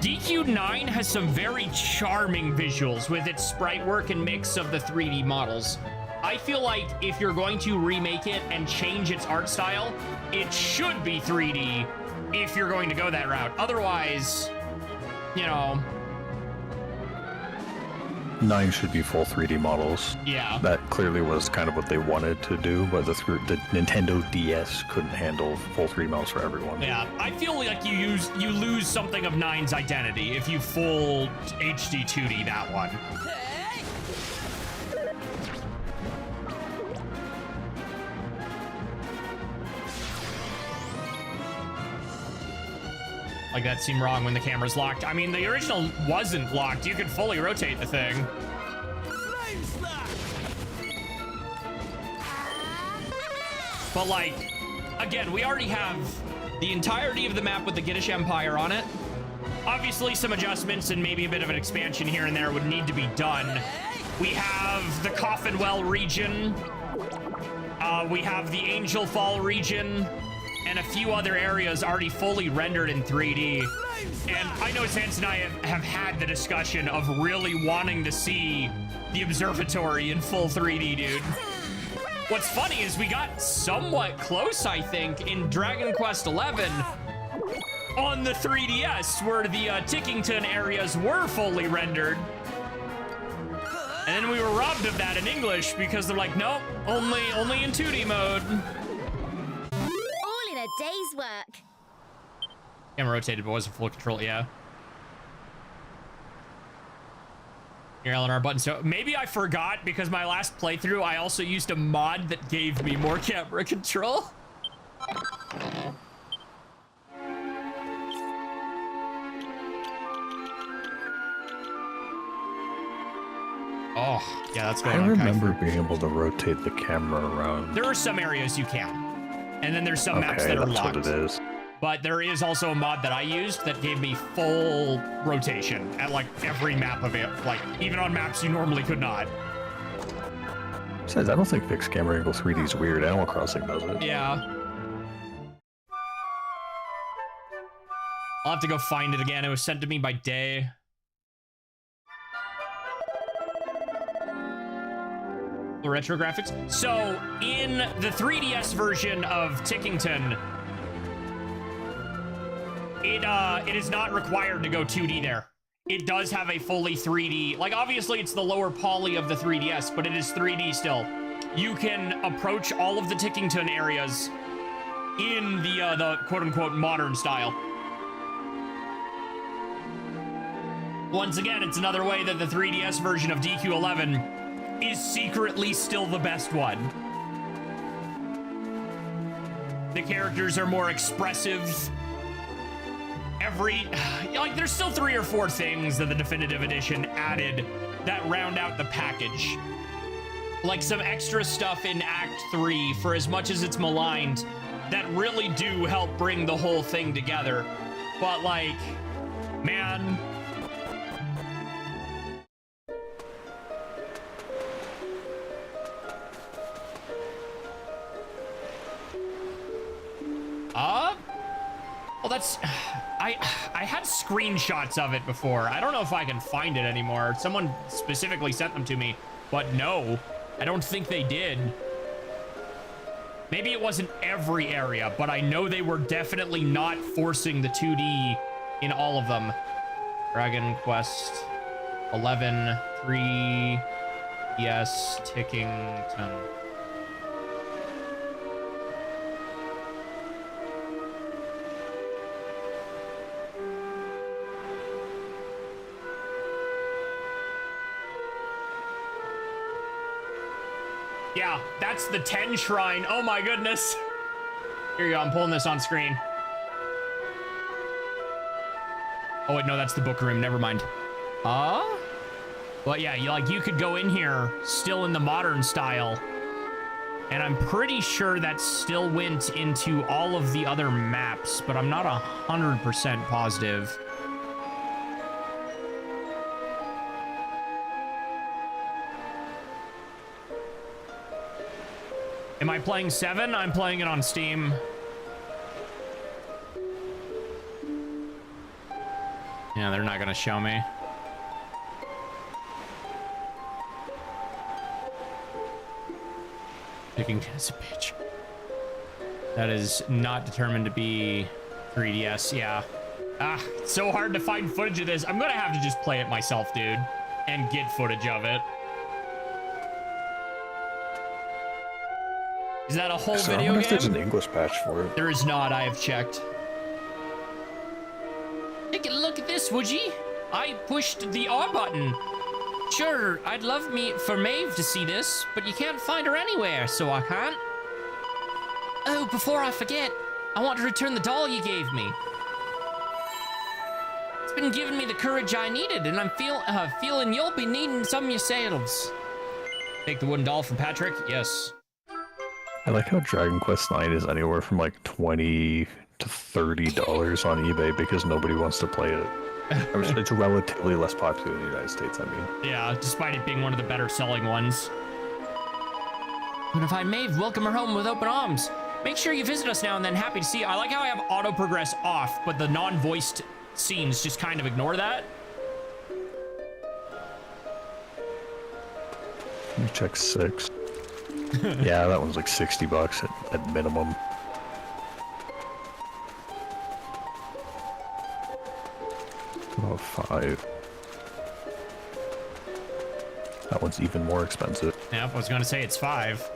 DQ9 has some very charming visuals with its sprite work and mix of the 3D models. I feel like if you're going to remake it and change its art style, it should be 3D if you're going to go that route. Otherwise, you know... 9 should be full 3D models. Yeah. That clearly was kind of what they wanted to do, but the Nintendo DS couldn't handle full 3D models for everyone. Yeah, I feel like you lose something of 9's identity if you full HD 2D that one. Like that seemed wrong when the camera's locked. I mean, the original wasn't locked. You could fully rotate the thing. But like, again, we already have the entirety of the map with the Giddish Empire on it. Obviously, some adjustments and maybe a bit of an expansion here and there would need to be done. We have the Coffin Well region. We have the Angel Fall region. And a few other areas already fully rendered in 3D. And I know Sans and I have had the discussion of really wanting to see the observatory in full 3D, dude. What's funny is we got somewhat close, I think, in Dragon Quest XI on the 3DS, where the Tickington areas were fully rendered. And then we were robbed of that in English because they're like, nope, only in 2D mode. A day's work. Camera rotated, but wasn't full control. Yeah. Your LNR button. So maybe I forgot because my last playthrough, I also used a mod that gave me more camera control. Oh, yeah, that's going on. I remember being able to rotate the camera around. There are some areas you can. And then there's some maps that are locked. What it is. But there is also a mod that I used that gave me full rotation at like every map of it. Like even on maps you normally could not. Besides, I don't think fixed camera angle 3D is weird. Animal Crossing does it. Yeah. I'll have to go find it again. It was sent to me by Day. The retro graphics. So in the 3DS version of Tickington, it is not required to go 2D there. It does have a fully 3D. Like obviously it's the lower poly of the 3DS, but it is 3D still. You can approach all of the Tickington areas in the quote unquote modern style. Once again, it's another way that the 3DS version of DQ11 is secretly still the best one. The characters are more expressive. There's still 3 or 4 things that the definitive edition added that round out the package. like some extra stuff in Act 3 for as much as it's maligned that really do help bring the whole thing together. But like, man. Well, that's, I had screenshots of it before. I don't know if I can find it anymore. Someone specifically sent them to me, but no, I don't think they did. Maybe it wasn't every area, but I know they were definitely not forcing the 2D in all of them. Dragon Quest 11, 3, yes, Tickington. Yeah, that's the 10 shrine. Oh my goodness. Here you go, I'm pulling this on screen. Oh wait, no, that's the book room, never mind. But yeah, you could go in here still in the modern style. And I'm pretty sure that still went into all of the other maps, but I'm not 100% positive. Am I playing 7? I'm playing it on Steam. Yeah, they're not gonna show me. Tickington's a bitch. That is not determined to be 3DS, yeah. It's so hard to find footage of this. I'm gonna have to just play it myself, dude, and get footage of it. Is that a whole So video I wonder game? if there's an English patch for it. There is not, I have checked. Take a look at this, would ye? I pushed the R button. Sure, I'd love for Maeve to see this, but you can't find her anywhere, so I can't. Oh, before I forget, I want to return the doll you gave me. It's been giving me the courage I needed, and I'm feeling you'll be needing some yourselves. Take the wooden doll from Patrick? Yes. I like how Dragon Quest IX is anywhere from like $20 to $30 on eBay because nobody wants to play it. It's relatively less popular in the United States, I mean. Yeah, despite it being one of the better selling ones. But if I may welcome her home with open arms. Make sure you visit us now and then. Happy to see you. I like how I have auto progress off, but the non-voiced scenes just kind of ignore that. Let me check 6. Yeah, that one's like $60 at minimum. About 5. That one's even more expensive. Yeah, I was gonna say it's 5.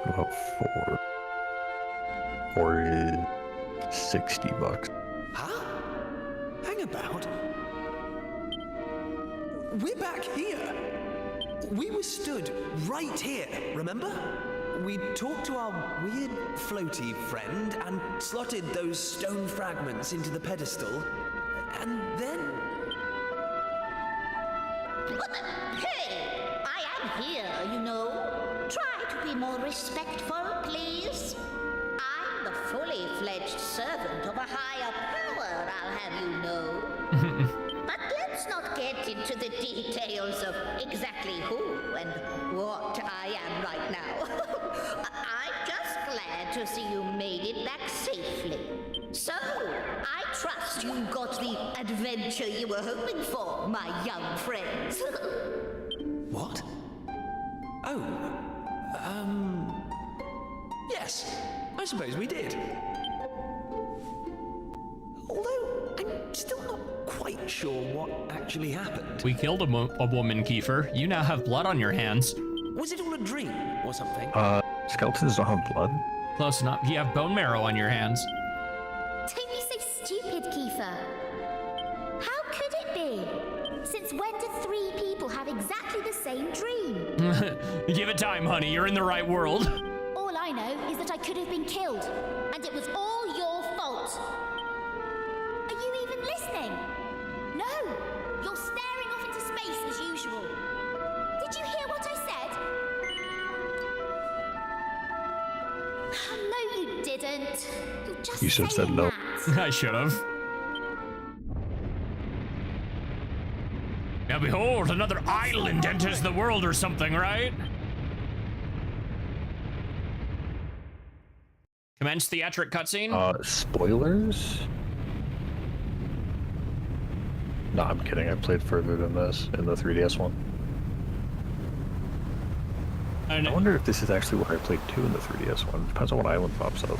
About 4. 4 is $60. Huh? Hang about. We're back here. We were stood right here, remember? We talked to our weird floaty friend and slotted those stone fragments into the pedestal. And then... Hey! I am here, you know. Try to be more respectful, please. I'm the fully fledged servant of a higher power, I'll have you know. But let's not get into the details of exactly who and what I am right now. I'm just glad to see you made it back safely. So, I trust you got the adventure you were hoping for, my young friends. What? Oh, yes, I suppose we did. Although, I'm still not quite sure what actually happened. We killed a woman, Kiefer. You now have blood on your hands. Was it all a dream or something? Skeletons don't have blood. Close enough. You have bone marrow on your hands. Don't be so stupid, Kiefer. How could it be? Since when do 3 people have exactly the same dream? Give it time, honey. You're in the right world. All I know is that I could have been killed, and it was all your fault. Are you even listening? No, didn't. You're just You should have said saying no. that. I should have. Now behold, another island enters the world or something, right? Commence theatric cutscene. Spoilers? No, I'm kidding. I played further than this in the 3DS one. I wonder if this is actually where I played 2 in the 3DS one. Depends on what island pops up.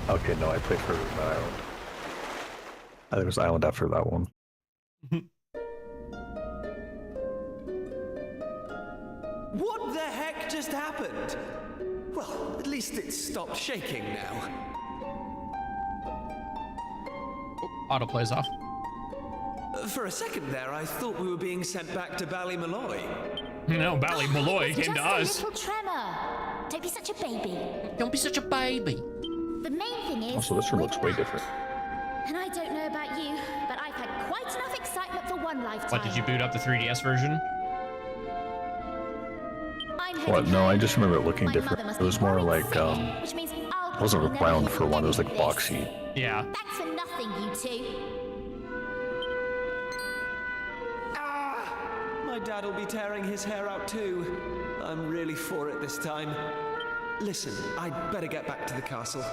Okay, no, I played further than that island. I think it was island after that one. What the heck just happened? Well, at least it stopped shaking now. Autoplay's off. For a second there, I thought we were being sent back to Ballymalloy. No, Ballymalloy came to us. Just a little tremor. Don't be such a baby. Don't be such a baby. The main thing is. Also, this room looks way different. And I don't know about you, but I've had quite enough excitement for one lifetime. What, did you boot up the 3DS version? What? No, I just remember it looking different. It was more like, which means I'll it wasn't probably round never for one, it was like hear this. boxy. Yeah. Thanks for nothing, you two. My dad will be tearing his hair out too. I'm really for it this time. Listen, I'd better get back to the castle.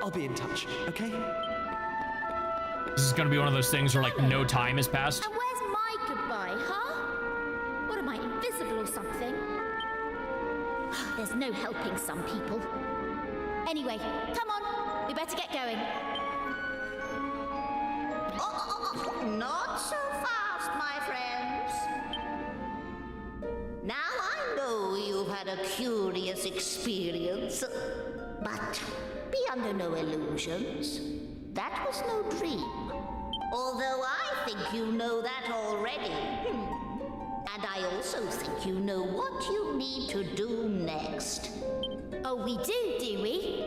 I'll be in touch, okay? This is gonna be one of those things where like no time has passed. And where's my goodbye, huh? What am I, invisible or something? There's no helping some people. Anyway, come on. We better get going. Not so fast, my friends. Now I know you've had a curious experience, but be under no illusions. That was no dream. Although I think you know that already. And I also think you know what you need to do next. Oh, we do we?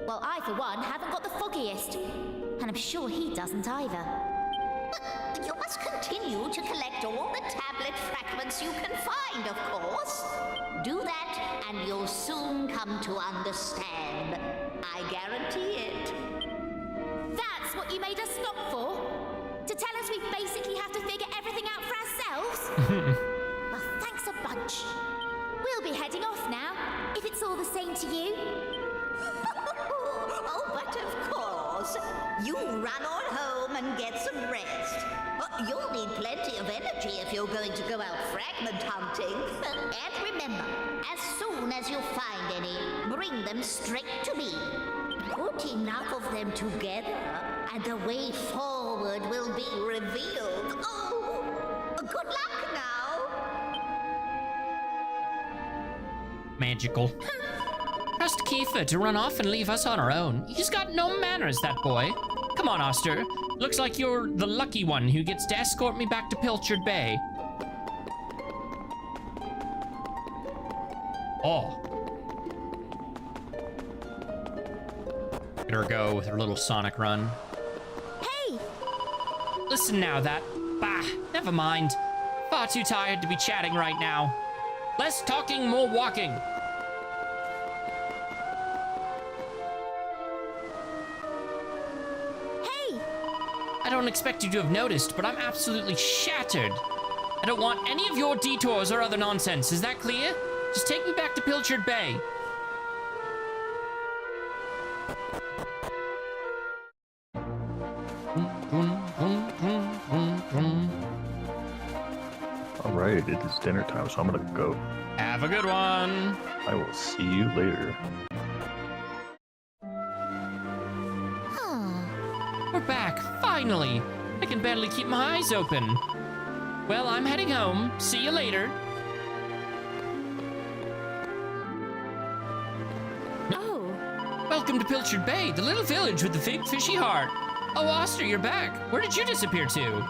Well, I, for one, haven't got the foggiest. And I'm sure he doesn't either. But you must continue to collect all the tablet fragments you can find, of course. Do that, and you'll soon come to understand. I guarantee it. That's what you made us stop for? To tell us we basically have to figure everything out for ourselves? Well, thanks a bunch. We'll be heading off now, if it's all the same to you. Oh, but of course. You run on home and get some rest. You'll need plenty of energy if you're going to go out fragment hunting. And remember, as soon as you find any, bring them straight to me. Put enough of them together, and the way forward will be revealed. Oh, good luck now. Magical. Trust Kiefer to run off and leave us on our own. He's got no manners, that boy. Come on, Oster. Looks like you're the lucky one who gets to escort me back to Pilchard Bay. Oh. Let her go with her little Sonic run. Hey! Listen now, bah, never mind. Far too tired to be chatting right now. Less talking, more walking. Hey! I don't expect you to have noticed, but I'm absolutely shattered. I don't want any of your detours or other nonsense. Is that clear? Just take me back to Pilchard Bay. Alright, it is dinner time, so I'm gonna go. Have a good one. I will see you later. We're back, finally. I can barely keep my eyes open. Well, I'm heading home. See you later. Oh. Welcome to Pilchard Bay, the little village with the big fishy heart. Oh, Oster, you're back. Where did you disappear to?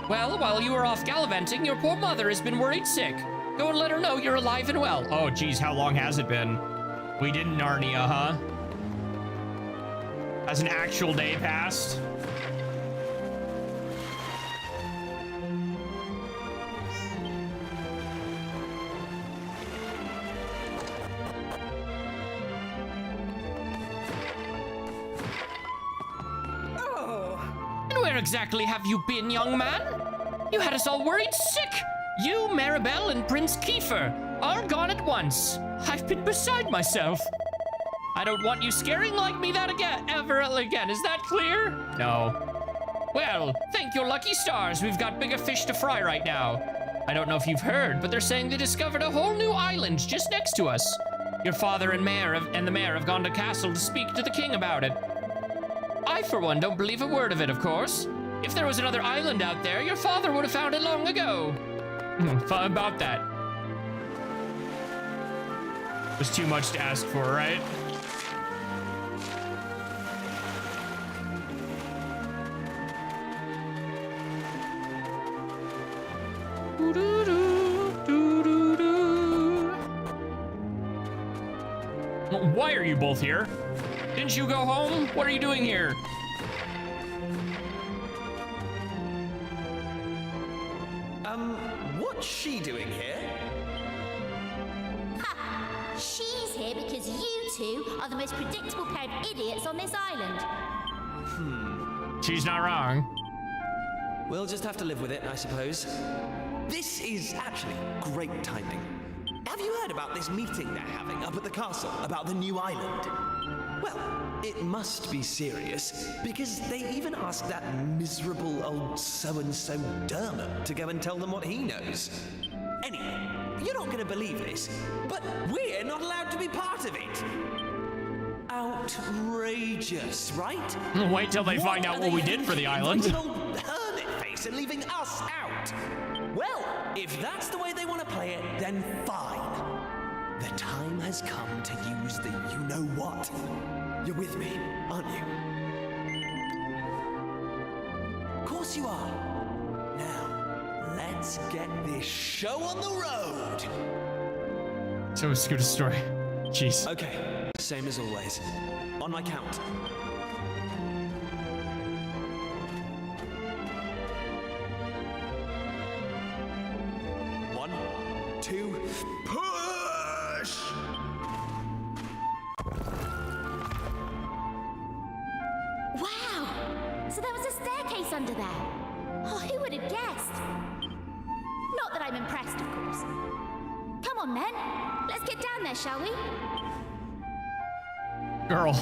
Well, while you were off gallivanting, your poor mother has been worried sick. Go and let her know you're alive and well. Oh, geez, how long has it been? We did Narnia, huh? Has an actual day passed? Where exactly have you been, young man? You had us all worried sick. You, Maribel, and Prince Kiefer, all gone at once. I've been beside myself. I don't want you scaring like me that ever again. Is that clear? No. Well, thank your lucky stars. We've got bigger fish to fry right now. I don't know if you've heard, but they're saying they discovered a whole new island just next to us. Your father and the mayor have gone to castle to speak to the king about it. I, for one, don't believe a word of it, of course. If there was another island out there, your father would have found it long ago. About that. Was too much to ask for, right? Why are you both here? Didn't you go home? What are you doing here? What's she doing here? Ha! She's here because you two are the most predictable pair of idiots on this island. She's not wrong. We'll just have to live with it, I suppose. This is actually great timing. Have you heard about this meeting they're having up at the castle about the new island? Well, it must be serious, because they even asked that miserable old so-and-so Dermot to go and tell them what he knows. Anyway, you're not going to believe this, but we're not allowed to be part of it. Outrageous, right? Wait till they find out what we did for the island. Inviting old hermit face and leaving us out. Well, if that's the way they want to play it, then fine. The time has come to use the you-know-what. You're with me, aren't you? Of course you are. Now, let's get this show on the road. So it's good a story. Jeez. Okay, same as always. On my count. 1, 2, push! Wow! So there was a staircase under there. Oh, who would have guessed? Not that I'm impressed, of course. Come on, then. Let's get down there, shall we? Girl.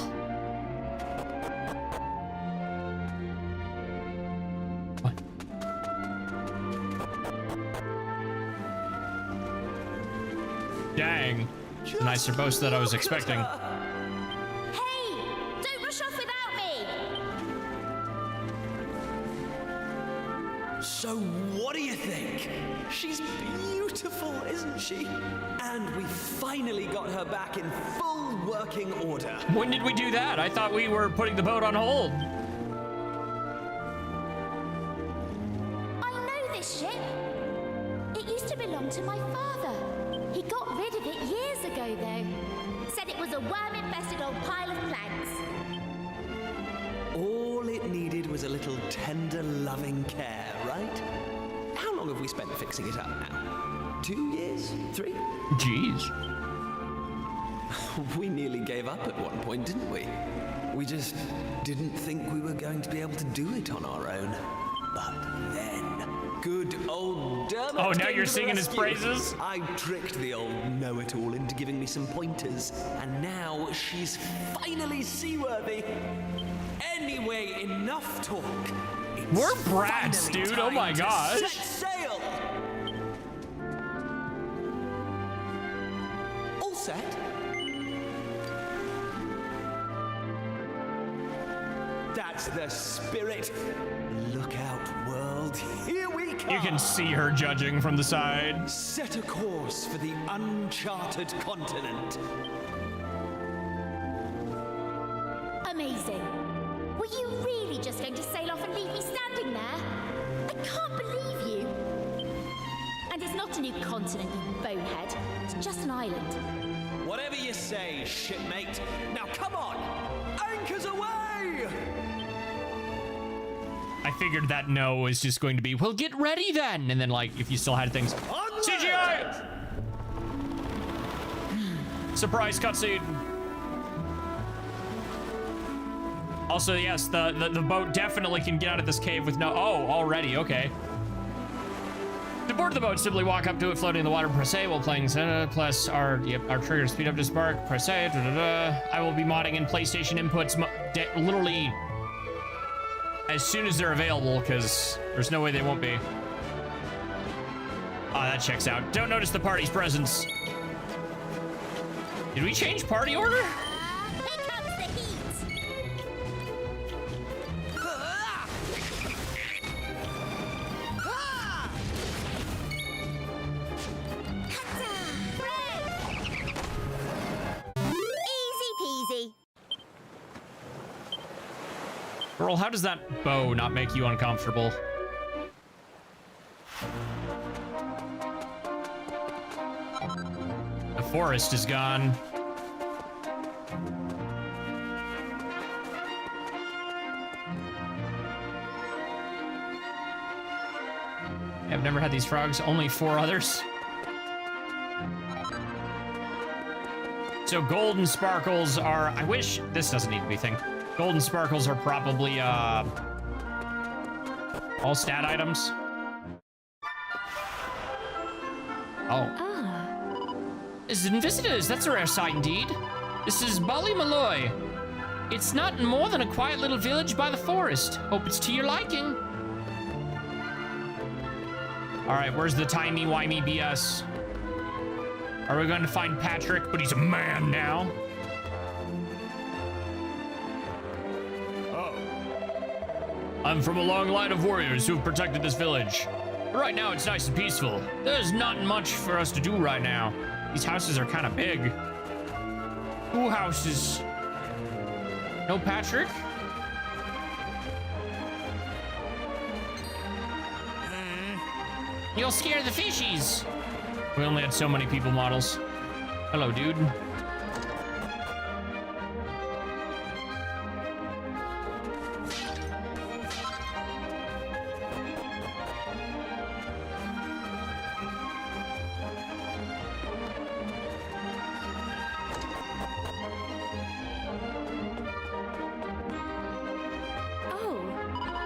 What? Dang. A nicer boast than I was expecting. Hey! Don't rush off without me! So what do you think? She's beautiful, isn't she? And we finally got her back in full working order. When did we do that? I thought we were putting the boat on hold. I know this ship. It used to belong to my father. He got rid of it years ago, though. Said it was a worm-infested old pile of planks. All it needed was a little tender, loving care, right? How long have we spent fixing it up now? 2 years? 3? Jeez. We nearly gave up at one point, didn't we? We just didn't think we were going to be able to do it on our own. But then, good old Dermot. Oh, now came you're to the singing his rescue. praises? I tricked the old know-it-all into giving me some pointers, and now she's finally seaworthy. Anyway, enough talk. It's We're brats, finally dude. Oh my time to gosh. Set sail. All set? That's the spirit. Look out, world. Here we come. You can see her judging from the side. Set a course for the uncharted continent. Amazing. Were you really just going to sail off and leave me standing there? I can't believe you. And it's not a new continent, you bonehead. It's just an island. Whatever you say, shipmate. Now come on! Anchors away! I figured that no was just going to be, well, get ready then. And then, like, if you still had things. CGI! Surprise cutscene. Also, yes, the boat definitely can get out of this cave with no... Oh, already, okay. To board the boat, simply walk up to it, floating in the water, press A while playing plus our trigger to speed up to spark, press A, I will be modding in PlayStation inputs literally as soon as they're available, because there's no way they won't be. Oh, that checks out. Don't notice the party's presence. Did we change party order? Here comes the heat. Easy peasy. Girl, how does that bow not make you uncomfortable? The forest is gone. I've never had these frogs, only 4 others. So golden sparkles are, I wish, this doesn't need to be a thing. Golden sparkles are probably, all stat items. Oh. Visiting visitors, that's a rare sight indeed. This is Ballymalloy. It's not more than a quiet little village by the forest. Hope it's to your liking. All right, where's the timey-wimey BS? Are we going to find Patrick, but he's a man now? Oh. I'm from a long line of warriors who've protected this village. But right now, it's nice and peaceful. There's not much for us to do right now. These houses are kind of big. 2 houses. No Patrick? You'll scare the fishies. We only had so many people models. Hello, dude.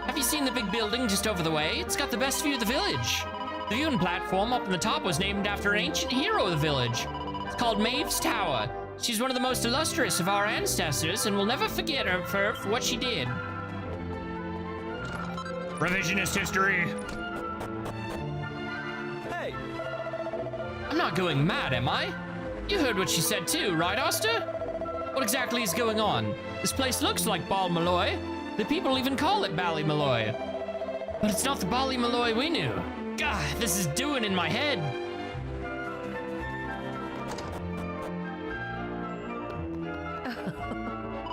Have you seen the big building just over the way? It's got the best view of the village. The viewing platform up on the top was named after an ancient hero of the village. It's called Maeve's Tower. She's one of the most illustrious of our ancestors, and we'll never forget her for what she did. Revisionist history. Hey! I'm not going mad, am I? You heard what she said too, right, Oster? What exactly is going on? This place looks like Ballymalloy. The people even call it Ballymalloy. But it's not the Ballymalloy we knew. God, this is doing in my head.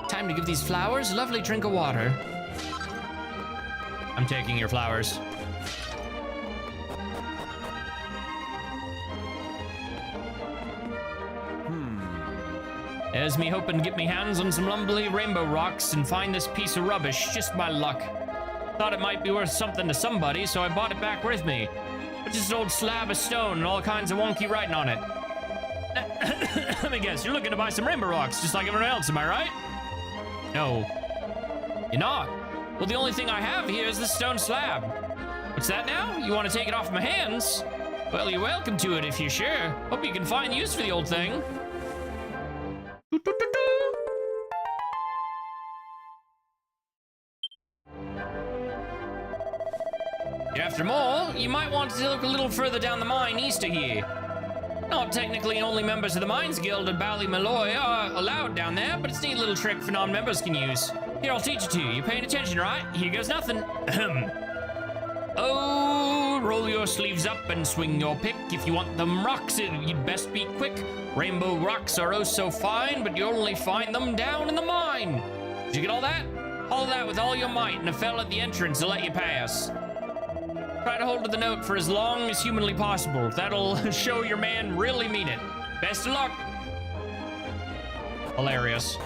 Time to give these flowers a lovely drink of water. I'm taking your flowers. There's me hoping to get me hands on some lovely rainbow rocks and find this piece of rubbish. Just my luck. Thought it might be worth something to somebody, so I bought it back with me. It's just an old slab of stone and all kinds of wonky writing on it. Let me guess, you're looking to buy some rainbow rocks, just like everyone else, am I right? No. You're not? Well, the only thing I have here is this stone slab. What's that now? You want to take it off my hands? Well, you're welcome to it if you're sure. Hope you can find use for the old thing. After more, you might want to look a little further down the mine east of here. Not technically only members of the Mines Guild at Ballymalloy are allowed down there, but it's a neat little trick for non-members can use. Here, I'll teach it to you. You paying attention, right? Here goes nothing. Oh, roll your sleeves up and swing your pick. If you want them rocks, you'd best be quick. Rainbow rocks are oh so fine, but you only find them down in the mine. Did you get all that? Hold that with all your might, and a fella at the entrance will let you pass. Try to hold to the note for as long as humanly possible. That'll show your man really mean it. Best of luck. Hilarious.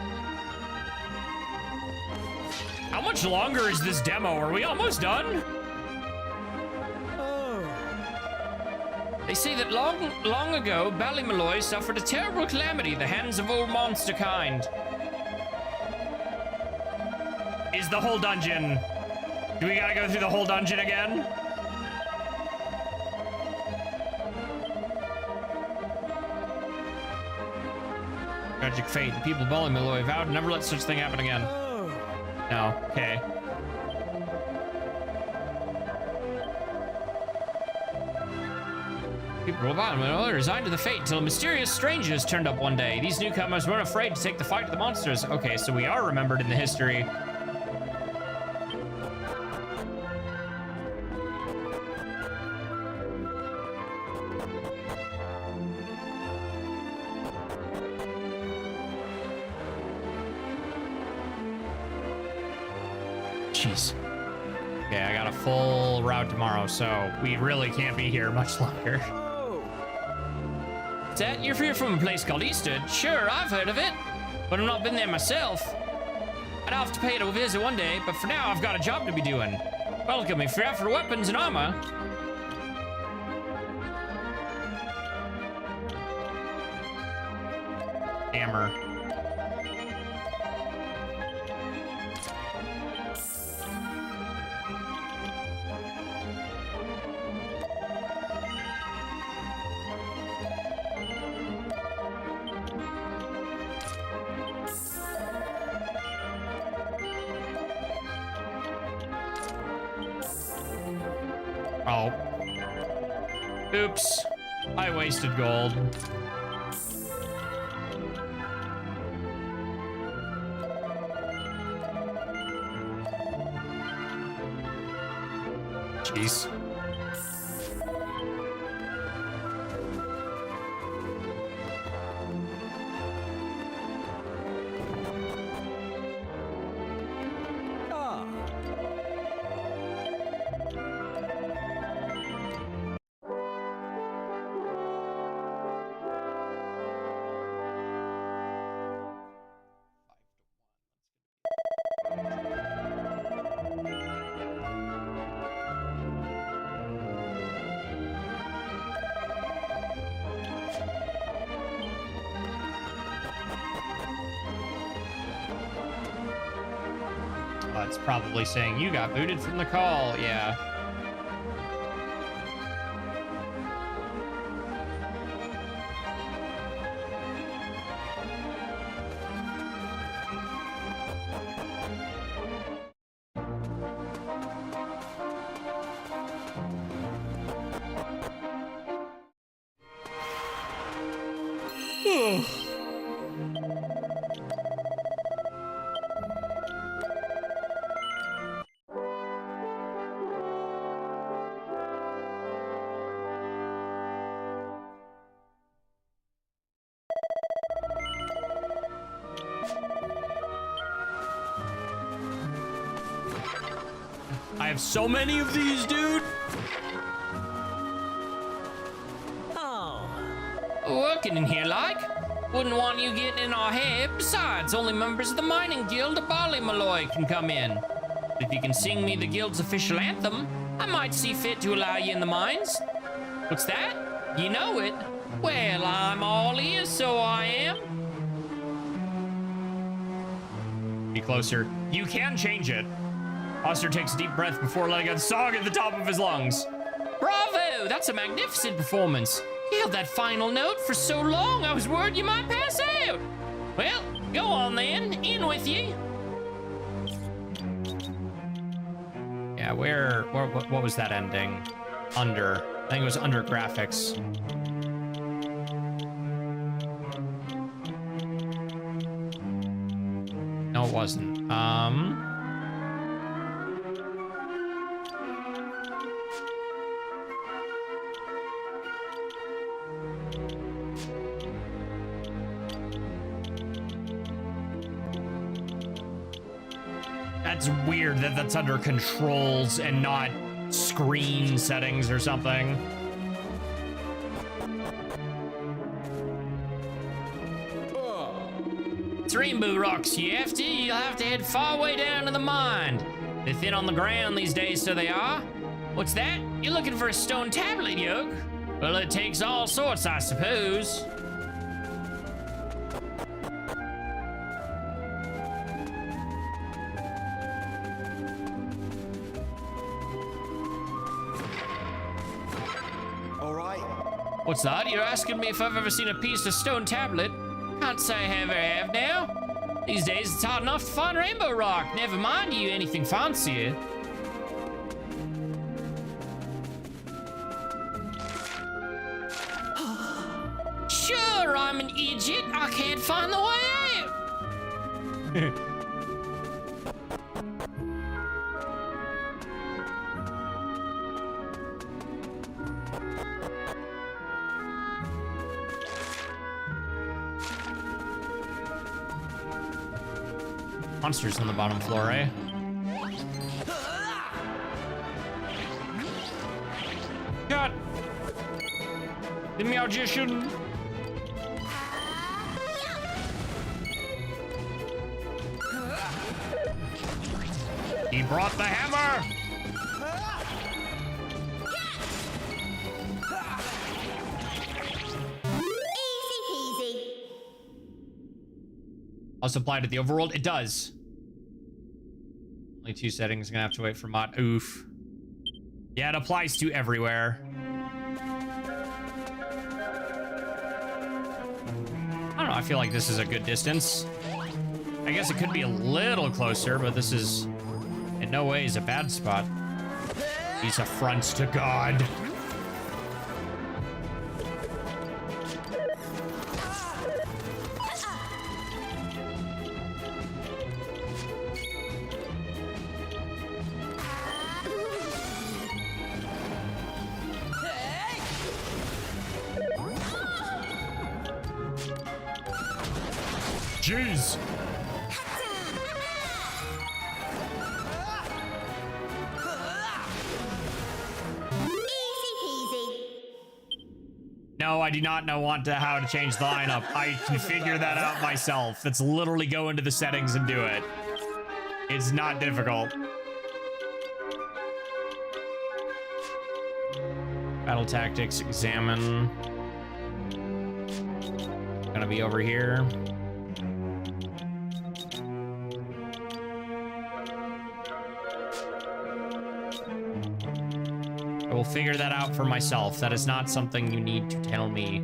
How much longer is this demo? Are we almost done? They say that long ago, Ballymalloy suffered a terrible calamity at the hands of old monster kind. is the whole dungeon. Do we gotta go through the whole dungeon again? Tragic fate. The people of Ballymaloy vowed to never let such thing happen again. No. Okay. People of Ballymaloy resigned to the fate until mysterious strangers turned up one day. These newcomers weren't afraid to take the fight to the monsters. Okay, so we are remembered in the history. Jeez. Okay, I got a full route tomorrow, so we really can't be here much longer. That you're here from a place called Eastern? Sure, I've heard of it, but I've not been there myself. I'd have to pay it a visit one day, but for now I've got a job to be doing. Welcome if you're after weapons and armor. Hammer. Oh. Oops. I wasted gold. Jeez. It's probably saying you got booted from the call. Yeah. I have so many of these, dude. Oh. Working in here, like? Wouldn't want you getting in our hair. Besides, only members of the mining guild of Ballymaloy can come in. If you can sing me the guild's official anthem, I might see fit to allow you in the mines. What's that? You know it? Well, I'm all ears, so I am. Be closer. You can change it. Oster takes a deep breath before letting out a song at the top of his lungs. Bravo! That's a magnificent performance. You held that final note for so long, I was worried you might pass out. Well, go on then. In with you. Yeah, what was that ending? Under. I think it was under graphics. No, it wasn't. That's weird that that's under controls and not screen settings or something. It's Rainbow Rocks you after. You'll have to head far way down to the mine. They're thin on the ground these days, so they are. What's that? You're looking for a stone tablet, yoke? Well, it takes all sorts, I suppose. What's that? You're asking me if I've ever seen a piece of stone tablet? Can't say I have now. These days it's hard enough to find rainbow rock. Never mind you anything fancier. Sure, I'm an idiot. I can't find the way out. Monsters on the bottom floor, eh? Cut! The magician! He brought the hammer! Also apply to the overworld? It does. Only 2 settings. Gonna have to wait for mod. Oof. Yeah, it applies to everywhere. I don't know. I feel like this is a good distance. I guess it could be a little closer, but this is in no way is a bad spot. These affronts to God. Jeez. No, I do not want how to change the lineup. I can figure that out myself. It's literally go into the settings and do it. It's not difficult. Battle tactics, examine. Gonna be over here. I will figure that out for myself. That is not something you need to tell me.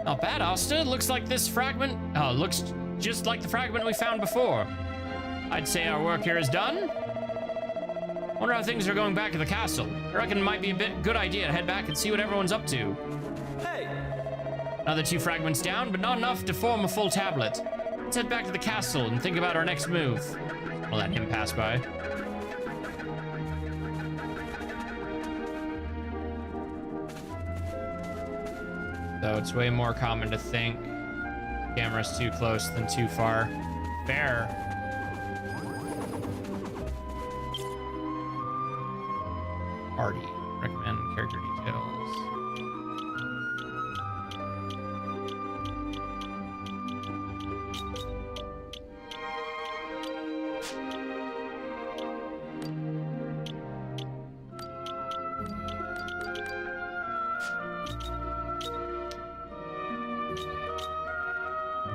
Not bad, Asta. Looks like this fragment... Oh, looks just like the fragment we found before. I'd say our work here is done. Wonder how things are going back at the castle. I reckon it might be a good idea to head back and see what everyone's up to. Hey! Another 2 fragments down, but not enough to form a full tablet. Let's head back to the castle and think about our next move. I'll let him pass by. So it's way more common to think camera's too close than too far. Fair. Party. Recommend character details.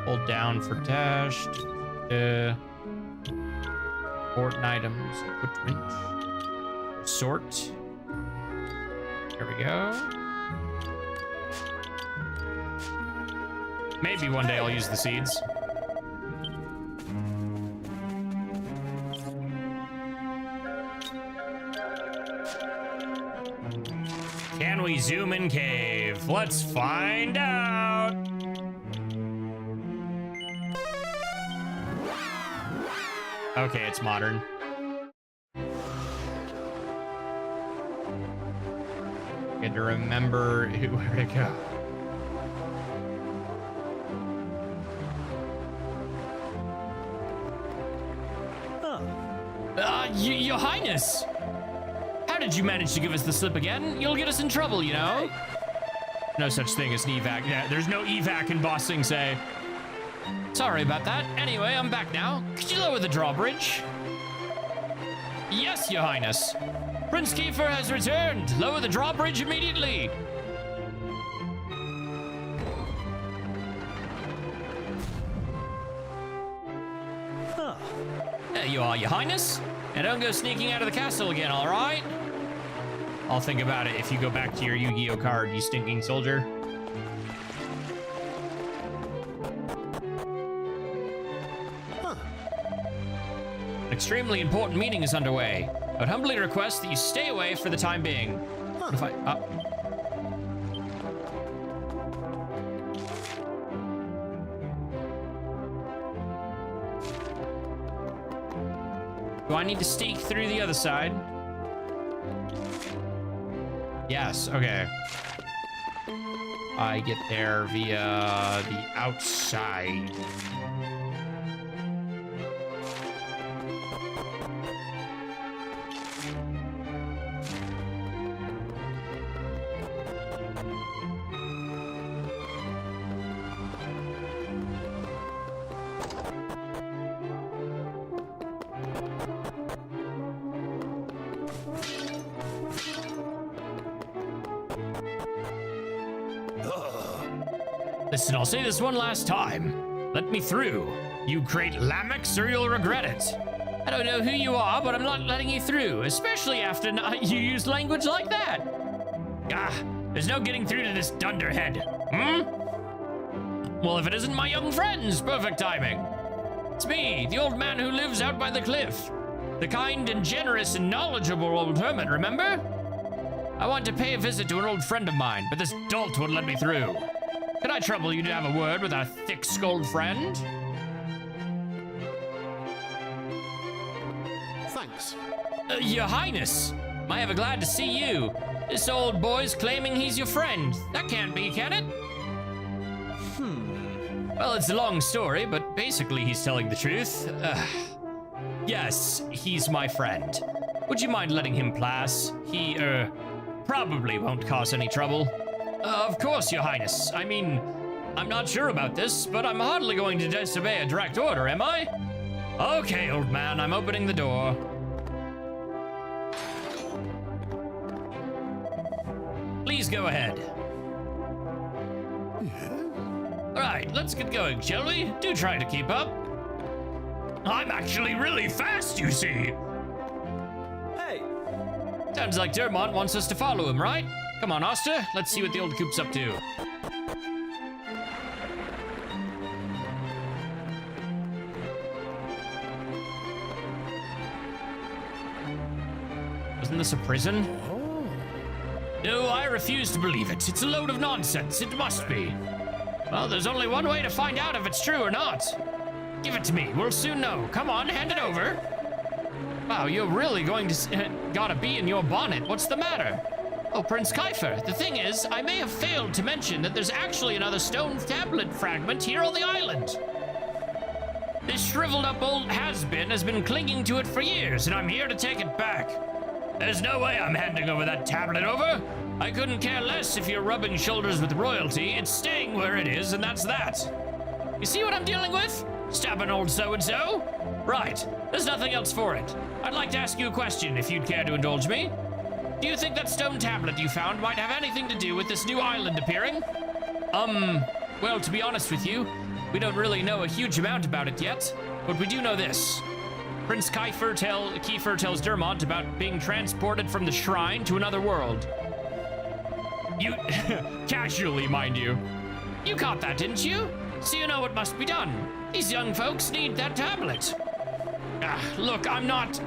Hold down for dash. Important items. Equipment. Sort. There we go. Maybe one day I'll use the seeds. Can we zoom in cave? Let's find out. Okay, it's modern. Good to remember where to go. Your Highness! How did you manage to give us the slip again? You'll get us in trouble, you know? No such thing as an evac. Yeah, there's no evac in Bossing Say. Sorry about that. Anyway, I'm back now. Could you lower the drawbridge? Yes, Your Highness. Prince Kiefer has returned. Lower the drawbridge immediately. Huh. There you are, Your Highness. And don't go sneaking out of the castle again, all right? I'll think about it if you go back to your Yu-Gi-Oh card, you stinking soldier. Huh. An extremely important meeting is underway. I would humbly request that you stay away for the time being. What if I... Do I need to sneak through the other side? Yes, okay. I get there via the outside. Listen, I'll say this one last time. Let me through. You great Lamix, or you'll regret it. I don't know who you are, but I'm not letting you through, especially after you used language like that. Ah, there's no getting through to this dunderhead. Well, if it isn't my young friends, perfect timing. It's me, the old man who lives out by the cliff. The kind and generous and knowledgeable old hermit, remember? I want to pay a visit to an old friend of mine, but this dolt wouldn't let me through. Could I trouble you to have a word with our thick-skulled friend? Thanks. Your Highness, am I ever glad to see you. This old boy's claiming he's your friend. That can't be, can it? Well, it's a long story, but basically he's telling the truth. Yes, he's my friend. Would you mind letting him pass? He, probably won't cause any trouble. Of course, Your Highness. I mean, I'm not sure about this, but I'm hardly going to disobey a direct order, am I? Okay, old man, I'm opening the door. Please go ahead. All right, let's get going, shall we? Do try to keep up. I'm actually really fast, you see. Hey. Sounds like Dermont wants us to follow him, right? Come on, Oster, let's see what the old coop's up to. Wasn't this a prison? No, I refuse to believe it. It's a load of nonsense. It must be. Well, there's only one way to find out if it's true or not. Give it to me. We'll soon know. Come on, hand it over. Wow, you're really going to... got a bee in your bonnet. What's the matter? Oh, Prince Kiefer, the thing is, I may have failed to mention that there's actually another stone tablet fragment here on the island. This shriveled up old has-been has been clinging to it for years, and I'm here to take it back. There's no way I'm handing over that tablet over. I couldn't care less if you're rubbing shoulders with royalty. It's staying where it is, and that's that. You see what I'm dealing with? Stubborn old so-and-so? Right, there's nothing else for it. I'd like to ask you a question, if you'd care to indulge me. Do you think that stone tablet you found might have anything to do with this new island appearing? Well, to be honest with you, we don't really know a huge amount about it yet, but we do know this. Prince Kiefer tells Dermont about being transported from the shrine to another world. You... casually, mind you. You caught that, didn't you? So you know what must be done. These young folks need that tablet. Look, I'm not...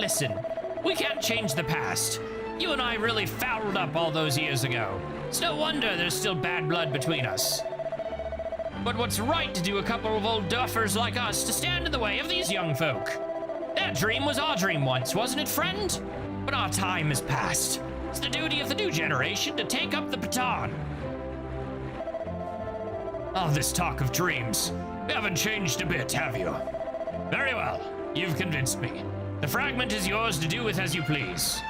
Listen, we can't change the past. You and I really fouled up all those years ago. It's no wonder there's still bad blood between us. But what's right to do a couple of old duffers like us to stand in the way of these young folk? Their dream was our dream once, wasn't it, friend? But our time has passed. It's the duty of the new generation to take up the baton. Oh, this talk of dreams. You haven't changed a bit, have you? Very well. You've convinced me. The fragment is yours to do with as you please.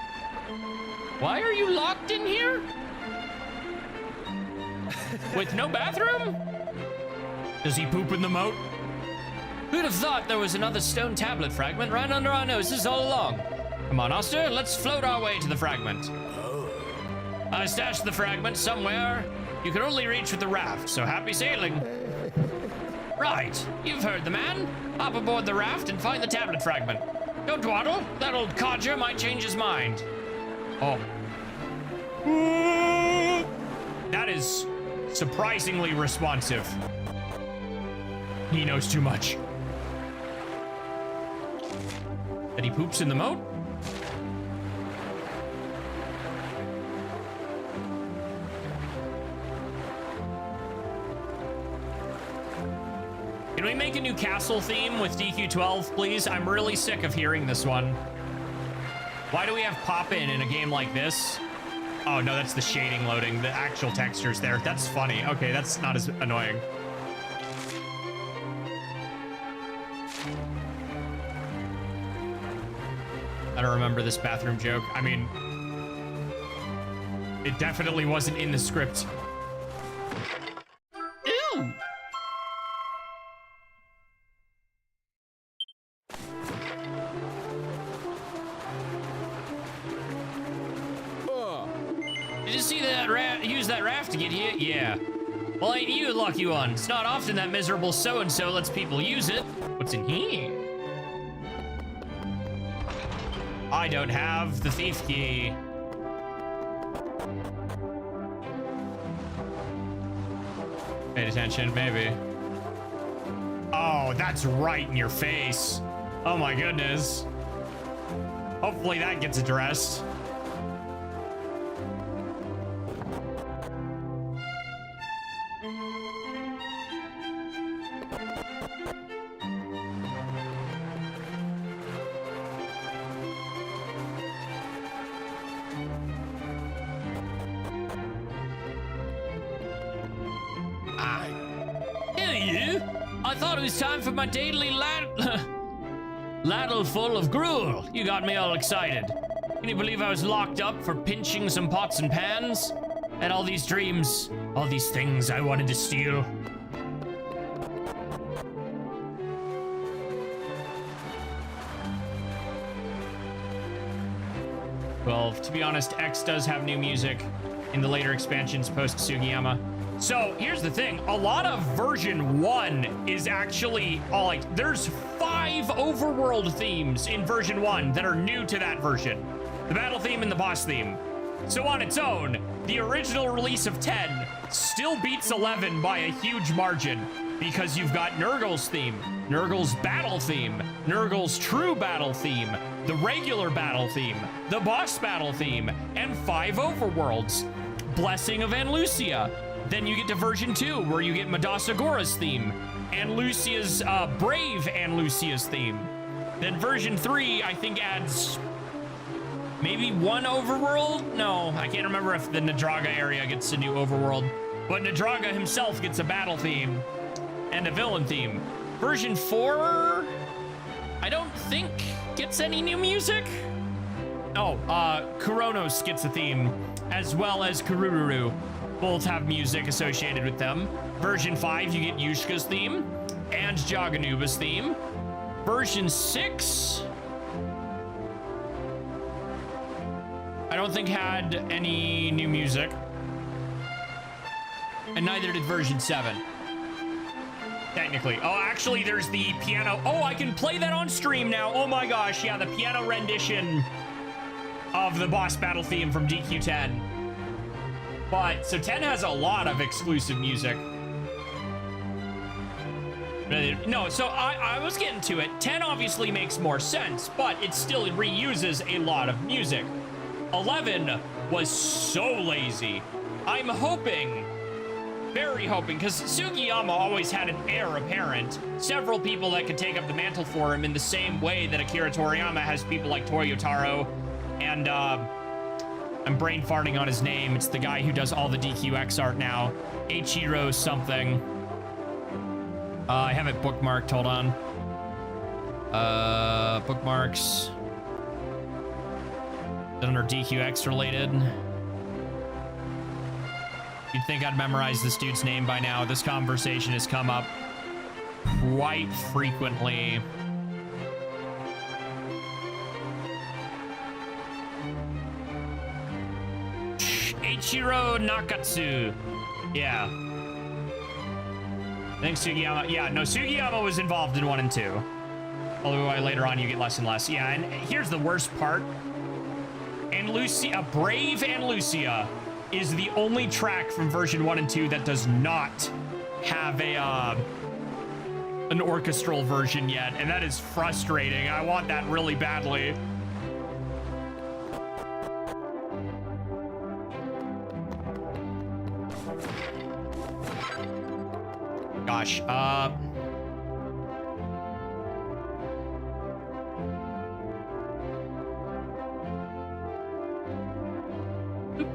Why are you locked in here? With no bathroom? Does he poop in the moat? Who'd have thought there was another stone tablet fragment right under our noses all along? Come on, Oster, let's float our way to the fragment. I stashed the fragment somewhere you can only reach with the raft, so happy sailing. Right, you've heard the man. Hop aboard the raft and find the tablet fragment. Don't dawdle, that old codger might change his mind. Oh. That is surprisingly responsive. He knows too much. That he poops in the moat? Can we make a new castle theme with DQ12, please? I'm really sick of hearing this one. Why do we have pop-in in a game like this? Oh, no, that's the shading loading. The actual texture's there. That's funny. Okay, that's not as annoying. I don't remember this bathroom joke. I mean, it definitely wasn't in the script. Ew! Did you see that use that raft to get here? Yeah. Well, ain't you a lucky one? It's not often that miserable so-and-so lets people use it. What's in here? I don't have the thief key. Paid attention, maybe. Oh, that's right in your face. Oh my goodness. Hopefully that gets addressed. I thought it was time for my daily ladle full of gruel. You got me all excited. Can you believe I was locked up for pinching some pots and pans? And all these dreams, all these things I wanted to steal. Well, to be honest, X does have new music in the later expansions post Sugiyama. So here's the thing, a lot of version 1 is actually all like, there's 5 overworld themes in version 1 that are new to that version. The battle theme and the boss theme. So on its own, the original release of 10 still beats 11 by a huge margin because you've got Nurgle's theme, Nurgle's battle theme, Nurgle's true battle theme, the regular battle theme, the boss battle theme, and 5 overworlds. Blessing of Anlucia. Then you get to version 2, where you get Madasa Gora's theme, and Lucia's, Brave and Lucia's theme. Then version 3, I think, adds maybe 1 overworld? No, I can't remember if the Nadraga area gets a new overworld. But Nadraga himself gets a battle theme and a villain theme. Version 4, I don't think gets any new music. Oh, Kuronos gets a theme, as well as Kurururu. Both have music associated with them. Version 5, you get Yushka's theme and Jaganuba's theme. Version 6, I don't think had any new music. And neither did version 7. Technically. Oh, actually, there's the piano. Oh, I can play that on stream now. Oh my gosh, yeah, the piano rendition of the boss battle theme from DQ10. But, so 10 has a lot of exclusive music. No, so I was getting to it. 10 obviously makes more sense, but it still reuses a lot of music. 11 was so lazy. I'm hoping, very hoping, because Sugiyama always had an heir apparent. Several people that could take up the mantle for him in the same way that Akira Toriyama has people like Toyotaro and, I'm brain farting on his name. It's the guy who does all the DQX art now. Eiichiro something. I have it bookmarked, hold on. Bookmarks. Is it under DQX related? You'd think I'd memorize this dude's name by now. This conversation has come up quite frequently. Ichiro Nakatsu. Yeah. I think Sugiyama. Yeah, no, Sugiyama was involved in 1 and 2. Although later on you get less and less. Yeah, and here's the worst part. And Lucia, Brave and Lucia is the only track from version 1 and 2 that does not have a an orchestral version yet, and that is frustrating. I want that really badly. Gosh,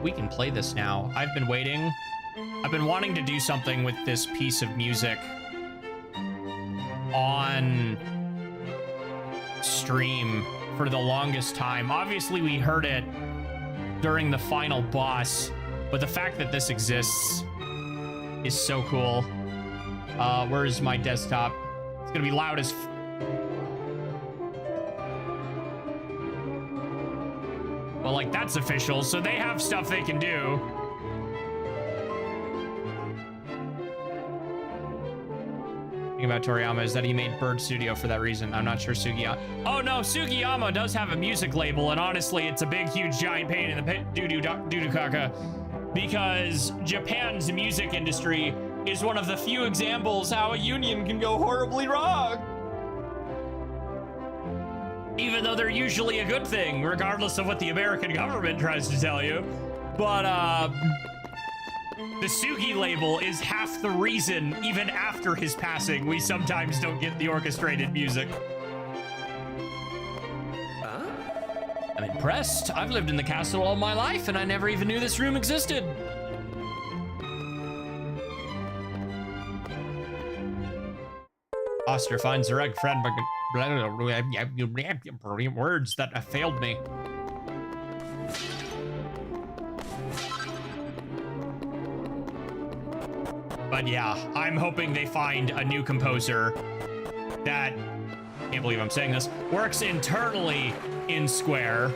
we can play this now. I've been waiting. I've been wanting to do something with this piece of music on stream for the longest time. Obviously, we heard it during the final boss, but the fact that this exists is so cool. Where's my desktop? It's gonna be loud as well, like, that's official, so they have stuff they can do. Thing about Toriyama is that he made Bird Studio for that reason. I'm not sure Sugiyama. Oh no, Sugiyama does have a music label, and honestly, it's a big, huge, giant pain in the doo-doo caca, because Japan's music industry is one of the few examples how a union can go horribly wrong. Even though they're usually a good thing, regardless of what the American government tries to tell you. But, the Sugi label is half the reason, even after his passing, we sometimes don't get the orchestrated music. I'm impressed. I've lived in the castle all my life, and I never even knew this room existed. Foster finds a rug friend, but words that have failed me. But yeah, I'm hoping they find a new composer that, can't believe I'm saying this, works internally in Square,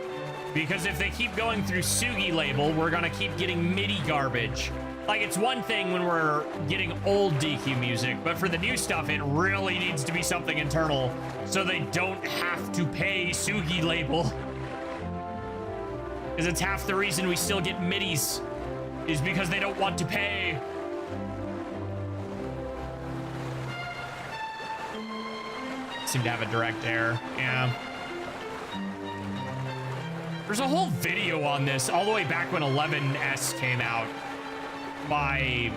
because if they keep going through Sugi label, we're gonna keep getting MIDI garbage. Like, it's one thing when we're getting old DQ music, but for the new stuff, it really needs to be something internal so they don't have to pay Sugi label. Because it's half the reason we still get MIDIs, is because they don't want to pay. Seem to have a direct error, yeah. There's a whole video on this all the way back when 11S came out. By,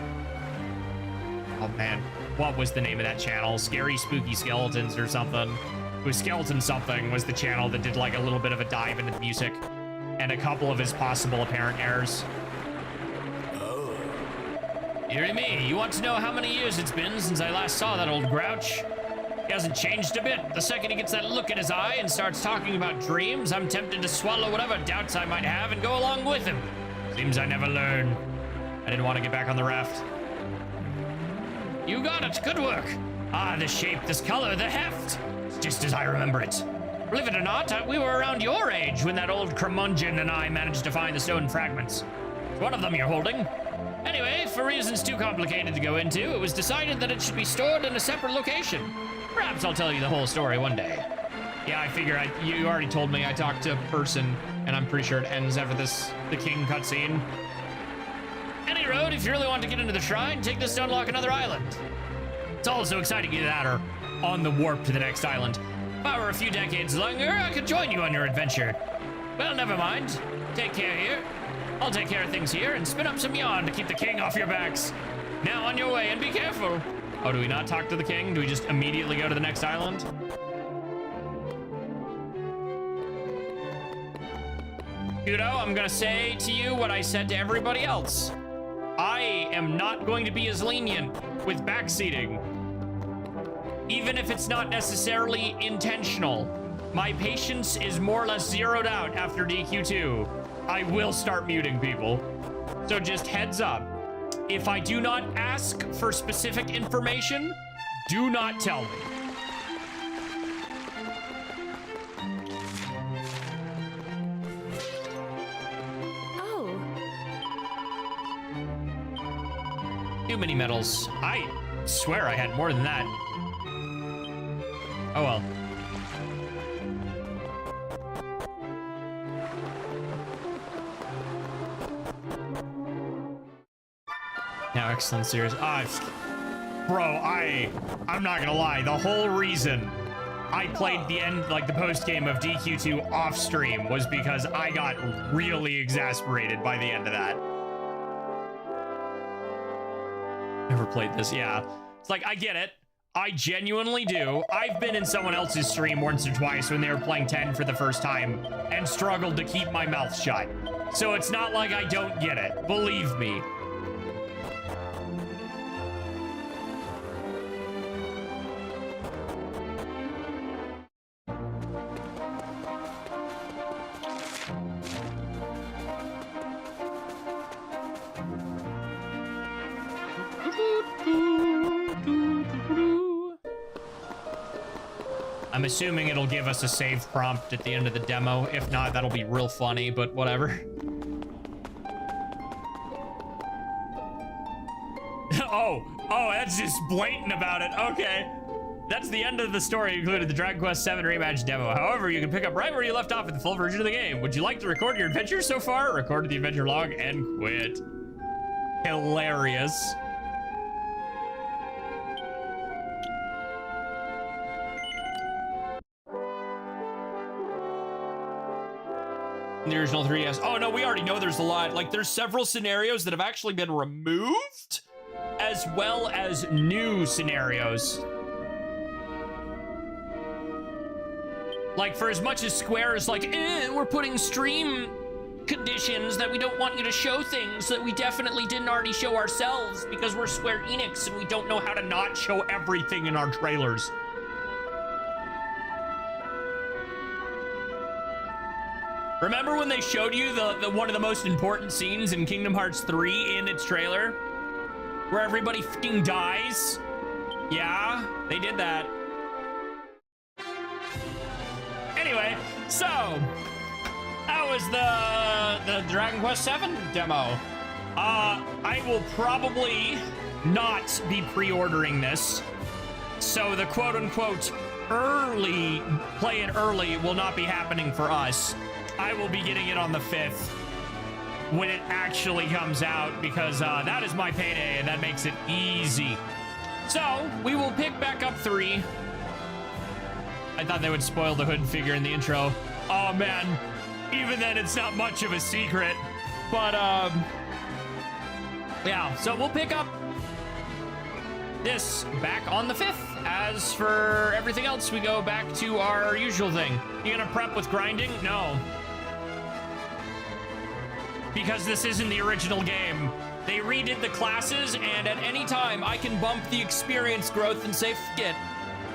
oh man, what was the name of that channel? Scary Spooky Skeletons or something. It was Skeleton something was the channel that did like a little bit of a dive into music and a couple of his possible apparent errors. Oh. Dearie me, you want to know how many years it's been since I last saw that old grouch? He hasn't changed a bit. The second he gets that look in his eye and starts talking about dreams, I'm tempted to swallow whatever doubts I might have and go along with him. Seems I never learn. I didn't want to get back on the raft. You got it. Good work. Ah, this shape, this color, the heft. It's just as I remember it. Believe it or not, we were around your age when that old curmudgeon and I managed to find the stone fragments. It's one of them you're holding. Anyway, for reasons too complicated to go into, it was decided that it should be stored in a separate location. Perhaps I'll tell you the whole story one day. Yeah, I figure you already told me I talked to a person, and I'm pretty sure it ends after the king cutscene. Any road, if you really want to get into the shrine, take this to unlock another island. It's all so exciting either that or on the warp to the next island. If I were a few decades longer, I could join you on your adventure. Well, never mind. Take care here. I'll take care of things here and spin up some yarn to keep the king off your backs. Now on your way and be careful. Oh, do we not talk to the king? Do we just immediately go to the next island? Kudo, I'm gonna say to you what I said to everybody else. I am not going to be as lenient with backseating. Even if it's not necessarily intentional. My patience is more or less zeroed out after DQ2. I will start muting people. So just heads up. If I do not ask for specific information, Do not tell me. Oh, Too many medals. I swear I had more than that. Oh well. Now, excellent series. Bro, I'm not gonna lie. The whole reason I played the end, like the post game of DQ2 off stream was because I got really exasperated by the end of that. Never played this, yeah. It's like, I get it. I genuinely do. I've been in someone else's stream once or twice when they were playing 10 for the first time and struggled to keep my mouth shut. So it's not like I don't get it. Believe me. I'm assuming it'll give us a save prompt at the end of the demo. If not, that'll be real funny, but whatever. Oh, that's just blatant about it. Okay. That's the end of the story, included the Dragon Quest VII Rematch demo. However, you can pick up right where you left off in the full version of the game. Would you like to record your adventure so far? Record the adventure log and quit. Hilarious. The original 3DS. Oh no, we already know there's a lot. Like, there's several scenarios that have actually been removed, as well as new scenarios. Like, for as much as Square is like, we're putting stream conditions that we don't want you to show things that we definitely didn't already show ourselves because we're Square Enix and we don't know how to not show everything in our trailers. Remember when they showed you the one of the most important scenes in Kingdom Hearts 3 in its trailer? Where everybody fucking dies? Yeah, they did that. Anyway, so that was the Dragon Quest VII demo. I will probably not be pre-ordering this. So the quote-unquote early, play it early will not be happening for us. I will be getting it on the 5th when it actually comes out because that is my payday and that makes it easy. So we will pick back up 3. I thought they would spoil the Hood figure in the intro. Oh man, even then it's not much of a secret. But yeah, so we'll pick up this back on the 5th. As for everything else, we go back to our usual thing. You gonna prep with grinding? No. Because this isn't the original game. They redid the classes, and at any time, I can bump the experience growth and say, f it.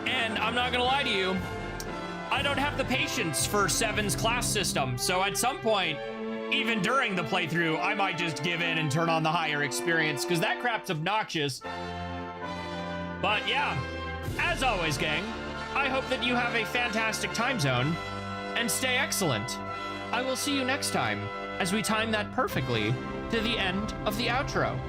And I'm not gonna lie to you, I don't have the patience for 7's class system. So at some point, even during the playthrough, I might just give in and turn on the higher experience, because that crap's obnoxious. But yeah, as always, gang, I hope that you have a fantastic time zone, and stay excellent. I will see you next time, as we time that perfectly to the end of the outro.